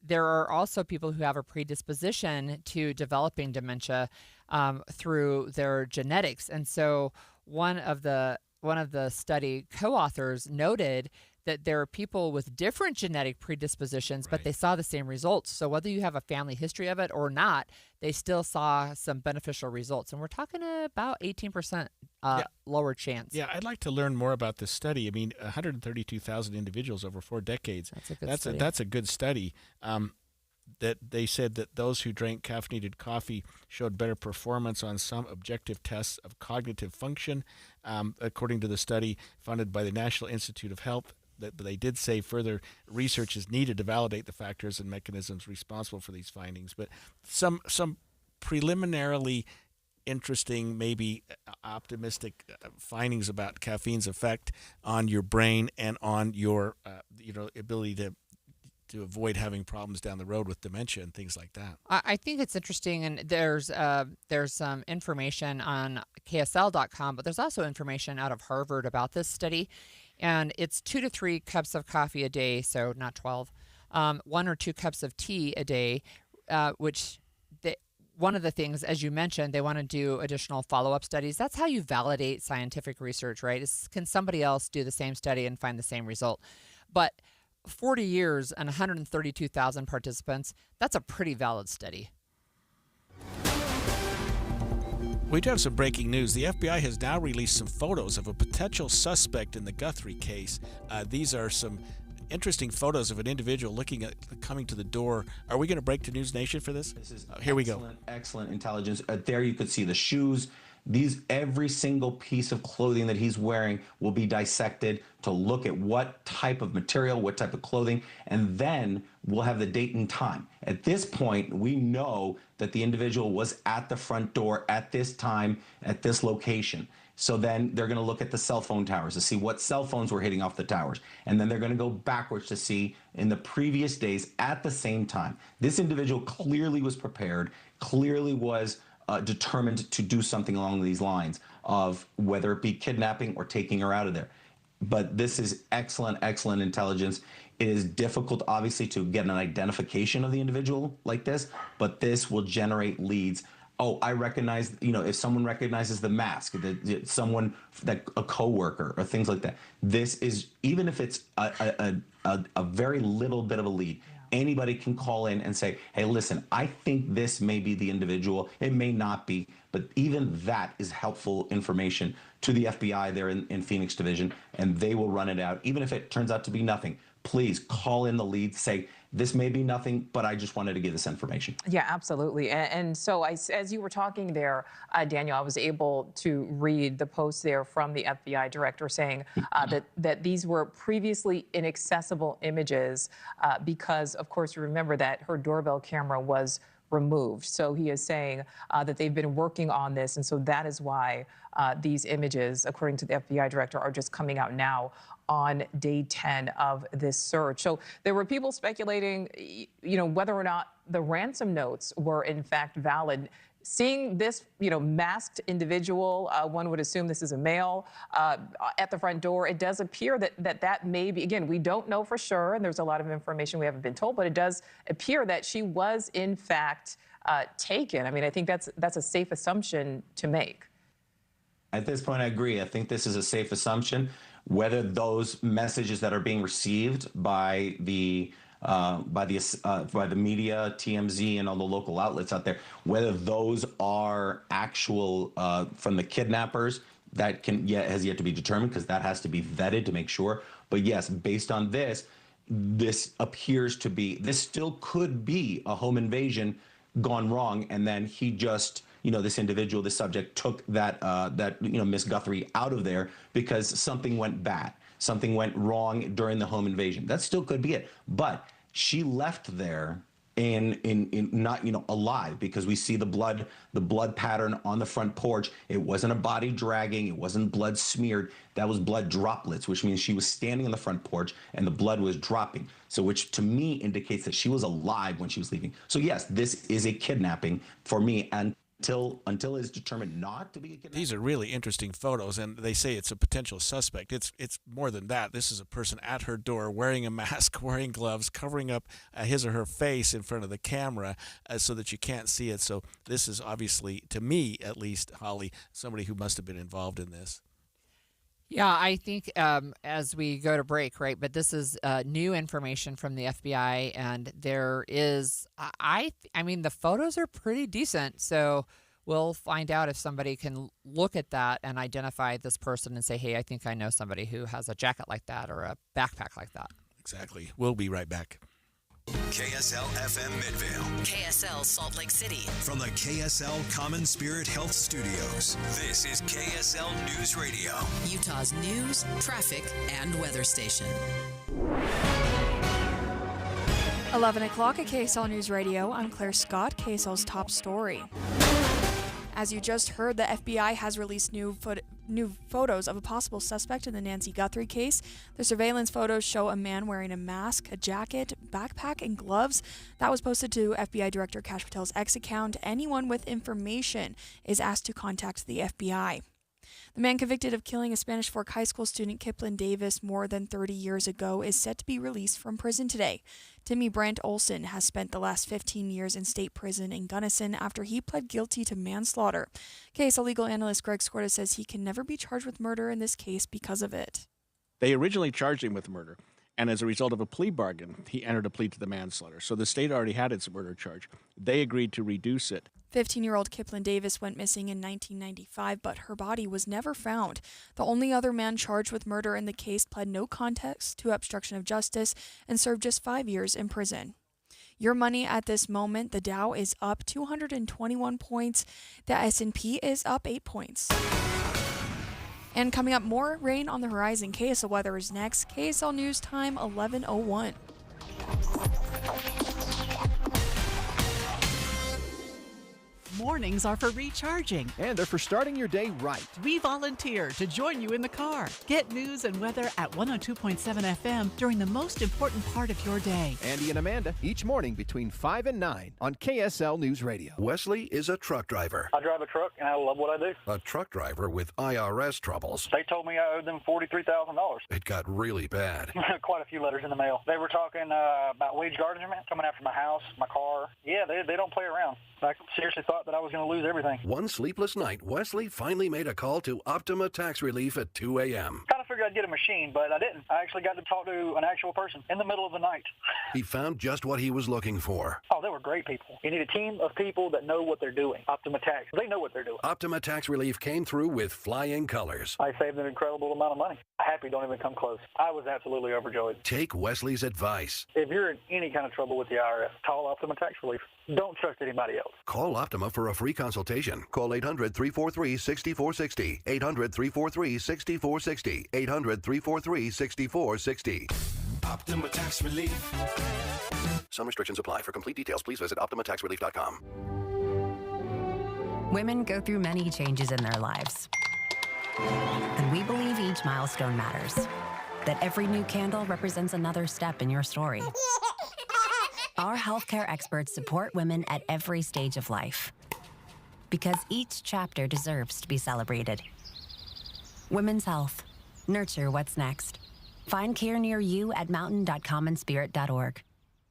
There are also people who have a predisposition to developing dementia through their genetics, and so one of the study co-authors noted that there are people with different genetic predispositions, but they saw the same results. So whether you have a family history of it or not, they still saw some beneficial results. And we're talking about 18% lower chance. Yeah, I'd like to learn more about this study. I mean, 132,000 individuals over 4 decades. That's a good study. That's a good study. That they said that those who drank caffeinated coffee showed better performance on some objective tests of cognitive function, according to the study funded by the National Institute of Health. That they did say further research is needed to validate the factors and mechanisms responsible for these findings. But some preliminarily interesting, maybe optimistic findings about caffeine's effect on your brain and on your ability to avoid having problems down the road with dementia and things like that. I think it's interesting, and there's some information on KSL.com, but there's also information out of Harvard about this study, and it's 2 to 3 cups of coffee a day, so not 12, 1 or 2 cups of tea a day, one of the things, as you mentioned, they want to do additional follow-up studies. That's how you validate scientific research, right? Can somebody else do the same study and find the same result? But 40 years and 132,000 participants, that's a pretty valid study. We do have some breaking news. The FBI has now released some photos of a potential suspect in the Guthrie case. These are some interesting photos of an individual coming to the door. Are we going to break to News Nation for this? This is here we go. Excellent intelligence. There you could see the shoes. Every single piece of clothing that he's wearing will be dissected to look at what type of material, what type of clothing, and then we'll have the date and time. At this point, we know that the individual was at the front door at this time, at this location. So then they're going to look at the cell phone towers to see what cell phones were hitting off the towers. And then they're going to go backwards to see in the previous days at the same time. This individual clearly was prepared, clearly was determined to do something along these lines of whether it be kidnapping or taking her out of there. But this is excellent intelligence. It is difficult, obviously, to get an identification of the individual like this, but this will generate leads. Oh, I recognize, if someone recognizes the mask, a coworker or things like that. This is, even if it's a very little bit of a lead, anybody can call in and say, hey, listen, I think this may be the individual. It may not be, but even that is helpful information to the FBI there in Phoenix Division, and they will run it out. Even if it turns out to be nothing, please call in the lead, say, this may be nothing, but I just wanted to give this information. Yeah, absolutely. And so as you were talking there, Daniel, I was able to read the post there from the FBI director saying that these were previously inaccessible images because, of course, you remember that her doorbell camera was removed. So he is saying that they've been working on this, and so that is why these images, according to the FBI director, are just coming out now on day 10 of this search. So there were people speculating, whether or not the ransom notes were in fact valid. Seeing this, masked individual, one would assume this is a male, at the front door, it does appear that may be, again, we don't know for sure, and there's a lot of information we haven't been told, but it does appear that she was in fact taken. I mean, I think that's a safe assumption to make. At this point, I agree. I think this is a safe assumption. Whether those messages that are being received by the by the media, TMZ, and all the local outlets out there. Whether those are actual from the kidnappers, that has yet to be determined, because that has to be vetted to make sure. But yes, based on this appears to be, this still could be a home invasion gone wrong, and then he just, this individual, this subject, took that Miss Guthrie out of there because something went bad. Something went wrong during the home invasion. That still could be it. But she left there in not alive, because we see the blood pattern on the front porch. It wasn't a body dragging, it wasn't blood smeared. That was blood droplets, which means she was standing on the front porch and the blood was dropping. So which to me indicates that she was alive when she was leaving. So yes, this is a kidnapping for me, and until it's determined not to be a kidnapping. These are really interesting photos, and they say it's a potential suspect. It's more than that. This is a person at her door wearing a mask, wearing gloves, covering up his or her face in front of the camera so that you can't see it. So this is obviously, to me at least, Holly, somebody who must have been involved in this. Yeah, I think as we go to break, right, but this is new information from the FBI, and there is, I mean, the photos are pretty decent, so we'll find out if somebody can look at that and identify this person and say, hey, I think I know somebody who has a jacket like that or a backpack like that. Exactly. We'll be right back. KSL FM Midvale. KSL Salt Lake City. From the KSL Common Spirit Health Studios, this is KSL News Radio. Utah's news, traffic, and weather station. 11 o'clock at KSL News Radio. I'm Claire Scott, KSL's top story. As you just heard, the FBI has released new photos of a possible suspect in the Nancy Guthrie case. The surveillance photos show a man wearing a mask, a jacket, backpack, and gloves. That was posted to FBI Director Kash Patel's X account. Anyone with information is asked to contact the FBI. The man convicted of killing a Spanish Fork High School student, Kiplin Davis, more than 30 years ago is set to be released from prison today. Timmy Brant Olson has spent the last 15 years in state prison in Gunnison after he pled guilty to manslaughter. KSL legal analyst Greg Skorda says he can never be charged with murder in this case because of it. They originally charged him with murder, and as a result of a plea bargain, he entered a plea to the manslaughter. So the state already had its murder charge. They agreed to reduce it. 15-year-old Kiplin Davis went missing in 1995, but her body was never found. The only other man charged with murder in the case pled no contest to obstruction of justice and served just 5 years in prison. Your money at this moment, the Dow is up 221 points. The S&P is up 8 points. And coming up, more rain on the horizon. KSL weather is next. KSL News Time, 11:01. Mornings are for recharging. And they're for starting your day right. We volunteer to join you in the car. Get news and weather at 102.7 FM during the most important part of your day. Andy and Amanda, each morning between 5 and 9 on KSL News Radio. Wesley is a truck driver. I drive a truck, and I love what I do. A truck driver with IRS troubles. They told me I owed them $43,000. It got really bad. Quite a few letters in the mail. They were talking about wage garnishment, coming after my house, my car. Yeah, they don't play around. I seriously thought that I was going to lose everything. One sleepless night, Wesley finally made a call to Optima Tax Relief at 2 a.m. Kind of figured I'd get a machine, but I didn't. I actually got to talk to an actual person in the middle of the night. He found just what he was looking for. Oh, they were great people. You need a team of people that know what they're doing. Optima Tax, they know what they're doing. Optima Tax Relief came through with flying colors. I saved an incredible amount of money. Happy don't even come close. I was absolutely overjoyed. Take Wesley's advice. If you're in any kind of trouble with the IRS, call Optima Tax Relief. Don't trust anybody else. Call Optima for a free consultation. Call 800-343-6460. 800-343-6460. 800-343-6460. Optima Tax Relief. Some restrictions apply. For complete details, please visit OptimaTaxRelief.com. Women go through many changes in their lives. And we believe each milestone matters. That every new candle represents another step in your story. Our healthcare experts support women at every stage of life. Because each chapter deserves to be celebrated. Women's health. Nurture what's next. Find care near you at mountain.commonspirit.org.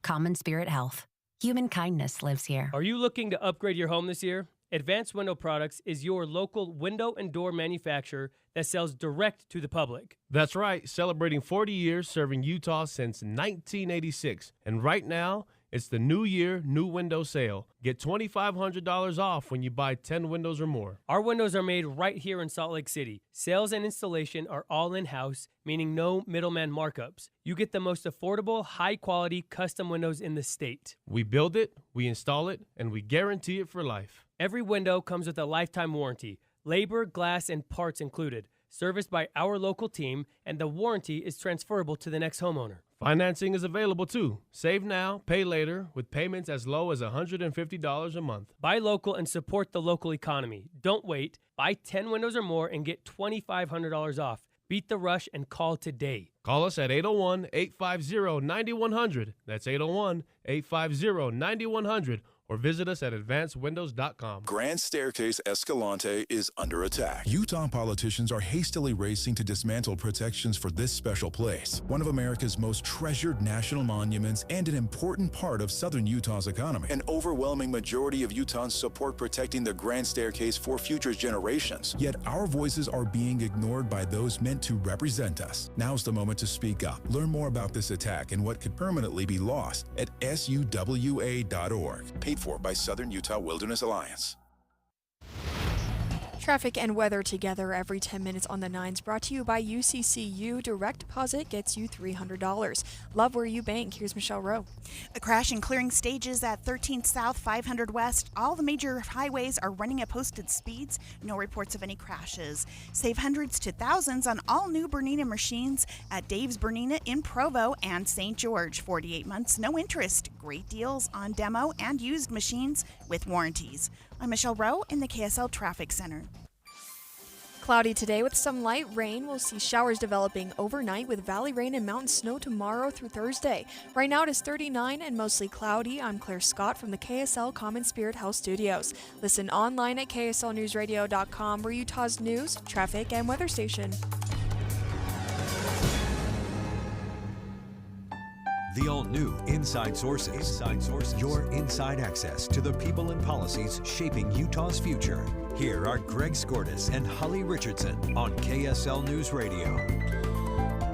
Common Spirit Health. Human kindness lives here. Are you looking to upgrade your home this year? Advanced Window Products is your local window and door manufacturer that sells direct to the public. That's right, celebrating 40 years serving Utah since 1986. And right now, it's the New Year, New Window Sale. Get $2,500 off when you buy 10 windows or more. Our windows are made right here in Salt Lake City. Sales and installation are all in-house, meaning no middleman markups. You get the most affordable, high-quality custom windows in the state. We build it, we install it, and we guarantee it for life. Every window comes with a lifetime warranty, labor, glass, and parts included, serviced by our local team, and the warranty is transferable to the next homeowner. Financing is available too. Save now, pay later, with payments as low as $150 a month. Buy local and support the local economy. Don't wait. Buy 10 windows or more and get $2,500 off. Beat the rush and call today. Call us at 801-850-9100. That's 801-850-9100. Or visit us at advancedwindows.com. Grand Staircase Escalante is under attack. Utah politicians are hastily racing to dismantle protections for this special place, one of America's most treasured national monuments and an important part of southern Utah's economy. An overwhelming majority of Utahns support protecting the Grand Staircase for future generations. Yet our voices are being ignored by those meant to represent us. Now's the moment to speak up. Learn more about this attack and what could permanently be lost at suwa.org. Paid for by Southern Utah Wilderness Alliance. Traffic and weather together every 10 minutes on the 9s, brought to you by UCCU. Direct deposit gets you $300. Love where you bank. Here's Michelle Rowe. A crash and clearing stages at 13th South, 500 West. All the major highways are running at posted speeds. No reports of any crashes. Save hundreds to thousands on all new Bernina machines at Dave's Bernina in Provo and St. George. 48 months, no interest. Great deals on demo and used machines with warranties. I'm Michelle Rowe in the KSL Traffic Center. Cloudy today with some light rain. We'll see showers developing overnight with valley rain and mountain snow tomorrow through Thursday. Right now it is 39 and mostly cloudy. I'm Claire Scott from the KSL Common Spirit Health Studios. Listen online at kslnewsradio.com, we're Utah's news, traffic, and weather station. The all-new Inside Sources. Inside Sources. Your inside access to the people and policies shaping Utah's future. Here are Greg Skordas and Holly Richardson on KSL News Radio.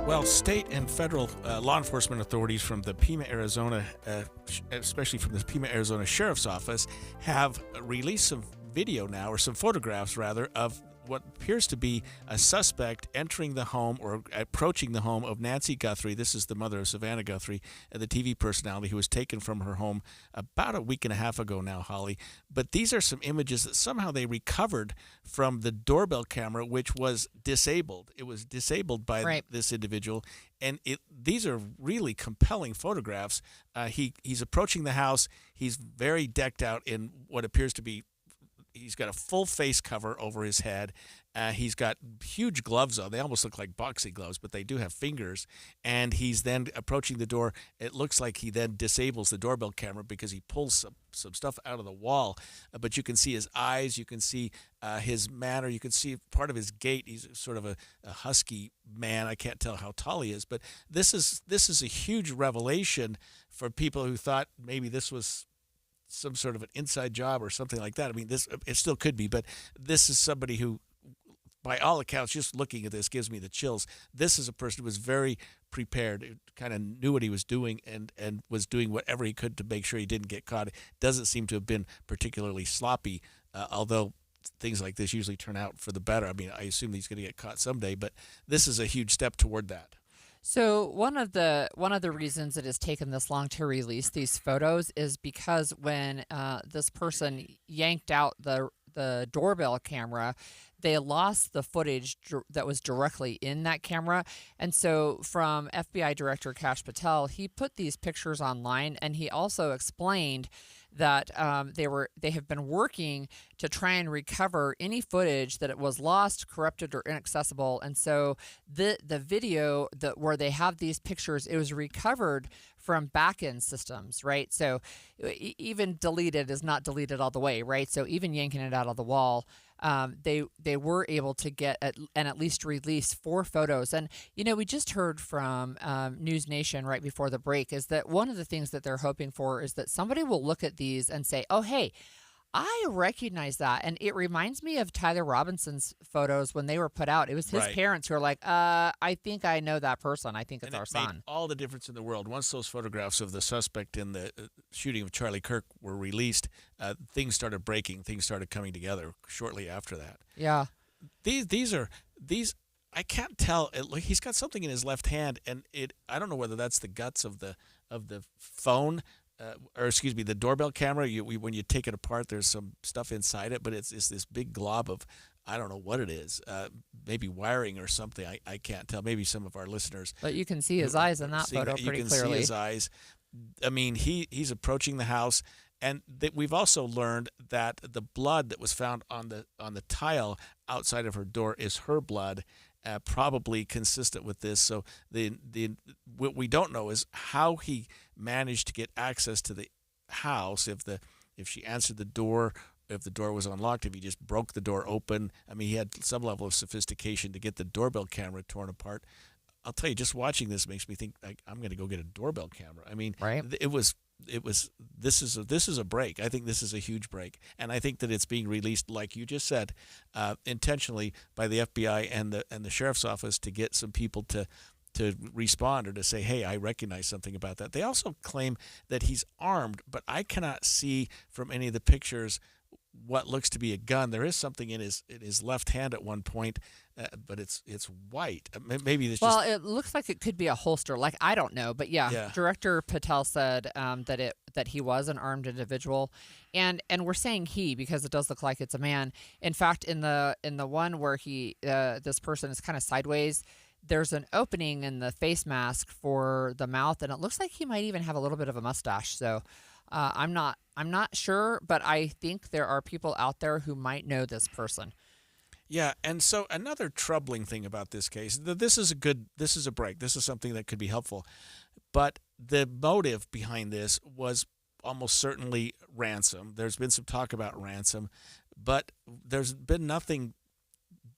Well, state and federal law enforcement authorities from the Pima, Arizona, especially from the Pima, Arizona Sheriff's Office, have released some video now, or some photographs rather, of what appears to be a suspect entering the home or approaching the home of Nancy Guthrie. This is the mother of Savannah Guthrie, the TV personality who was taken from her home about a week and a half ago now, Holly. But these are some images that somehow they recovered from the doorbell camera, which was disabled. It was disabled by this individual. And these are really compelling photographs. He's approaching the house. He's very decked out in what appears to be, he's got a full face cover over his head. He's got huge gloves on. They almost look like boxing gloves, but they do have fingers. And he's then approaching the door. It looks like he then disables the doorbell camera because he pulls some stuff out of the wall. But you can see his eyes. You can see his manner. You can see part of his gait. He's sort of a husky man. I can't tell how tall he is. But this is a huge revelation for people who thought maybe this was some sort of an inside job or something like that. I mean, it still could be, but this is somebody who, by all accounts, just looking at this gives me the chills. This is a person who was very prepared, kind of knew what he was doing and was doing whatever he could to make sure he didn't get caught. It doesn't seem to have been particularly sloppy, although things like this usually turn out for the better. I mean, I assume he's going to get caught someday, but this is a huge step toward that. So one of the reasons it has taken this long to release these photos is because when this person yanked out the doorbell camera, they lost the footage that was directly in that camera. And so from FBI Director Kash Patel, he put these pictures online, and he also explained that they have been working to try and recover any footage that it was lost, corrupted, or inaccessible. And so the video where they have these pictures, it was recovered from back-end systems, right? So even deleted is not deleted all the way, right? So even yanking it out of the wall, they were able to get and at least release 4 photos. And, we just heard from News Nation right before the break is that one of the things that they're hoping for is that somebody will look at these and say, oh, hey, I recognize that, and it reminds me of Tyler Robinson's photos when they were put out. It was his Right. parents who were like, I think I know that person. I think it's And our it made son. all the difference in the world. Once those photographs of the suspect in the shooting of Charlie Kirk were released, things started breaking. Things started coming together shortly after that. Yeah. These I can't tell. He's got something in his left hand, and I don't know whether that's the guts of the phone. Or excuse me, the doorbell camera. When you take it apart, there's some stuff inside it, but it's this big glob of, I don't know what it is, maybe wiring or something. I can't tell. Maybe some of our listeners. But you can see his eyes in that photo You pretty can clearly. see his eyes. I mean, he's approaching the house, and we've also learned that the blood that was found on the tile outside of her door is her blood. Probably consistent with this. So what we don't know is how he managed to get access to the house. If she answered the door, if the door was unlocked, if he just broke the door open. I mean, he had some level of sophistication to get the doorbell camera torn apart. I'll tell you, just watching this makes me think I'm going to go get a doorbell camera. I mean, right. This is a break. I think this is a huge break, and I think that it's being released, like you just said, intentionally by the FBI and the sheriff's office to get some people to respond or to say, hey, I recognize something about that. They also claim that he's armed, but I cannot see from any of the pictures what looks to be a gun. There is something in his left hand at one point, but it's white. Maybe it's Well, just... it looks like it could be a holster. Like, I don't know, but yeah. Director Patel said that he was an armed individual, and we're saying he because it does look like it's a man. In fact, in the one where this person is kind of sideways, there's an opening in the face mask for the mouth, and it looks like he might even have a little bit of a mustache. So I'm not sure, but I think there are people out there who might know this person. Yeah, and so another troubling thing about this case, this is a break. This is something that could be helpful. But the motive behind this was almost certainly ransom. There's been some talk about ransom, but there's been nothing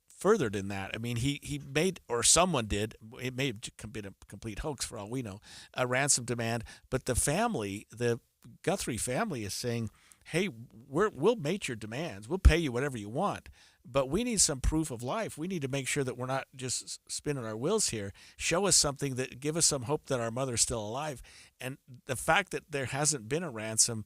further than that. I mean, he made, or someone did, it may have been a complete hoax for all we know, a ransom demand, but the family, the Guthrie family is saying, hey, we'll meet your demands. We'll pay you whatever you want, but we need some proof of life. We need to make sure that we're not just spinning our wheels here. Show us something that give us some hope that our mother's still alive. And the fact that there hasn't been a ransom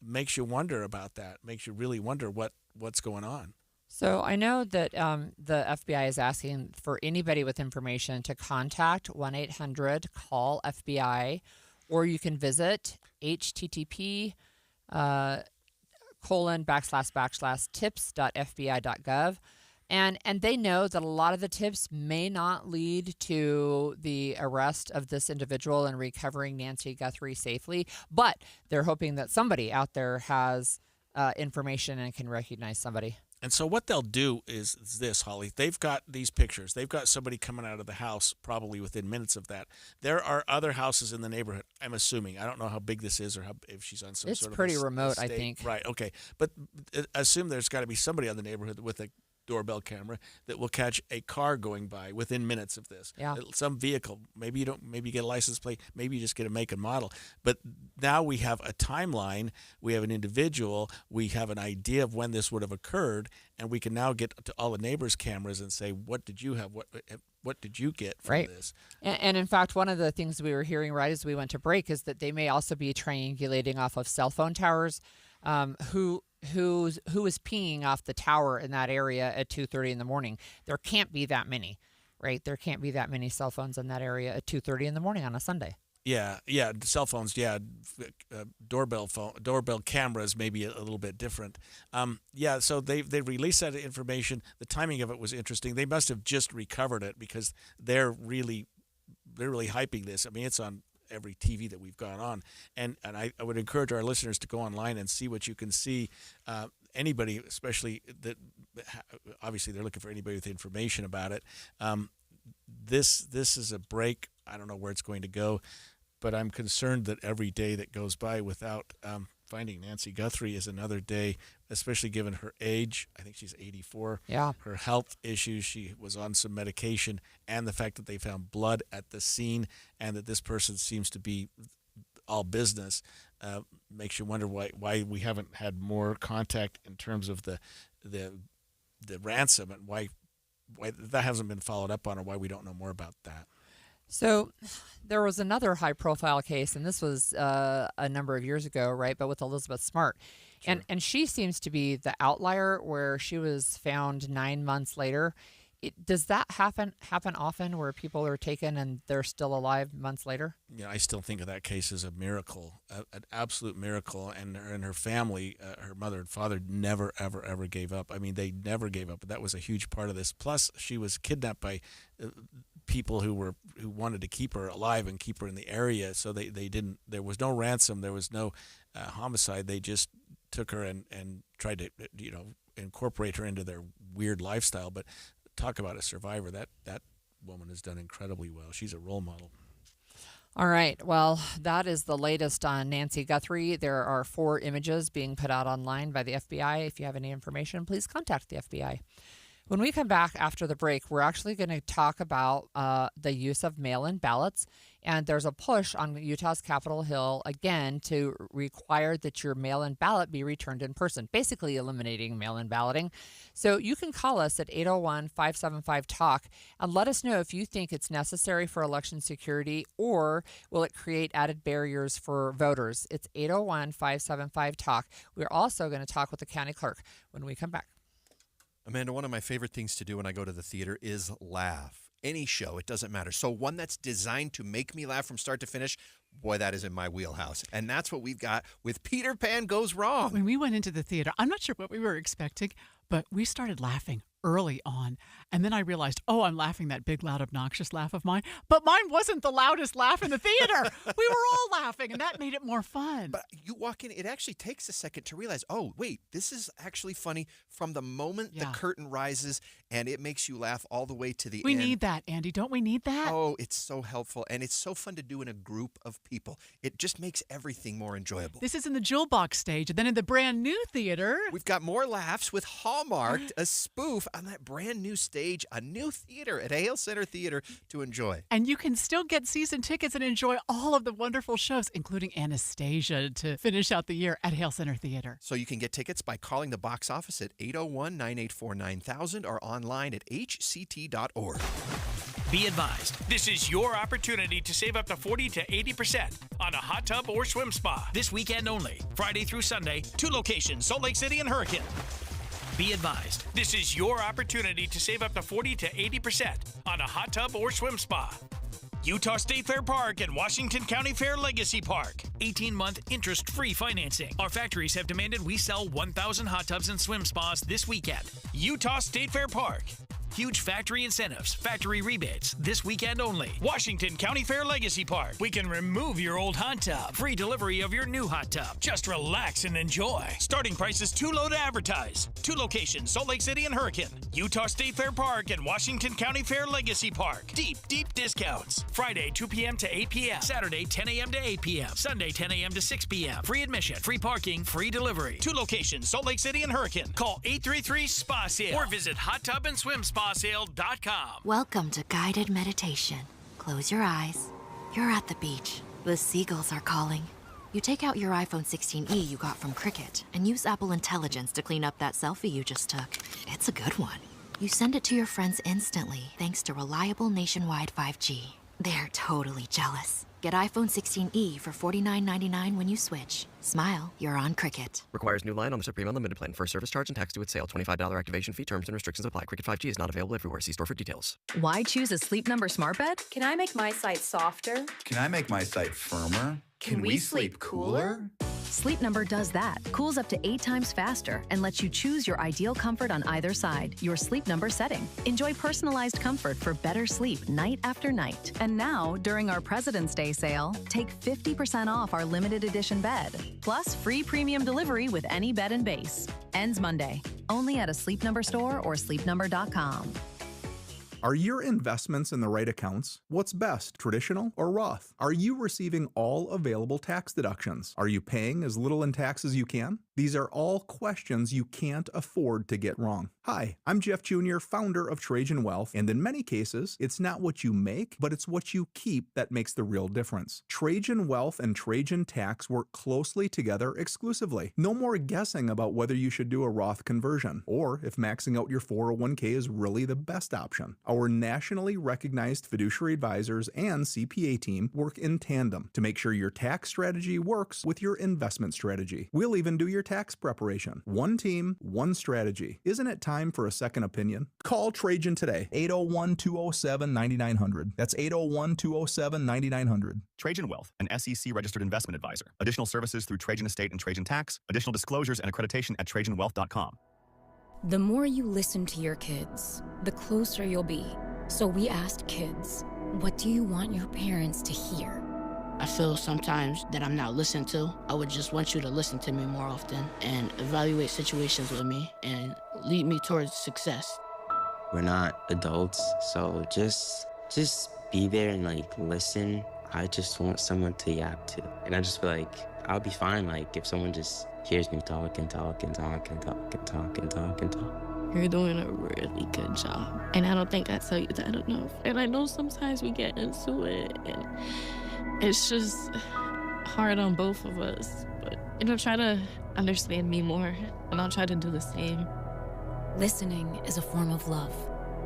makes you wonder about that, makes you really wonder what's going on. So I know that the FBI is asking for anybody with information to contact 1-800-CALL-FBI, or you can visit http://tips.fbi.gov. And they know that a lot of the tips may not lead to the arrest of this individual and recovering Nancy Guthrie safely, but they're hoping that somebody out there has information and can recognize somebody. And so what they'll do is this, Holly. They've got these pictures. They've got somebody coming out of the house probably within minutes of that. There are other houses in the neighborhood, I'm assuming. I don't know how big this is or if she's on some It's sort of pretty remote, I estate. think. Right, okay. But assume there's got to be somebody on the neighborhood with a doorbell camera that will catch a car going by within minutes of this. Yeah. Some vehicle. Maybe you get a license plate. Maybe you just get a make and model. But now we have a timeline. We have an individual. We have an idea of when this would have occurred, and we can now get to all the neighbors' cameras and say, what did you have? What did you get from this? And in fact, one of the things we were hearing right as we went to break is that they may also be triangulating off of cell phone towers. Who is peeing off the tower in that area at 2:30 in the morning? There can't be that many, right? There can't be that many cell phones in that area at 2:30 in the morning on a Sunday. Yeah, cell phones. Yeah, doorbell cameras maybe a little bit different. So they released that information. The timing of it was interesting. They must have just recovered it because they're really hyping this. I mean, it's on every TV that we've gone on, and I would encourage our listeners to go online and see what you can see. Anybody, especially that, obviously they're looking for anybody with information about it. This is a break. I don't know where it's going to go, but I'm concerned that every day that goes by without finding Nancy Guthrie is another day, especially given her age. I think she's 84. Yeah. Her health issues, she was on some medication, and the fact that they found blood at the scene and that this person seems to be all business. makes you wonder why we haven't had more contact in terms of the ransom, and why that hasn't been followed up on, or why we don't know more about that. So there was another high-profile case, and this was a number of years ago, right? But with Elizabeth Smart. Sure. And she seems to be the outlier, where she was found 9 months later. Does that happen often, where people are taken and they're still alive months later? Yeah, I still think of that case as a miracle, an absolute miracle. And her family, her mother and father, never, ever, ever gave up. I mean, they never gave up. That was a huge part of this. Plus, she was kidnapped by people who wanted to keep her alive and keep her in the area. So they didn't. There was no ransom. There was no homicide. They just took her and tried to incorporate her into their weird lifestyle. But talk about a survivor. That woman has done incredibly well. She's a role model. All right. Well, that is the latest on Nancy Guthrie. There are 4 images being put out online by the FBI. If you have any information, please contact the FBI. When we come back after the break, we're actually going to talk about the use of mail-in ballots. And there's a push on Utah's Capitol Hill, again, to require that your mail-in ballot be returned in person, basically eliminating mail-in balloting. So you can call us at 801-575-TALK and let us know if you think it's necessary for election security, or will it create added barriers for voters. It's 801-575-TALK. We're also going to talk with the county clerk when we come back. Amanda, one of my favorite things to do when I go to the theater is laugh. Any show, it doesn't matter. So one that's designed to make me laugh from start to finish, boy, that is in my wheelhouse. And that's what we've got with Peter Pan Goes Wrong. When we went into the theater, I'm not sure what we were expecting, but we started laughing early on. And then I realized, I'm laughing that big, loud, obnoxious laugh of mine. But mine wasn't the loudest laugh in the theater. We were all laughing, and that made it more fun. But you walk in, it actually takes a second to realize, wait, this is actually funny from the moment the curtain rises, and it makes you laugh all the way to the end. We need that, Andy. Don't we need that? Oh, it's so helpful, and it's so fun to do in a group of people. It just makes everything more enjoyable. This is in the Jewel Box stage, and then in the brand new theater, we've got more laughs with Hallmarked, a spoof on that brand new stage, a new theater at Hale Center Theater to enjoy. And you can still get season tickets and enjoy all of the wonderful shows, including Anastasia, to finish out the year at Hale Center Theater. So you can get tickets by calling the box office at 801-984-9000 or online at hct.org. Be advised, this is your opportunity to save up to 40 to 80% on a hot tub or swim spa this weekend only, Friday through Sunday, 2 locations, Salt Lake City and Hurricane. Be advised, this is your opportunity to save up to 40 to 80% on a hot tub or swim spa. Utah State Fair Park and Washington County Fair Legacy Park. 18-month interest-free financing. Our factories have demanded we sell 1,000 hot tubs and swim spas this weekend. Utah State Fair Park. Huge factory incentives, factory rebates, this weekend only. Washington County Fair Legacy Park. We can remove your old hot tub. Free delivery of your new hot tub. Just relax and enjoy. Starting price is too low to advertise. 2 locations, Salt Lake City and Hurricane. Utah State Fair Park and Washington County Fair Legacy Park. Deep discounts. Friday, 2 p.m. to 8 p.m. Saturday, 10 a.m. to 8 p.m. Sunday, 10 a.m. to 6 p.m. Free admission, free parking, free delivery. 2 locations, Salt Lake City and Hurricane. Call 833-SPA-SALE or visit hottubandSwimSpa.com. Welcome to guided meditation. Close your eyes. You're at the beach. The seagulls are calling. You take out your iPhone 16e you got from Cricket and use Apple Intelligence to clean up that selfie you just took. It's a good one. You send it to your friends instantly thanks to reliable nationwide 5G. They're totally jealous. Get iPhone 16e for $49.99 when you switch. Smile, you're on Cricket. Requires new line on the Supreme Unlimited plan. First service charge and tax due at sale. $25 activation fee. Terms and restrictions apply. Cricket 5G is not available everywhere. See store for details. Why choose a Sleep Number smart bed? Can I make my site softer? Can I make my site firmer? Can we sleep cooler? Sleep Number does that. Cools up to 8 times faster and lets you choose your ideal comfort on either side. Your Sleep Number setting. Enjoy personalized comfort for better sleep night after night. And now, during our President's Day sale, take 50% off our limited edition bed. Plus free premium delivery with any bed and base. Ends Monday. Only at a Sleep Number store or sleepnumber.com. Are your investments in the right accounts? What's best, traditional or Roth? Are you receiving all available tax deductions? Are you paying as little in tax as you can? These are all questions you can't afford to get wrong. Hi, I'm Jeff Jr., founder of Trajan Wealth, and in many cases, it's not what you make, but it's what you keep that makes the real difference. Trajan Wealth and Trajan Tax work closely together exclusively. No more guessing about whether you should do a Roth conversion, or if maxing out your 401k is really the best option. Our nationally recognized fiduciary advisors and CPA team work in tandem to make sure your tax strategy works with your investment strategy. We'll even do your tax preparation. One team, one strategy. Isn't it time for a second opinion? Call Trajan today, 801-207-9900. That's 801-207-9900. Trajan Wealth, an SEC-registered investment advisor. Additional services through Trajan Estate and Trajan Tax. Additional disclosures and accreditation at TrajanWealth.com. The more you listen to your kids, the closer you'll be. So we asked kids, what do you want your parents to hear? I feel sometimes that I'm not listened to. I would just want you to listen to me more often and evaluate situations with me and lead me towards success. We're not adults, so just be there and listen. I just want someone to yap to. And I just feel like I'll be fine if someone just hears me talk and talk and talk and talk and talk and talk and talk. You're doing a really good job. And I don't think I tell you that enough. And I know sometimes we get into it and it's just hard on both of us. But, try to understand me more and I'll try to do the same. Listening is a form of love.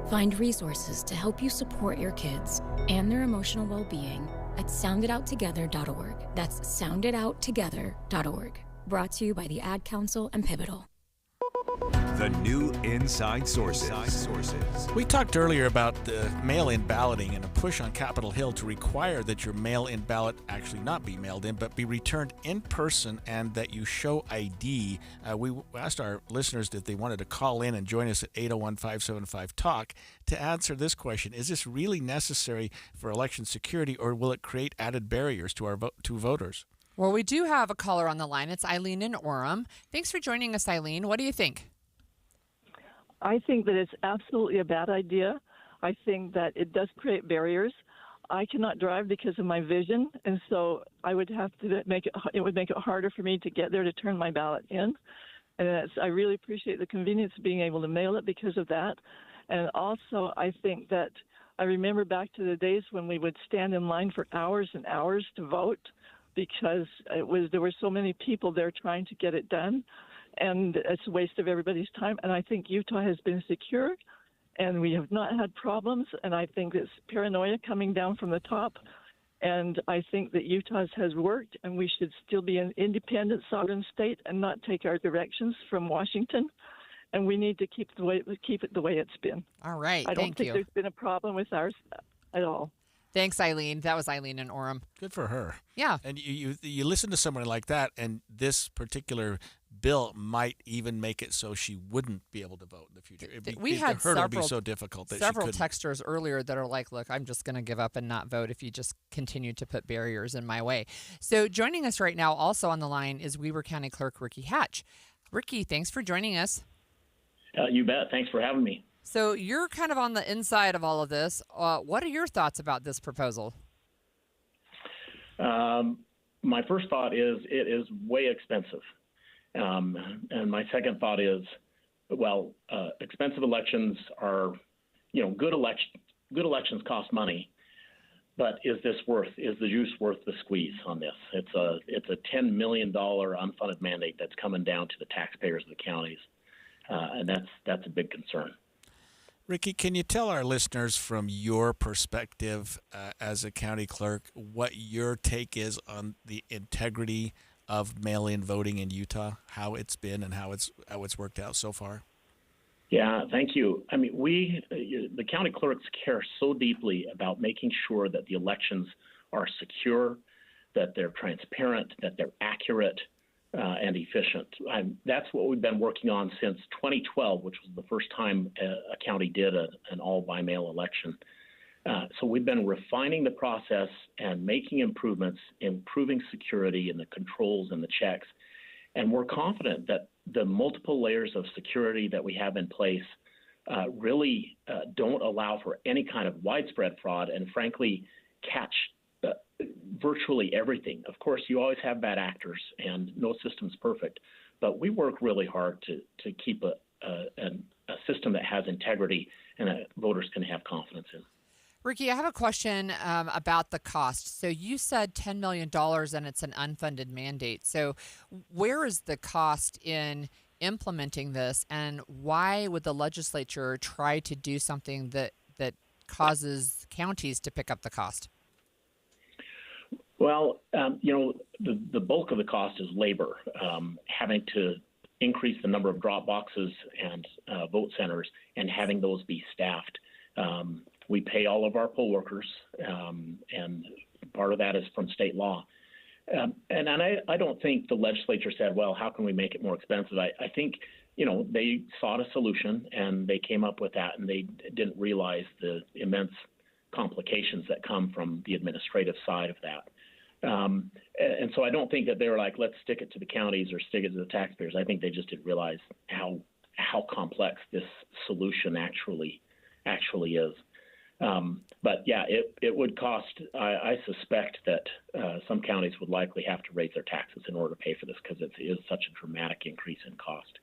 Find resources to help you support your kids and their emotional well-being at sounditouttogether.org. That's sounditouttogether.org. Brought to you by the Ad Council and Pivotal. The new Inside Sources. We talked earlier about the mail-in balloting and a push on Capitol Hill to require that your mail-in ballot actually not be mailed in, but be returned in person and that you show ID. We asked our listeners if they wanted to call in and join us at 801-575-TALK to answer this question. Is this really necessary for election security, or will it create added barriers to our to voters? Well, we do have a caller on the line. It's Eileen in Orem. Thanks for joining us, Eileen. What do you think? I think that it's absolutely a bad idea. I think that it does create barriers. I cannot drive because of my vision, and so I would have to it would make it harder for me to get there to turn my ballot in. And I really appreciate the convenience of being able to mail it because of that. And also, I think that I remember back to the days when we would stand in line for hours and hours to vote, because there were so many people there trying to get it done, and it's a waste of everybody's time. And I think Utah has been secure, and we have not had problems, and I think it's paranoia coming down from the top, and I think that Utah has worked, and we should still be an independent sovereign state and not take our directions from Washington, and we need to keep it the way it's been. All right, I don't think there's been a problem with ours at all. Thanks, Eileen. That was Eileen in Orem. Good for her. Yeah. And you listen to someone like that, and this particular bill might even make it so she wouldn't be able to vote in the future. We had several be so difficult that several she couldn't. texters earlier that are like, look, I'm just going to give up and not vote if you just continue to put barriers in my way. So joining us right now also on the line is Weber County Clerk Ricky Hatch. Ricky, thanks for joining us. You bet. Thanks for having me. So you're kind of on the inside of all of this. What are your thoughts about this proposal? My first thought is it is way expensive. And my second thought is, expensive elections are, good elections cost money, but is the juice worth the squeeze on this? It's a $10 million unfunded mandate that's coming down to the taxpayers of the counties, and that's a big concern. Ricky, can you tell our listeners from your perspective as a county clerk what your take is on the integrity of mail-in voting in Utah, how it's been and how it's worked out so far? Yeah, thank you. I mean, the county clerks care so deeply about making sure that the elections are secure, that they're transparent, that they're accurate, and efficient. That's what we've been working on since 2012, which was the first time a county did an all-by-mail election. So we've been refining the process and making improvements, improving security and the controls and the checks. And we're confident that the multiple layers of security that we have in place really don't allow for any kind of widespread fraud and, frankly, catch virtually everything. Of course, you always have bad actors, and no system's perfect. But we work really hard to keep a system that has integrity and that voters can have confidence in. Ricky, I have a question about the cost. So you said $10 million and it's an unfunded mandate. So where is the cost in implementing this, and why would the legislature try to do something that causes counties to pick up the cost? Well, the bulk of the cost is labor, having to increase the number of drop boxes and vote centers and having those be staffed. We pay all of our poll workers, and part of that is from state law. And I don't think the legislature said, well, how can we make it more expensive? I think, they sought a solution and they came up with that, and they didn't realize the immense complications that come from the administrative side of that. And so I don't think that they were like, let's stick it to the counties or stick it to the taxpayers. I think they just didn't realize how complex this solution actually is. But yeah, it would cost. I suspect that some counties would likely have to raise their taxes in order to pay for this, because it is such a dramatic increase in cost.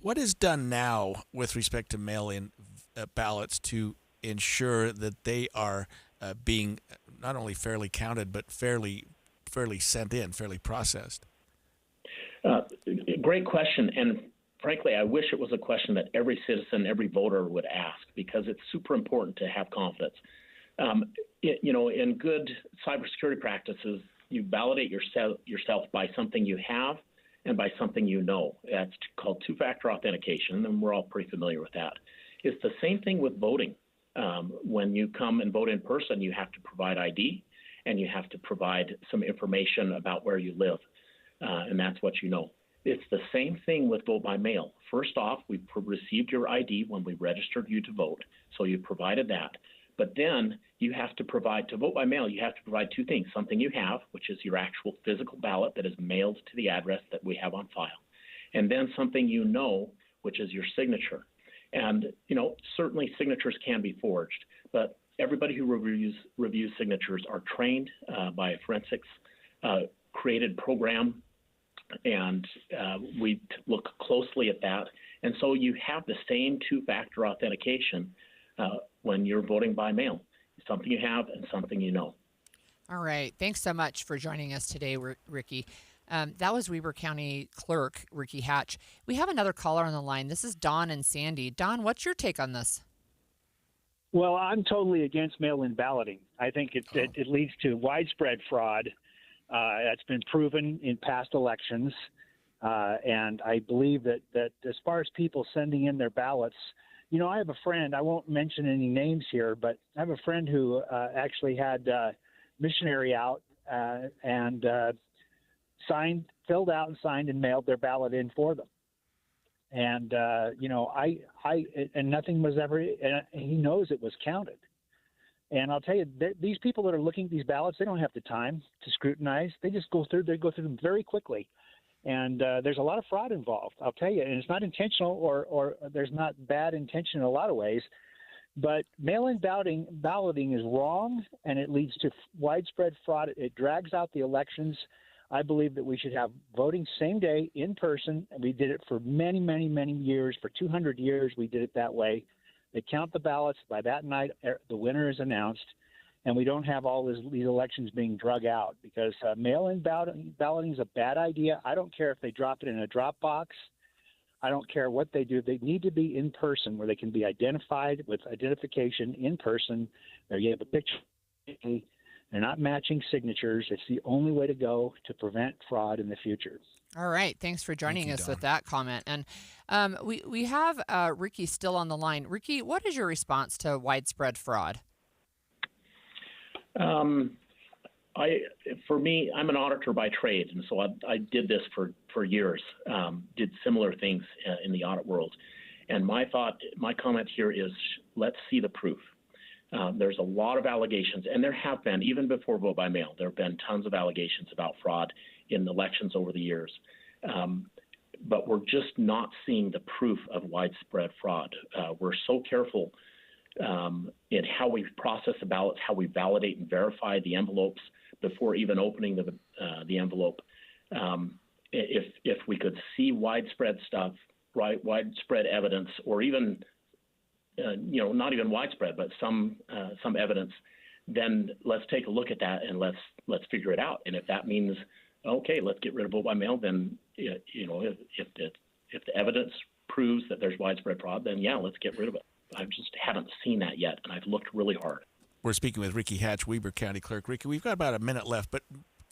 What is done now with respect to mail-in ballots to ensure that they are being not only fairly counted but fairly sent in, fairly processed? Great question, and frankly, I wish it was a question that every citizen, every voter would ask, because it's super important to have confidence. In good cybersecurity practices, you validate yourself by something you have and by something you know. That's called two-factor authentication, and we're all pretty familiar with that. It's the same thing with voting. When you come and vote in person, you have to provide ID, and you have to provide some information about where you live, and that's what you know. It's the same thing with vote by mail. First off, we received your ID when we registered you to vote, so you provided that. But then you have to provide, to vote by mail, you have to provide two things: something you have, which is your actual physical ballot that is mailed to the address that we have on file, and then something you know, which is your signature. And, certainly signatures can be forged, but everybody who reviews signatures are trained by a forensics created program, and we look closely at that. And so you have the same two-factor authentication when you're voting by mail: something you have and something you know. All right. Thanks so much for joining us today, Ricky. That was Weber County Clerk Ricky Hatch. We have another caller on the line. This is Don and Sandy. Don, what's your take on this? Well, I'm totally against mail-in balloting. I think it leads to widespread fraud. That's been proven in past elections. And I believe that as far as people sending in their ballots, I have a friend, I won't mention any names here, but I have a friend who actually had missionary out and filled out and signed and mailed their ballot in for them. And, and nothing was ever, and he knows it was counted. And I'll tell you, these people that are looking at these ballots, they don't have the time to scrutinize. They just go through them very quickly. And there's a lot of fraud involved, I'll tell you. And it's not intentional, or there's not bad intention in a lot of ways. But mail-in balloting is wrong, and it leads to widespread fraud. It drags out the elections. I believe that we should have voting same day in person. And we did it for many, many, many years. For 200 years, we did it that way. They count the ballots. By that night, the winner is announced. And we don't have all these elections being drug out, because mail-in balloting is a bad idea. I don't care if they drop it in a drop box. I don't care what they do. They need to be in person, where they can be identified with identification in person. There you have a picture. They're not matching signatures. It's the only way to go to prevent fraud in the future. All right. Thanks for joining us with that comment. And we have Ricky still on the line. Ricky, what is your response to widespread fraud? For me, I'm an auditor by trade, and so I did this for years, did similar things in the audit world. And my comment here is, let's see the proof. There's a lot of allegations, and there have been, even before vote by mail, there have been tons of allegations about fraud in elections over the years. but we're just not seeing the proof of widespread fraud. We're so careful in how we process the ballots, how we validate and verify the envelopes before even opening the envelope. If we could see widespread stuff, widespread evidence, or even not even widespread, but some evidence, then let's take a look at that and let's figure it out. And if that means okay, let's get rid of vote by mail, then if the evidence proves that there's widespread fraud, then yeah, let's get rid of it. I just haven't seen that yet, and I've looked really hard. We're speaking with Ricky Hatch, Weber County Clerk. Ricky, we've got about a minute left, but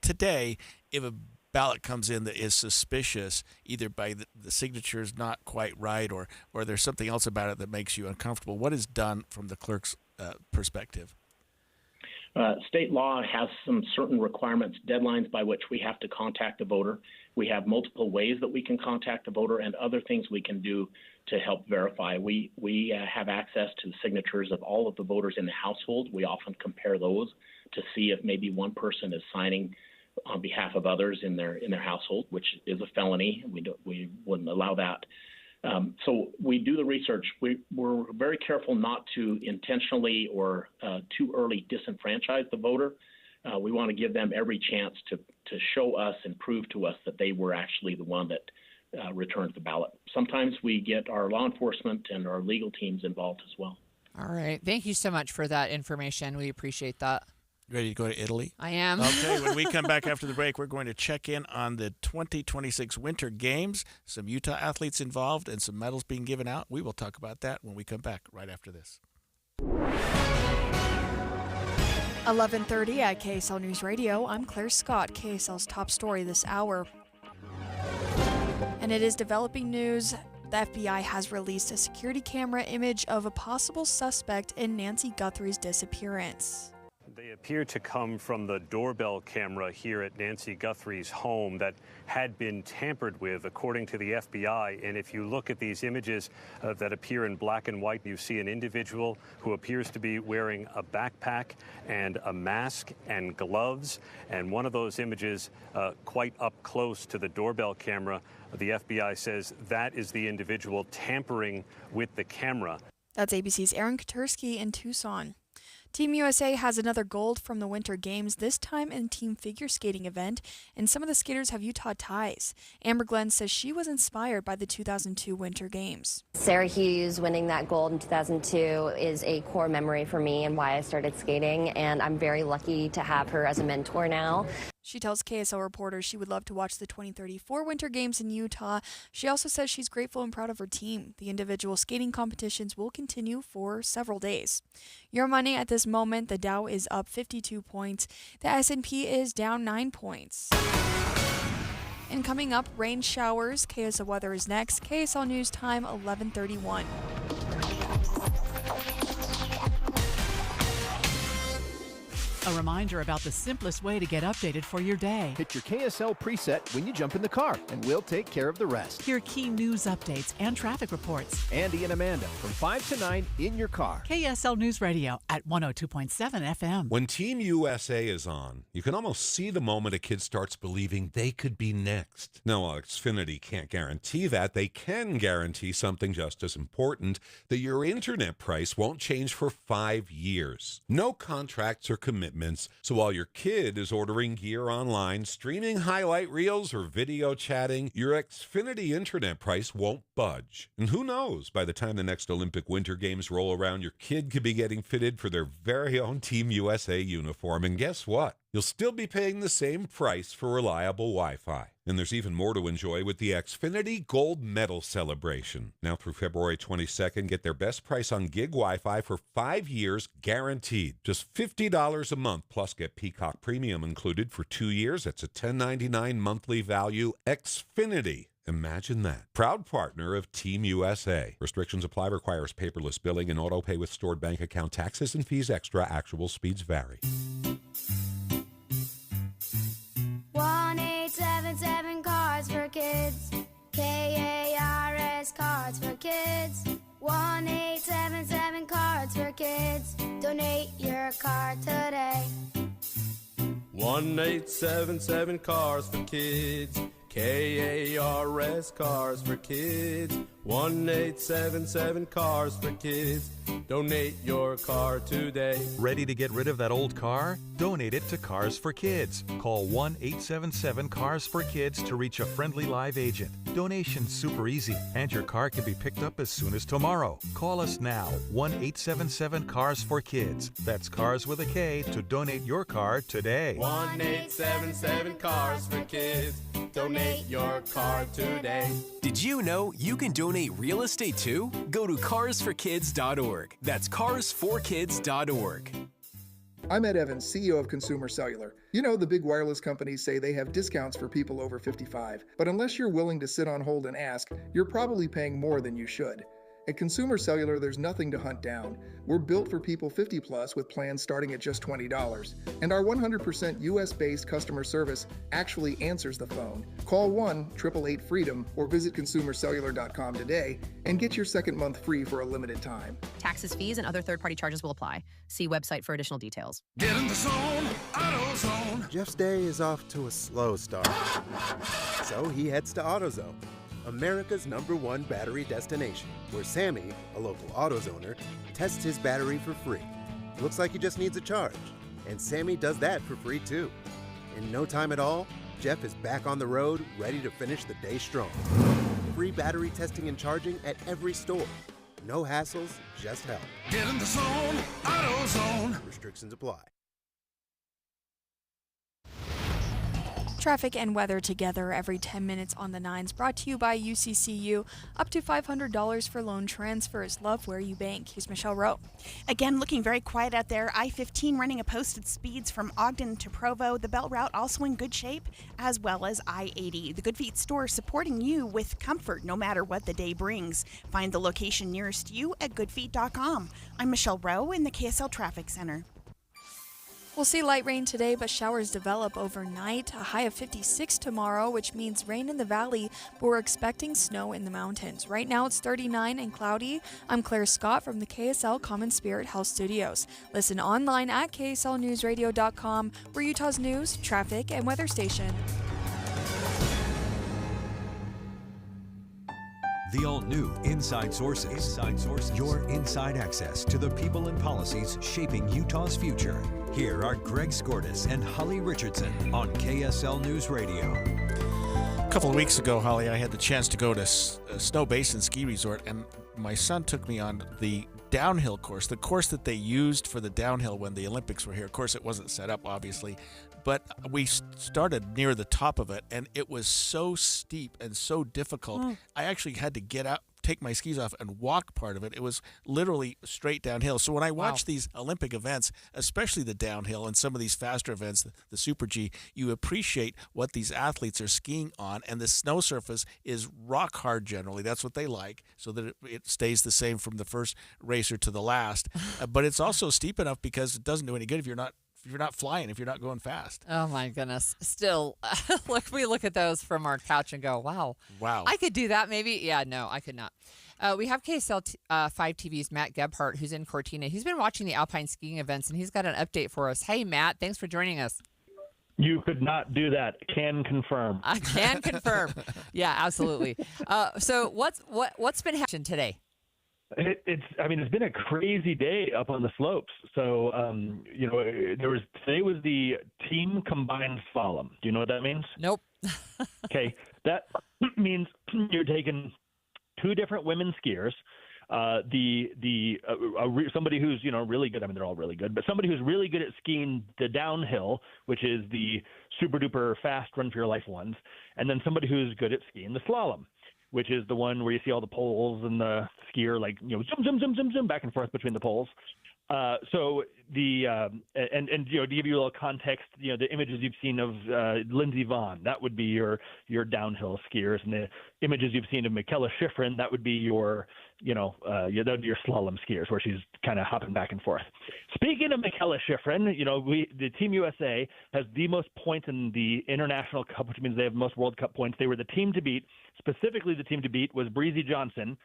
today, if a ballot comes in that is suspicious, either by the signature is not quite right or there's something else about it that makes you uncomfortable, what is done from the clerk's perspective? State law has some certain requirements, deadlines by which we have to contact the voter. We have multiple ways that we can contact the voter and other things we can do to help verify. We have access to the signatures of all of the voters in the household. We often compare those to see if maybe one person is signing on behalf of others in their household, which is a felony. We wouldn't allow that. So we do the research. We're very careful not to intentionally or too early disenfranchise the voter. We want to give them every chance to show us and prove to us that they were actually the one that returned the ballot. Sometimes we get our law enforcement and our legal teams involved as well. All right. Thank you so much for that information. We appreciate that. Ready to go to Italy? I am. Okay, when we come back after the break, we're going to check in on the 2026 Winter Games, some Utah athletes involved, and some medals being given out. We will talk about that when we come back right after this. 11:30 at KSL News Radio. I'm Claire Scott, KSL's top story this hour. And it is developing news. The FBI has released a security camera image of a possible suspect in Nancy Guthrie's disappearance. They appear to come from the doorbell camera here at Nancy Guthrie's home that had been tampered with, according to the FBI. And if you look at these images that appear in black and white, you see an individual who appears to be wearing a backpack and a mask and gloves. And one of those images quite up close to the doorbell camera, the FBI says that is the individual tampering with the camera. That's ABC's Aaron Katursky in Tucson. Team USA has another gold from the Winter Games, this time in team figure skating event, and some of the skaters have Utah ties. Amber Glenn says she was inspired by the 2002 Winter Games. Sarah Hughes winning that gold in 2002 is a core memory for me and why I started skating, and I'm very lucky to have her as a mentor now. She tells KSL reporters she would love to watch the 2034 Winter Games in Utah. She also says she's grateful and proud of her team. The individual skating competitions will continue for several days. Your money at this moment, the Dow is up 52 points. The S&P is down 9 points. And coming up, rain showers. KSL weather is next. KSL News Time, 11:31. A reminder about the simplest way to get updated for your day. Hit your KSL preset when you jump in the car, and we'll take care of the rest. Hear key news updates and traffic reports. Andy and Amanda from 5 to 9 in your car. KSL News Radio at 102.7 FM. When Team USA is on, you can almost see the moment a kid starts believing they could be next. Now, while Xfinity can't guarantee that, they can guarantee something just as important, that your internet price won't change for 5 years. No contracts or commitments. So while your kid is ordering gear online, streaming highlight reels, or video chatting, your Xfinity internet price won't budge. And who knows, by the time the next Olympic Winter Games roll around, your kid could be getting fitted for their very own Team USA uniform. And guess what? You'll still be paying the same price for reliable Wi-Fi. And there's even more to enjoy with the Xfinity Gold Medal Celebration. Now through February 22nd, get their best price on gig Wi-Fi for 5 years guaranteed. Just $50 a month, plus get Peacock Premium included for 2 years. That's a $10.99 monthly value. Xfinity. Imagine that. Proud partner of Team USA. Restrictions apply. Requires paperless billing and auto pay with stored bank account. Taxes and fees extra. Actual speeds vary. 1-877 Cards for Kids. KARS Cards for Kids. 1-877 Cards for Kids. Donate your card today. 1-877 Cars for Kids. KARS Cars for Kids. 1-877 Cars for Kids. Donate your car today. Ready to get rid of that old car? Donate it to Cars for Kids. Call 1-877 Cars for Kids to reach a friendly live agent. Donation's super easy, and your car can be picked up as soon as tomorrow. Call us now, 1-877 Cars for Kids. That's Cars with a K to donate your car today. 1-877 Cars for Kids. Donate your car today. Did you know you can donate real estate too? Go to carsforkids.org. That's carsforkids.org. I'm Ed Evans, CEO of Consumer Cellular. You know, the big wireless companies say they have discounts for people over 55, but unless you're willing to sit on hold and ask, you're probably paying more than you should. At Consumer Cellular, there's nothing to hunt down. We're built for people 50 plus with plans starting at just $20. And our 100% US-based customer service actually answers the phone. Call 1-888-FREEDOM or visit consumercellular.com today and get your second month free for a limited time. Taxes, fees, and other third-party charges will apply. See website for additional details. Get in the zone, AutoZone. Jeff's day is off to a slow start. So he heads to AutoZone, America's #1 battery destination, where Sammy, a local AutoZoner, tests his battery for free. Looks like he just needs a charge, and Sammy does that for free too. In no time at all, Jeff is back on the road, ready to finish the day strong. Free battery testing and charging at every store. No hassles, just help. Get in the zone, AutoZone. Restrictions apply. Traffic and weather together every 10 minutes on the 9s, brought to you by UCCU. Up to $500 for loan transfers. Love where you bank. Here's Michelle Rowe. Again, looking very quiet out there. I-15 running at posted speeds from Ogden to Provo. The Belt Route also in good shape, as well as I-80. The Good Feet store supporting you with comfort no matter what the day brings. Find the location nearest you at goodfeet.com. I'm Michelle Rowe in the KSL Traffic Center. We'll see light rain today, but showers develop overnight. A high of 56 tomorrow, which means rain in the valley, but we're expecting snow in the mountains. Right now it's 39 and cloudy. I'm Claire Scott from the KSL Common Spirit Health Studios. Listen online at kslnewsradio.com, we're Utah's news, traffic, and weather station. The all-new Inside Sources. Your inside access to the people and policies shaping Utah's future. Here are Greg Skordas and Holly Richardson on KSL News Radio. A couple of weeks ago, Holly, I had the chance to go to Snow Basin Ski Resort, and my son took me on the downhill course, the course that they used for the downhill when the Olympics were here. Of course, it wasn't set up, obviously, but we started near the top of it, and it was so steep and so difficult. I actually had to get out, take my skis off, and walk part of it. It was literally straight downhill. So when I watch these Olympic events, especially the downhill and some of these faster events, the Super G, you appreciate what these athletes are skiing on, and the snow surface is rock hard generally. That's what they like, so that it stays the same from the first racer to the last. But it's also steep enough because it doesn't do any good if you're not flying, if you're not going fast. Oh my goodness. Still, we look at those from our couch and go, wow. I could do that maybe. Yeah, no, I could not. We have KSL 5 TV's Matt Gebhardt, who's in Cortina. He's been watching the alpine skiing events, and he's got an update for us. Hey, Matt, thanks for joining us. You could not do that. Can confirm. I can confirm. Yeah, absolutely. So what's been happening today? It's been a crazy day up on the slopes. So, today was the team combined slalom. Do you know what that means? Nope. Okay. That means you're taking two different women skiers. Somebody who's, really good. I mean, they're all really good, but somebody who's really good at skiing the downhill, which is the super duper fast run for your life ones. And then somebody who's good at skiing the slalom, which is the one where you see all the poles and the skier zoom back and forth between the poles. To give you a little context, the images you've seen of Lindsey Vonn, that would be your downhill skiers, and the images you've seen of Michaela Schifrin, that would be your slalom skiers, where she's kind of hopping back and forth. Speaking of Michaela Schifrin, the Team USA has the most points in the International Cup, which means they have the most World Cup points. They were the team to beat. Specifically, the team to beat was Breezy Johnson,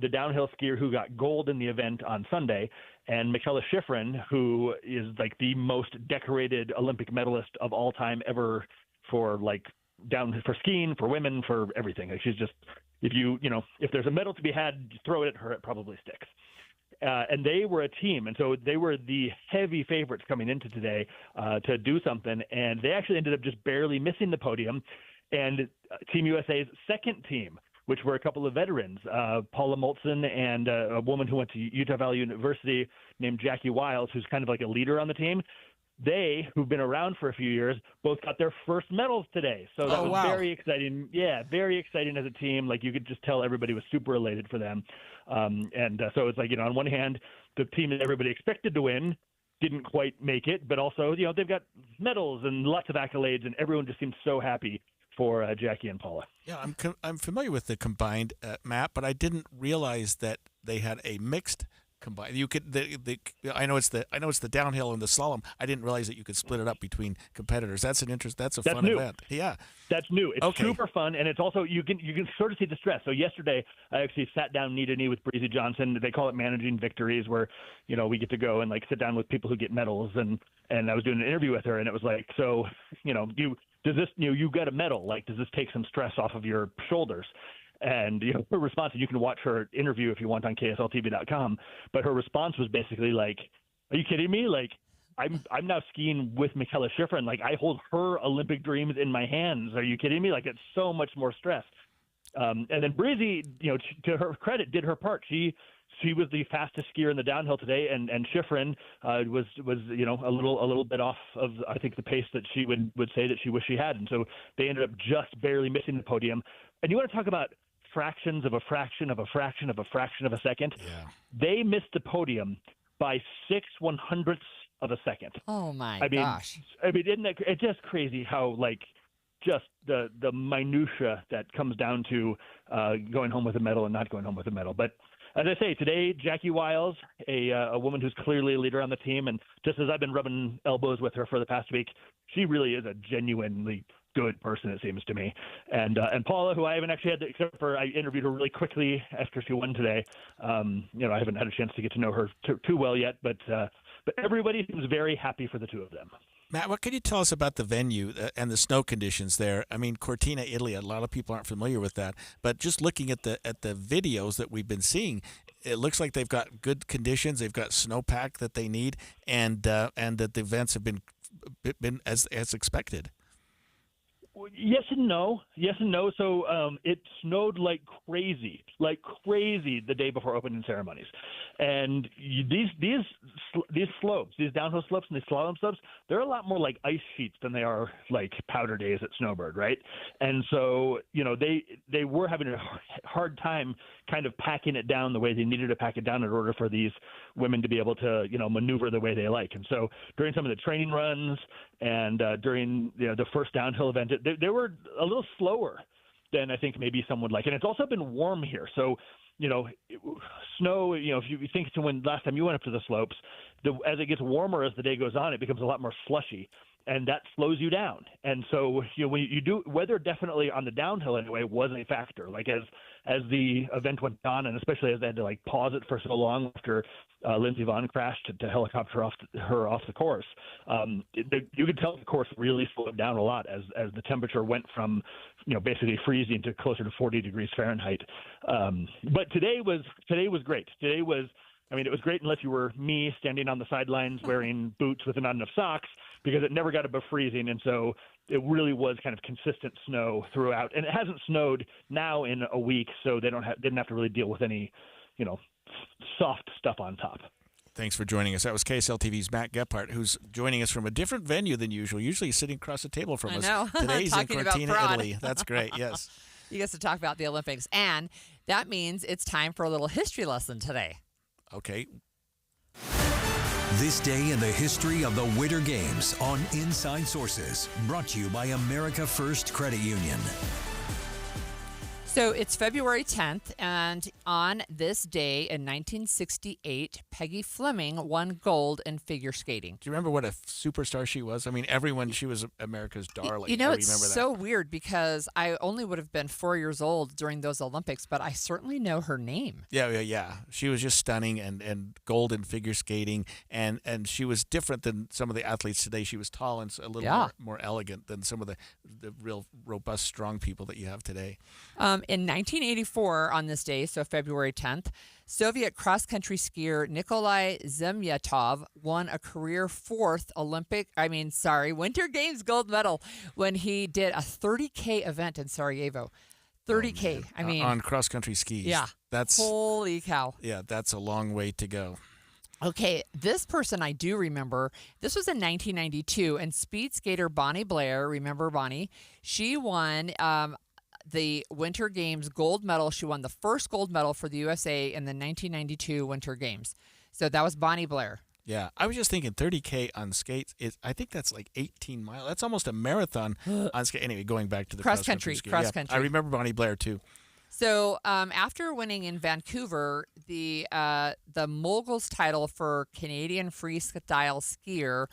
the downhill skier who got gold in the event on Sunday, and Michaela Schifrin, who is like the most decorated Olympic medalist of all time ever for down for skiing, for women, for everything. Like she's just, if there's a medal to be had, just throw it at her, it probably sticks. And they were a team, and so they were the heavy favorites coming into today to do something, and they actually ended up just barely missing the podium. And Team USA's second team, which were a couple of veterans, Paula Moltzen and a woman who went to Utah Valley University named Jackie Wiles, who's kind of like a leader on the team. They, who've been around for a few years, both got their first medals today. So that was very exciting. Yeah, very exciting as a team. Like you could just tell everybody was super elated for them. So it's like, on one hand, the team that everybody expected to win didn't quite make it, but also, they've got medals and lots of accolades, and everyone just seems so happy for Jackie and Paula. Yeah, I'm familiar with the combined map, but I didn't realize that they had a mixed combined. You could I know it's the downhill and the slalom. I didn't realize that you could split it up between competitors. That's a fun new. event. Yeah, that's new. It's super fun, and it's also you can sort of see the stress. So yesterday I actually sat down knee to knee with Breezy Johnson. They call it managing victories, where we get to go and like sit down with people who get medals, and I was doing an interview with her, and it was like, so does this you got a medal? Like, does this take some stress off of your shoulders? And her response, and you can watch her interview if you want on KSLTV.com, but her response was basically like, "Are you kidding me? Like, I'm now skiing with Mikaela Shiffrin. Like, I hold her Olympic dreams in my hands. Are you kidding me? Like, it's so much more stress." And then Breezy, to her credit, did her part. She was the fastest skier in the downhill today, and Shiffrin was a little bit off of, I think, the pace that she would say that she wished she had, and so they ended up just barely missing the podium. And you want to talk about fractions of a fraction of a fraction of a fraction of a second? Yeah. They missed the podium by 6/100ths of a second. Oh my gosh! I mean, isn't it's just crazy how just the minutia that comes down to going home with a medal and not going home with a medal. But as I say, today, Jackie Wiles, a woman who's clearly a leader on the team, and just as I've been rubbing elbows with her for the past week, she really is a genuinely good person, it seems to me. And Paula, who I haven't actually had, except for I interviewed her really quickly after she won today. I haven't had a chance to get to know her too well yet, but everybody seems very happy for the two of them. Matt, what can you tell us about the venue and the snow conditions there? I mean, Cortina, Italy, a lot of people aren't familiar with that, but just looking at the videos that we've been seeing, it looks like they've got good conditions. They've got snowpack that they need, and that the events have been as expected. Yes and no. So it snowed like crazy the day before opening ceremonies, and these slopes, these downhill slopes and these slalom slopes, they're a lot more like ice sheets than they are like powder days at Snowbird, right? And so they were having a hard time kind of packing it down the way they needed to pack it down in order for these women to be able to maneuver the way they like. And so during some of the training runs and during the first downhill event, they were a little slower than I think maybe some would like. And it's also been warm here. So, snow, if you think to when last time you went up to the slopes, as it gets warmer as the day goes on, it becomes a lot more slushy. And that slows you down. And so, when you do, weather definitely on the downhill anyway was a factor. Like as the event went on, and especially as they had to pause it for so long after Lindsey Vonn crashed to helicopter her off the course, you could tell the course really slowed down a lot as the temperature went from basically freezing to closer to 40 degrees Fahrenheit. But today was great. Today was. I mean, it was great unless you were me standing on the sidelines wearing boots with not enough socks, because it never got above freezing. And so it really was kind of consistent snow throughout. And it hasn't snowed now in a week, so they didn't have to really deal with any, soft stuff on top. Thanks for joining us. That was KSL TV's Matt Gephardt, who's joining us from a different venue than usual. Usually he's sitting across the table from us. I know. Today's in Cortina, Italy. That's great, yes. He gets to talk about the Olympics. And that means it's time for a little history lesson today. Okay. This day in the history of the Winter Games on Inside Sources, brought to you by America First Credit Union. So it's February 10th, and on this day in 1968, Peggy Fleming won gold in figure skating. Do you remember what a superstar she was? I mean, she was America's darling. You know, it's remember that. so weird because I only would have been 4 years old during those Olympics, but I certainly know her name. Yeah. She was just stunning and gold in figure skating, and she was different than some of the athletes today. She was tall and a little more elegant than some of the real robust, strong people that you have today. In 1984, on this day, so February 10th, Soviet cross-country skier Nikolai Zemyatov won a career fourth Winter Games gold medal when he did a 30K event in Sarajevo. 30K. On cross-country skis. Yeah. That's holy cow. Yeah, that's a long way to go. Okay, this person I do remember. This was in 1992, and speed skater Bonnie Blair, remember Bonnie? She won the Winter Games gold medal. She won the first gold medal for the USA in the 1992 Winter Games. So that was Bonnie Blair. Yeah, I was just thinking 30K on skates. I think that's like 18 miles. That's almost a marathon on skate. Anyway, going back to the cross-country ski. Cross Yeah, country. I remember Bonnie Blair, too. So after winning in Vancouver, the Moguls title for Canadian freestyle skier,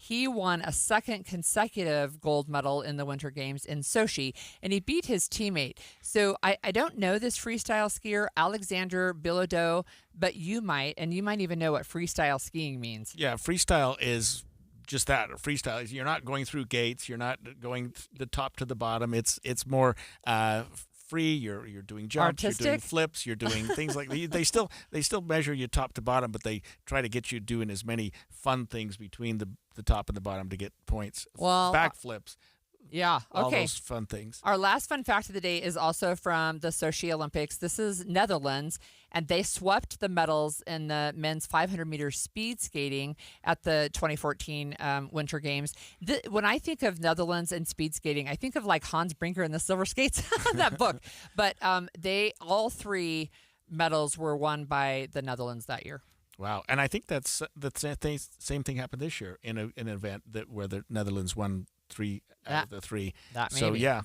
he won a second consecutive gold medal in the Winter Games in Sochi, and he beat his teammate. So I don't know this freestyle skier, Alexander Bilodeau, but you might, and you might even know what freestyle skiing means. Yeah, freestyle is just that. Freestyle is you're not going through gates, you're not going the top to the bottom. It's more free. You're doing jumps, artistic? You're doing flips, you're doing things like they still measure you top to bottom, but they try to get you doing as many fun things between the top and the bottom to get points. Well, backflips. Yeah, okay. All those fun things. Our last fun fact of the day is also from the Sochi Olympics. This is Netherlands, and they swept the medals in the men's 500-meter speed skating at the 2014 Winter Games. When I think of Netherlands and speed skating, I think of like Hans Brinker and the Silver Skates, that book. But all three medals were won by the Netherlands that year. Wow, and I think that's the same thing happened this year in an event where the Netherlands won 3 out of the 3. So yeah,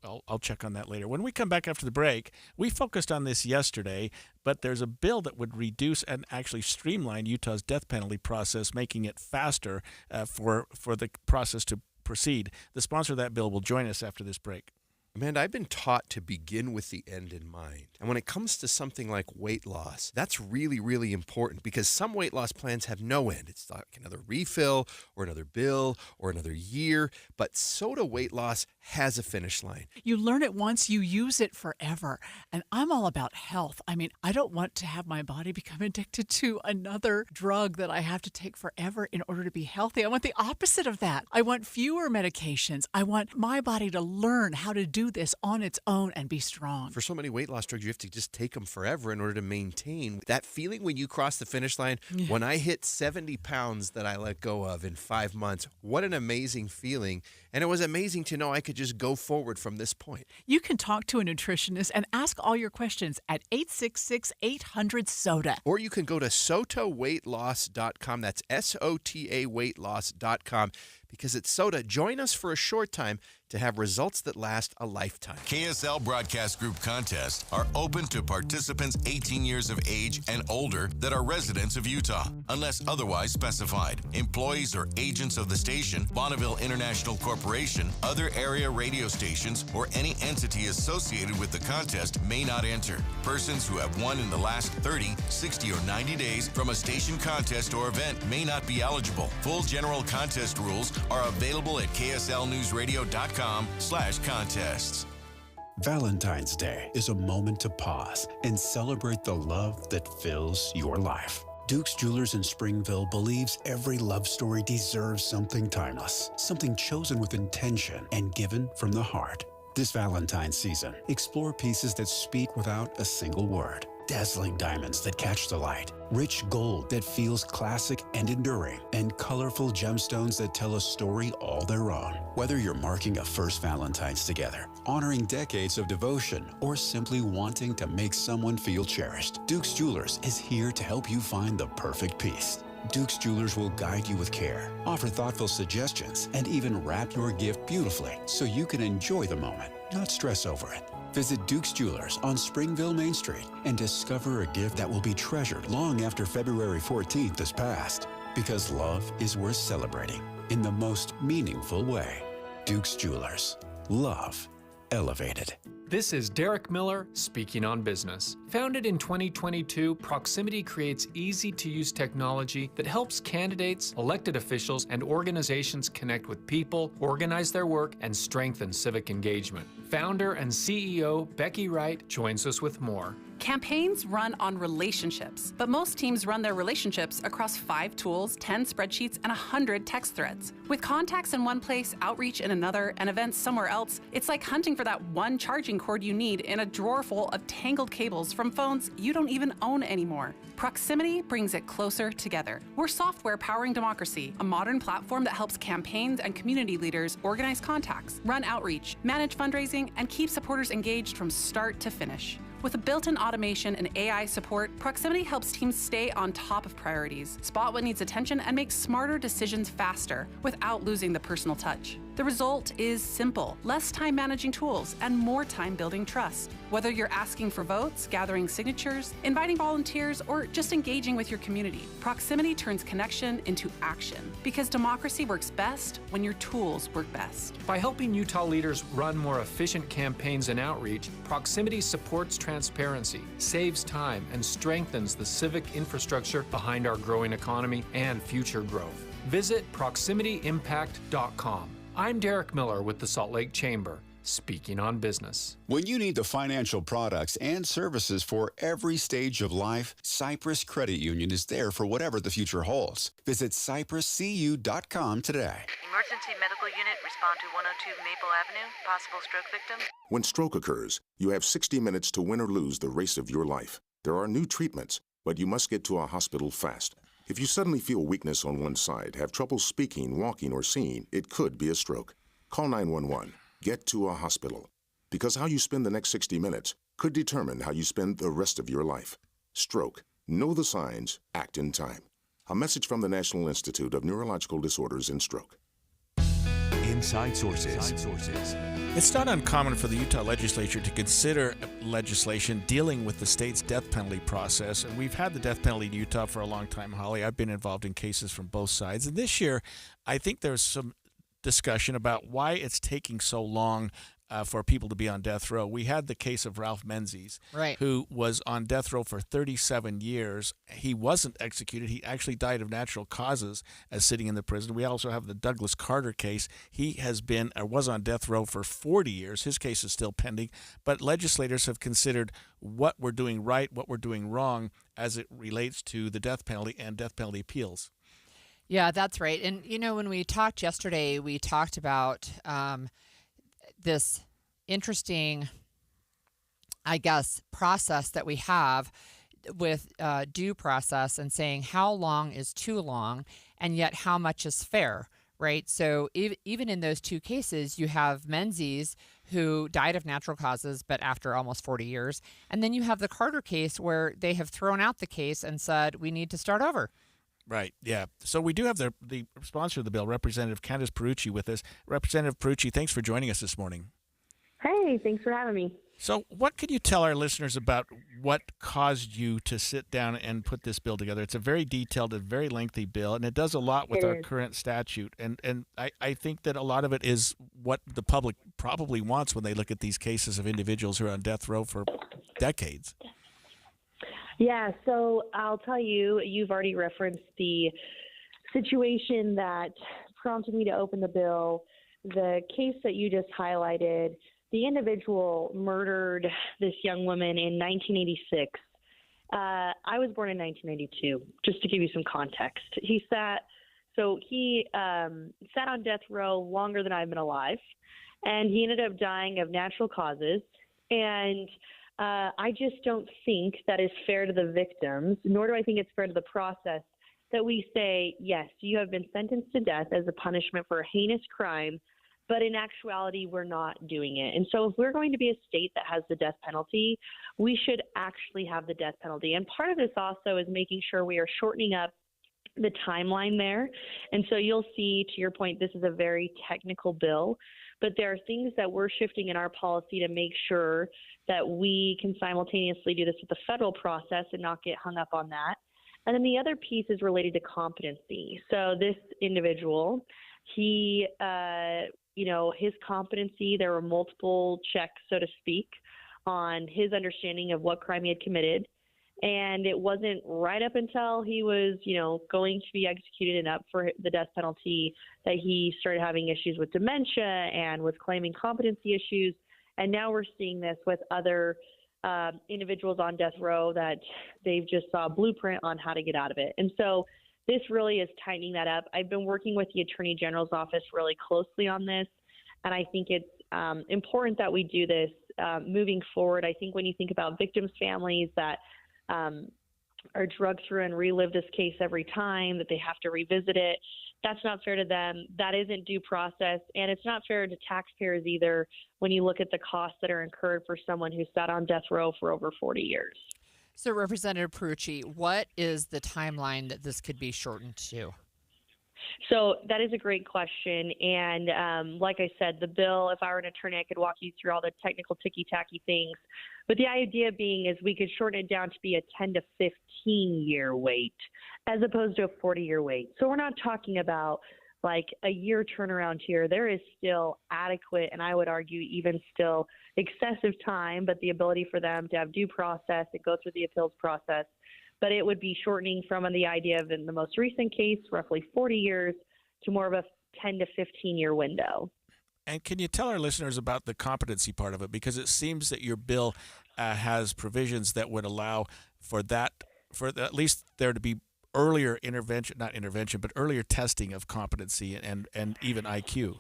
I'll check on that later. When we come back after the break, we focused on this yesterday, but there's a bill that would reduce and actually streamline Utah's death penalty process, making it faster for the process to proceed. The sponsor of that bill will join us after this break. Amanda, I've been taught to begin with the end in mind. And when it comes to something like weight loss, that's really, really important because some weight loss plans have no end. It's like another refill or another bill or another year. But Soda Weight Loss has a finish line. You learn it once, you use it forever. And I'm all about health. I mean, I don't want to have my body become addicted to another drug that I have to take forever in order to be healthy. I want the opposite of that. I want fewer medications. I want my body to learn how to do this on its own and be strong. For so many weight loss drugs, you have to just take them forever in order to maintain that feeling when you cross the finish line. Yeah. When I hit 70 pounds that I let go of in 5 months, what an amazing feeling. And it was amazing to know I could just go forward from this point. You can talk to a nutritionist and ask all your questions at 866-800-SODA. Or you can go to sotaweightloss.com. That's SOTA weightloss.com. Because at Soda, join us for a short time to have results that last a lifetime. KSL Broadcast Group contests are open to participants 18 years of age and older that are residents of Utah, unless otherwise specified. Employees or agents of the station, Bonneville International Corporation, other area radio stations, or any entity associated with the contest may not enter. Persons who have won in the last 30, 60, or 90 days from a station contest or event may not be eligible. Full general contest rules are available at kslnewsradio.com/contests. Valentine's Day is a moment to pause and celebrate the love that fills your life. Duke's Jewelers in Springville believes every love story deserves something timeless, something chosen with intention and given from the heart. This Valentine's season, explore pieces that speak without a single word. Dazzling diamonds that catch the light, rich gold that feels classic and enduring, and colorful gemstones that tell a story all their own. Whether you're marking a first Valentine's together, honoring decades of devotion, or simply wanting to make someone feel cherished, Duke's Jewelers is here to help you find the perfect piece. Duke's Jewelers will guide you with care, offer thoughtful suggestions, and even wrap your gift beautifully so you can enjoy the moment, not stress over it. Visit Duke's Jewelers on Springville Main Street and discover a gift that will be treasured long after February 14th is passed. Because love is worth celebrating in the most meaningful way. Duke's Jewelers. Love elevated. This is Derek Miller speaking on business. Founded in 2022, Proximity creates easy-to-use technology that helps candidates, elected officials, and organizations connect with people, organize their work, and strengthen civic engagement. Founder and CEO Becky Wright joins us with more. Campaigns run on relationships, but most teams run their relationships across 5 tools, 10 spreadsheets, and 100 text threads. With contacts in one place, outreach in another, and events somewhere else, it's like hunting for that one charging cord you need in a drawer full of tangled cables from phones you don't even own anymore. Proximity brings it closer together. We're software powering democracy, a modern platform that helps campaigns and community leaders organize contacts, run outreach, manage fundraising, and keep supporters engaged from start to finish. With a built-in automation and AI support, Proximity helps teams stay on top of priorities, spot what needs attention, and make smarter decisions faster without losing the personal touch. The result is simple: less time managing tools and more time building trust. Whether you're asking for votes, gathering signatures, inviting volunteers, or just engaging with your community, Proximity turns connection into action. Because democracy works best when your tools work best. By helping Utah leaders run more efficient campaigns and outreach, Proximity supports transparency, saves time, and strengthens the civic infrastructure behind our growing economy and future growth. Visit proximityimpact.com. I'm Derek Miller with the Salt Lake Chamber, speaking on business. When you need the financial products and services for every stage of life, Cypress Credit Union is there for whatever the future holds. Visit cypresscu.com today. Emergency medical unit, respond to 102 Maple Avenue, possible stroke victim. When stroke occurs, you have 60 minutes to win or lose the race of your life. There are new treatments, but you must get to a hospital fast. If you suddenly feel weakness on one side, have trouble speaking, walking, or seeing, it could be a stroke. Call 911. Get to a hospital. Because how you spend the next 60 minutes could determine how you spend the rest of your life. Stroke. Know the signs. Act in time. A message from the National Institute of Neurological Disorders and Stroke. Inside Sources. It's not uncommon for the Utah legislature to consider legislation dealing with the state's death penalty process, and we've had the death penalty in Utah for a long time, Holly. I've been involved in cases from both sides, and this year I think there's some discussion about why it's taking so long for people to be on death row. We had the case of Ralph Menzies, right, who was on death row for 37 years. He wasn't executed. He actually died of natural causes as sitting in the prison. We also have the Douglas Carter case. He has been or was on death row for 40 years. His case is still pending. But legislators have considered what we're doing right, what we're doing wrong as it relates to the death penalty and death penalty appeals. Yeah, that's right. And, you know, when we talked yesterday, we talked about this interesting, I guess, process that we have with due process and saying how long is too long and yet how much is fair, right? So even in those two cases, you have Menzies who died of natural causes, but after almost 40 years. And then you have the Carter case where they have thrown out the case and said, we need to start over. Right, yeah. So we do have the sponsor of the bill, Representative Candace Perucci, with us. Representative Perucci, thanks for joining us this morning. Hey, thanks for having me. So what could you tell our listeners about what caused you to sit down and put this bill together? It's a very detailed and very lengthy bill, and it does a lot with our current statute. And I think that a lot of it is what the public probably wants when they look at these cases of individuals who are on death row for decades. Yeah, so I'll tell you, you've already referenced the situation that prompted me to open the bill. The case that you just highlighted, the individual murdered this young woman in 1986. I was born in 1982, just to give you some context. He sat on death row longer than I've been alive, and he ended up dying of natural causes. And I just don't think that is fair to the victims, nor do I think it's fair to the process that we say, yes, you have been sentenced to death as a punishment for a heinous crime, but in actuality, we're not doing it. And so if we're going to be a state that has the death penalty, we should actually have the death penalty. And part of this also is making sure we are shortening up the timeline there. And so you'll see, to your point, this is a very technical bill, but there are things that we're shifting in our policy to make sure that we can simultaneously do this with the federal process and not get hung up on that. And then the other piece is related to competency. So this individual, he, his competency, there were multiple checks, so to speak, on his understanding of what crime he had committed. And it wasn't right up until he was, going to be executed and up for the death penalty that he started having issues with dementia and was claiming competency issues. And now we're seeing this with other individuals on death row that they've just saw a blueprint on how to get out of it. And so this really is tightening that up. I've been working with the Attorney General's office really closely on this, and I think it's important that we do this moving forward. I think when you think about victims' families that are drugged through and relive this case every time, that they have to revisit it, that's not fair to them. That isn't due process, and it's not fair to taxpayers either when you look at the costs that are incurred for someone who sat on death row for over 40 years. So, Representative Perucci, what is the timeline that this could be shortened to? So that is a great question. And like I said, the bill, if I were an attorney, I could walk you through all the technical ticky-tacky things. But the idea being is we could shorten it down to be a 10 to 15-year wait as opposed to a 40-year wait. So we're not talking about like a year turnaround here. There is still adequate, and I would argue even still excessive time, but the ability for them to have due process and go through the appeals process. But it would be shortening from the idea of, in the most recent case, roughly 40 years to more of a 10 to 15-year window. And can you tell our listeners about the competency part of it? Because it seems that your bill has provisions that would allow for that, at least there to be earlier earlier testing of competency and even IQ.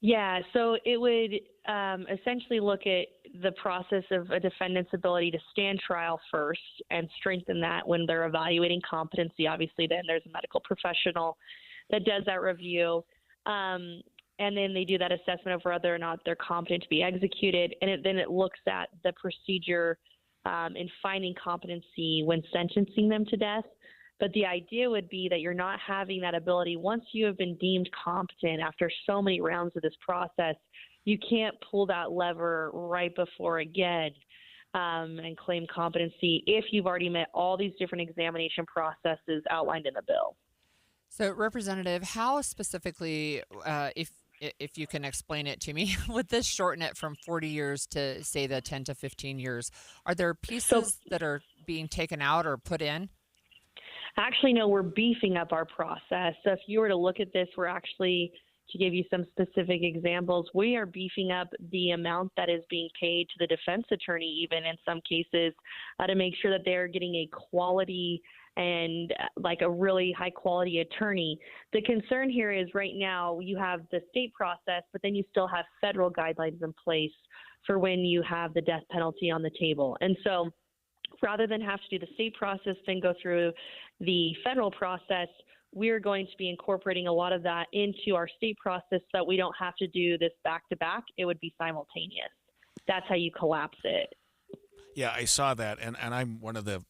Yeah, so it would essentially look at the process of a defendant's ability to stand trial first and strengthen that when they're evaluating competency. Obviously, then there's a medical professional that does that review. And then they do that assessment of whether or not they're competent to be executed. And then it looks at the procedure in finding competency when sentencing them to death. But the idea would be that you're not having that ability once you have been deemed competent after so many rounds of this process. You can't pull that lever right before again and claim competency if you've already met all these different examination processes outlined in the bill. So, Representative, how specifically, if you can explain it to me, would this shorten it from 40 years to, say, the 10 to 15 years? Are there pieces that are being taken out or put in? Actually, no, we're beefing up our process. So if you were to look at this, we're actually, to give you some specific examples, we are beefing up the amount that is being paid to the defense attorney, even in some cases, to make sure that they're getting a quality and like a really high quality attorney. The concern here is right now you have the state process, but then you still have federal guidelines in place for when you have the death penalty on the table. And so rather than have to do the state process, then go through the federal process, we're going to be incorporating a lot of that into our state process so that we don't have to do this back to back. It would be simultaneous. That's how you collapse it. Yeah, I saw that, and I'm one of the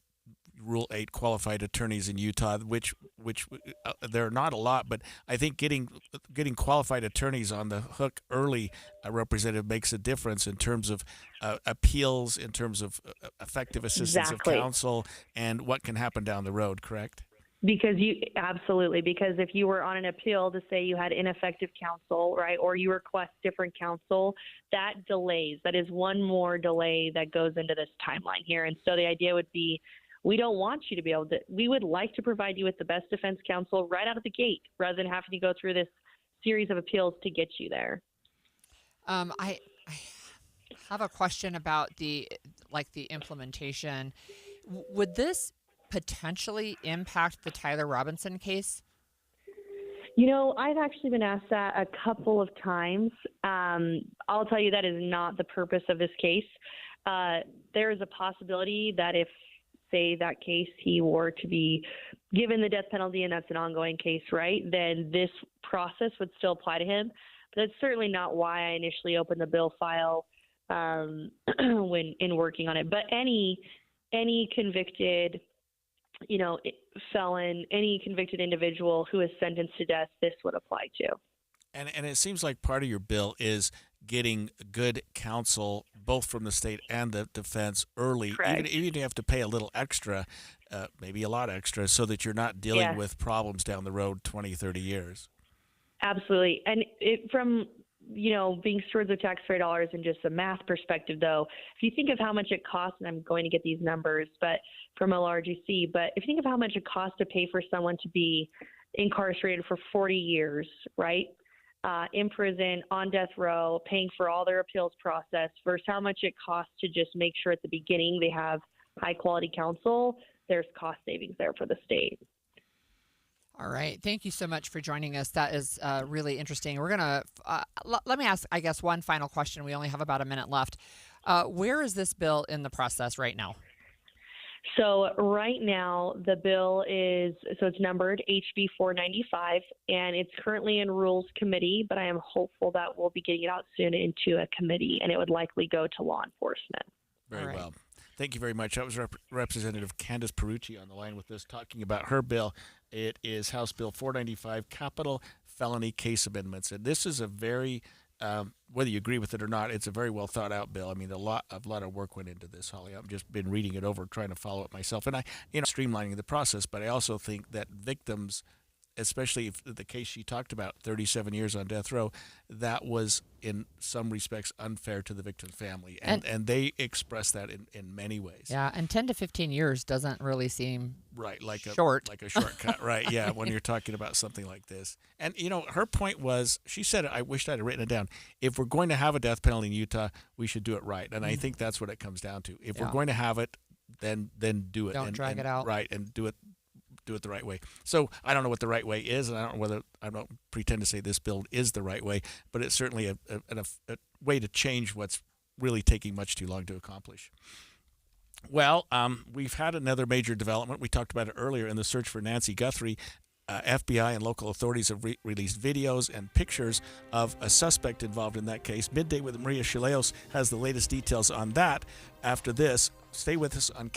Rule 8 qualified attorneys in Utah, which there are not a lot, but I think getting qualified attorneys on the hook early, Representative, makes a difference in terms of appeals, in terms of effective assistance of counsel, and what can happen down the road, correct? Because if you were on an appeal to say you had ineffective counsel, right, or you request different counsel, that delays. That is one more delay that goes into this timeline here. And so the idea would be, we don't want you to be able to, we would like to provide you with the best defense counsel right out of the gate rather than having to go through this series of appeals to get you there. I have a question about the implementation. Would this potentially impact the Tyler Robinson case? You know, I've actually been asked that a couple of times. I'll tell you that is not the purpose of this case. There is a possibility that if, say, that case, he were to be given the death penalty and that's an ongoing case, right, then this process would still apply to him. But that's certainly not why I initially opened the bill file when in working on it. But any convicted felon, any convicted individual who is sentenced to death, this would apply to. And it seems like part of your bill is getting good counsel both from the state and the defense early, even if you have to pay a little extra, maybe a lot extra, so that you're not dealing with problems down the road 20, 30 years. Absolutely. And from being stewards of taxpayer dollars and just a math perspective, though, if you think of how much it costs, and I'm going to get these numbers, but from LRGC, but if you think of how much it costs to pay for someone to be incarcerated for 40 years, right? In prison, on death row, paying for all their appeals process versus how much it costs to just make sure at the beginning they have high quality counsel, there's cost savings there for the state. All right. Thank you so much for joining us. That is really interesting. We're going to let me ask, I guess, one final question. We only have about a minute left. Where is this bill in the process right now? So right now, the bill it's numbered HB 495, and it's currently in Rules Committee, but I am hopeful that we'll be getting it out soon into a committee, and it would likely go to law enforcement. Very well. Thank you very much. That was Representative Candace Perucci on the line with us talking about her bill. It is House Bill 495, Capital Felony Case Amendments. And this is a very, whether you agree with it or not, it's a very well thought out bill. I mean, a lot of work went into this, Holly. I've just been reading it over, trying to follow it myself. And streamlining the process, but I also think that victims, especially if the case she talked about, 37 years on death row, that was in some respects unfair to the victim's family. And they express that in many ways. Yeah, and 10 to 15 years doesn't really seem short. Like a shortcut, right, yeah, when you're talking about something like this. And, her point was, she said, I wished I'd written it down, if we're going to have a death penalty in Utah, we should do it right. And I think that's what it comes down to. If we're going to have it, then do it. Don't drag it out. Right, and do it the right way. So I don't know what the right way is, and I don't pretend to say this bill is the right way, but it's certainly a way to change what's really taking much too long to accomplish. Well, we've had another major development. We talked about it earlier in the search for Nancy Guthrie. FBI and local authorities have released videos and pictures of a suspect involved in that case. Midday with Maria Shileos has the latest details on that. After this, stay with us on